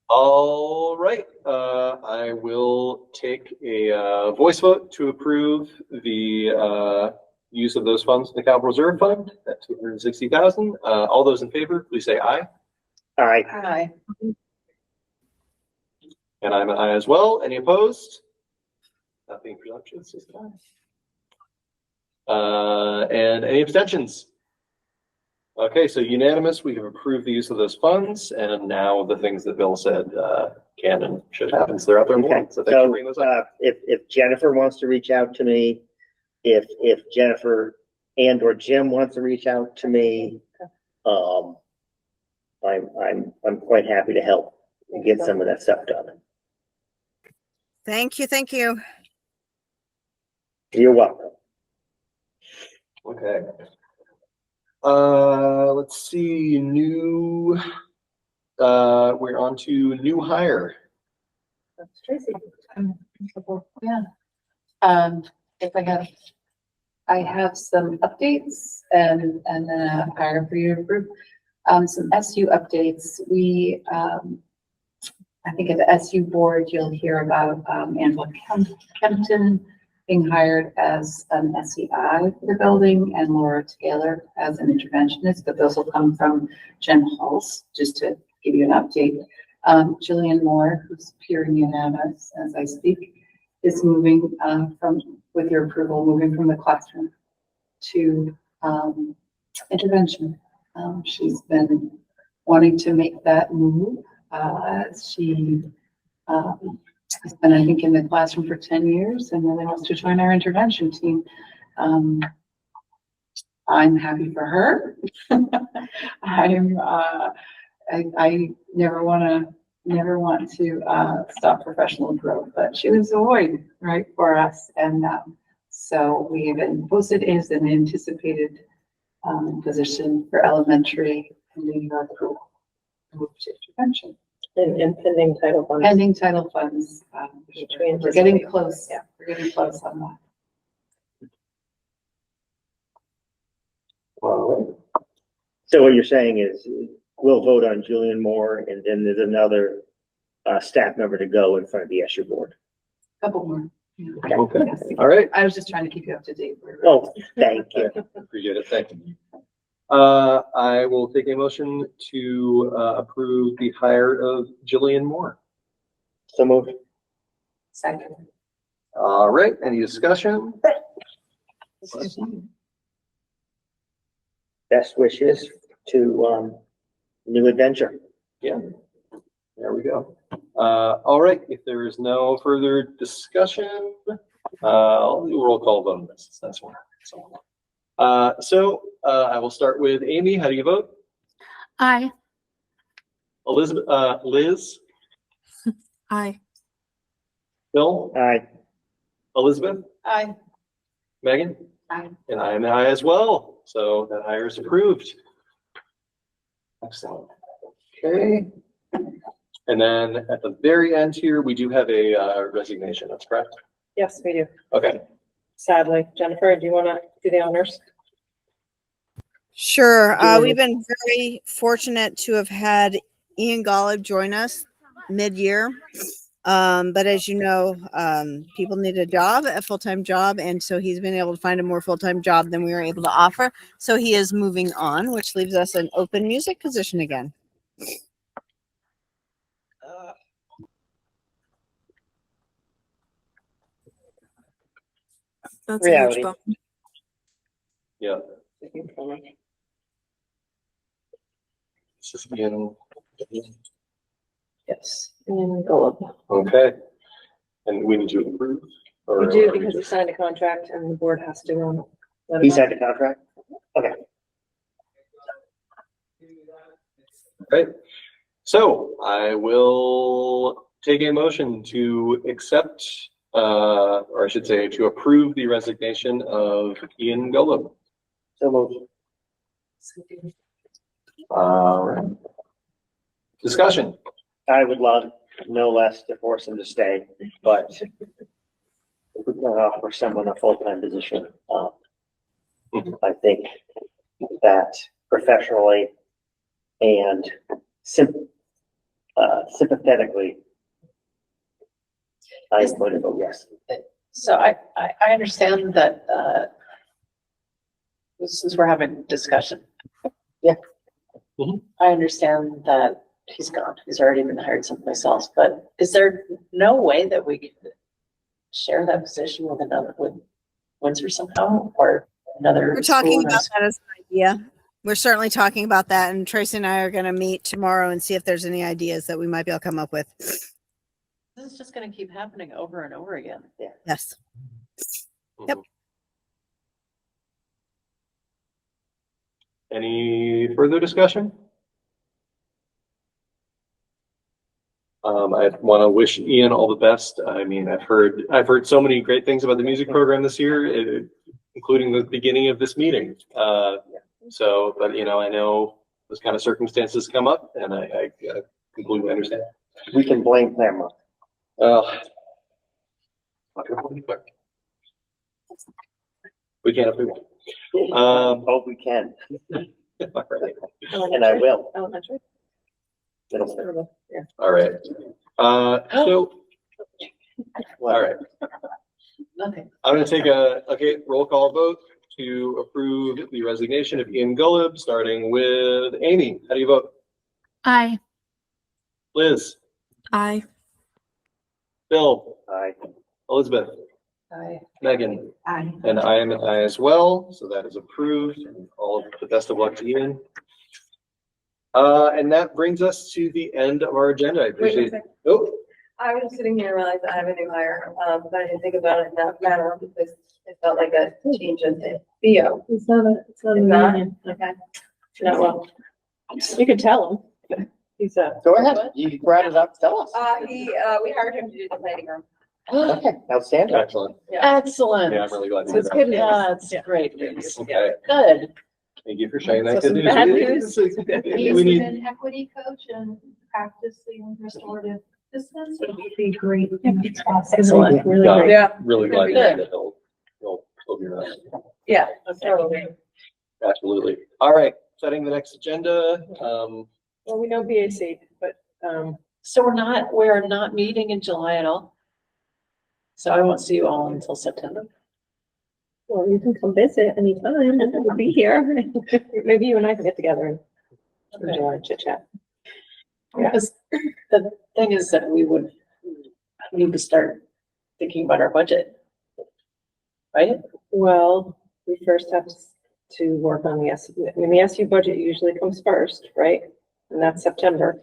All right. I will take a voice vote to approve the use of those funds in the capital reserve fund at 260,000. All those in favor, please say aye. All right. Hi. And I'm an aye as well. Any opposed? Nothing presumptuous, just an aye. And any abstentions? Okay, so unanimous, we have approved the use of those funds, and now the things that Bill said can and should happen, so they're out there. Okay. So thanks for bringing those up. If Jennifer wants to reach out to me, if Jennifer and or Jim wants to reach out to me, I'm quite happy to help and get some of that stuff done. Thank you. Thank you. You're welcome. Okay. Let's see, we're on to new hire. That's Tracy. Yeah. If I have some updates and then a hire for you to approve. Some SU updates. We, I think at the SU board, you'll hear about Angela Kempton being hired as an SEI for the building and Laura Taylor as an interventionist, but those will come from Jen Halls, just to give you an update. Jillian Moore, who's appearing unanimous as I speak, is moving with your approval, moving from the classroom to intervention. She's been wanting to make that move. She has been, I think, in the classroom for 10 years and really wants to join our intervention team. I'm happy for her. I never want to stop professional growth, but she was a void, right, for us. And so we have been posted as an anticipated position for elementary and New York move to intervention. And pending title funds. Pending title funds. We're getting close. Yeah. We're getting close on that. So what you're saying is we'll vote on Julian Moore, and then there's another staff member to go in front of the SU board. Couple more. Okay, all right. I was just trying to keep you up to date. Oh, thank you. Appreciate it. Thank you. I will take a motion to approve the hire of Jillian Moore. So moved. Second. All right, any discussion? Best wishes to new adventure. Yeah, there we go. All right, if there is no further discussion, I'll do a roll call vote on this. That's one. So I will start with Amy. How do you vote? Aye. Elizabeth, Liz, Aye. Bill, Aye. Elizabeth, Aye. Megan? Aye. And I am an aye as well, so that hire is approved. Excellent. Okay. And then at the very end here, we do have a resignation, that's correct? Yes, we do. Okay. Sadly. Jennifer, do you want to do the honors? Sure. Julie. We've been very fortunate to have had Ian Golub join us mid-year. But as you know, people need a full-time job. And so he's been able to find a more full-time job than we were able to offer. So he is moving on, which leaves us an open music position again. That's a Reality. huge bump. Yeah. This is Ian. Yes. And go up. Okay. And we need to approve? or- You do because you signed a contract and the board has to, let He it know. signed the contract? Okay. Right. So I will take a motion to accept, or I should say, to approve the resignation of Ian Golub. So moved. All right. Discussion. I would love no less to force him to stay, but if we can offer someone a full-time position, I think that professionally and sympathetically, I am going to vote yes. So I understand that, since we're having discussion. Yeah. Mhm. I understand that he's gone. He's already been hired someplace else, but is there no way that we could share that position with with Windsor somehow or another? We're talking school? about that as an idea. We're certainly talking about that. And Tracy and I are going to meet tomorrow and see if there's any ideas that we might be able to come up with. This is just gonna keep happening over and over again. Yes. Yep. Any further discussion? I want to wish Ian all the best. I mean, I've heard so many great things about the music program this year, including the beginning of this meeting. So, but you know, I know those kind of circumstances come up, and I completely understand. We can blame Claremont. We can't if we want. Hope we can, All right. and I will. Elementary? Middle school. Terrible. Yeah. All right. So, all right. Nothing. I'm going to take a roll call vote to approve the resignation of Ian Golub, starting with Amy. How do you vote? Aye. Liz, Aye. Bill, Aye. Elizabeth, Aye. Megan, Aye. and I am an aye as well. So that is approved. And all of the best of luck to Ian. And that brings us to the end of our agenda. I appreciate it. Oh, I was sitting here and realized I have a new hire, but I didn't think about it in that manner because it felt like a change in Theo. It's not a It's not? union. Okay. No, well, you can tell him. He's Go ahead. You brought it up. Tell us. We hired him to do the planning room. Okay, outstanding. excellent. Excellent. Yeah, I'm really glad to So hear it's that. good news. Yeah, it's Yeah. great news. Okay. Good. Thank you for sharing that. So Good some news. bad We news. He's need, an equity coach and practicing restorative distance. It would be great. Excellent. Really Yeah. great. Yeah. really glad to Good. hear that he'll be around. Yeah. Totally. Absolutely. All right, setting the next agenda. Well, we know BAC, but, So we're not meeting in July at all? So I won't see you all until September. well, you can come visit anytime and we'll be here. Maybe you and I can get together and enjoy and chit chat. Because the thing is that we would need to start thinking about our budget. Right? Well, we first have to work on the SU. I mean, the SU budget usually comes first, right? And that's September,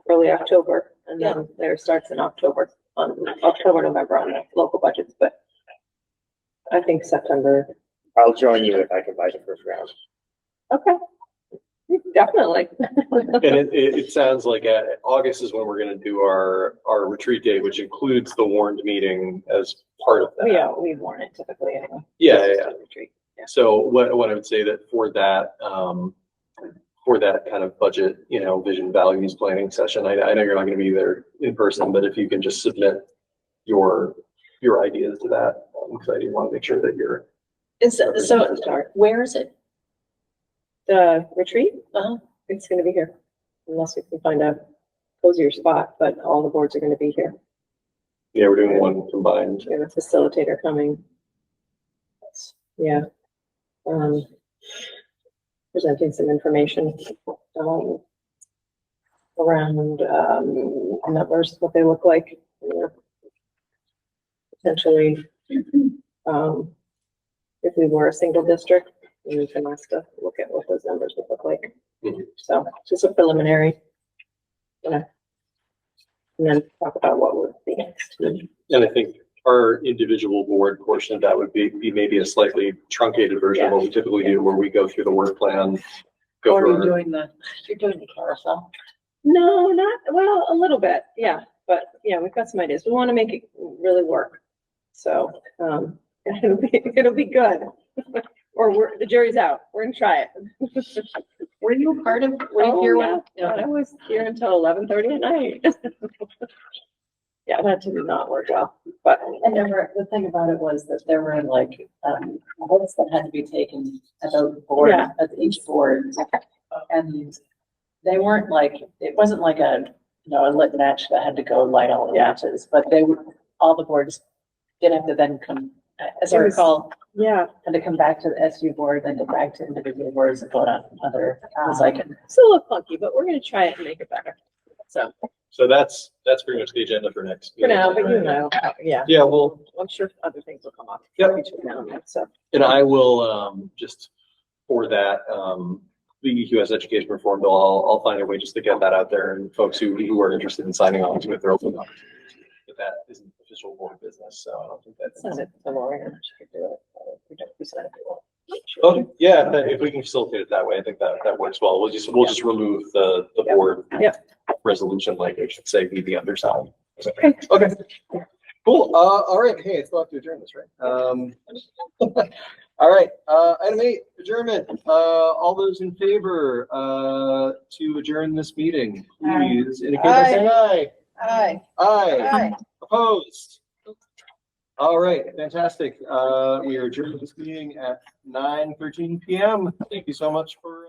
early October, and then there starts in October, November on the local budgets, but I think September. I'll join you if I can buy the first round. Okay. Definitely. And it sounds like August is when we're gonna do our retreat day, which includes the warned meeting as part of that. Yeah, we warn it typically anyway. Yeah, yeah. Retreat. So what I would say that for that kind of budget, vision values planning session, I know you're not gonna be there in person, but if you can just submit your ideas to that, because I do want to make sure that you're. Where is it? The retreat, Uh-huh. it's gonna be here, unless we can find a cozier spot, but all the boards are gonna be here. Yeah, we're doing one combined. We have a facilitator coming. Yeah. Presenting some information, around, numbers, what they look like. Potentially, if we were a single district, we can ask to look at what those numbers would look like. Mhm. So just a preliminary. And then talk about what would be next. And I think our individual board portion of that would be maybe a slightly truncated version of what we typically do, where we go through the work plan. Go Or through you're our, doing the carousel? No, well, a little bit, yeah, but yeah, we've got some ideas. We want to make it really work. So, it'll be good. Or the jury's out. We're gonna try it. Were you here when? I was here until 11:30 at night. Yeah, that did not work well, but And the thing about it was that there were votes that had to be taken at the board, Yeah. at each board. And they weren't it wasn't like a lit match that had to go light all the matches, but all the boards did have to then come, as I recall, yeah, had to come back to the SU board, then go back to individual boards and vote on other, it was it's a little funky, but we're gonna try it and make it better. so that's pretty much the agenda for next. For now, but meeting, right? yeah, Yeah, well, I'm sure other things will come up. Yep. Between now and then, so. and I will, just for that, the EQS education reform bill, I'll find a way just to get that out there, and folks who are interested in signing on to it, they're open up. But that isn't official board business, so I don't think that's. Send it to Lori, she could do it. We send it to her. Okay, yeah, if we can facilitate it that way, I think that works well. We'll just remove the board. Yep. Resolution language, say be the undersigned. Okay. Cool. All right. Hey, I still have to adjourn this, right? All right. Item 8, adjournment. All those in favor to adjourn this meeting, please indicate by saying aye. Aye. Aye. Opposed? All right, fantastic. We are adjourning this meeting at 9:13 p.m. Thank you so much for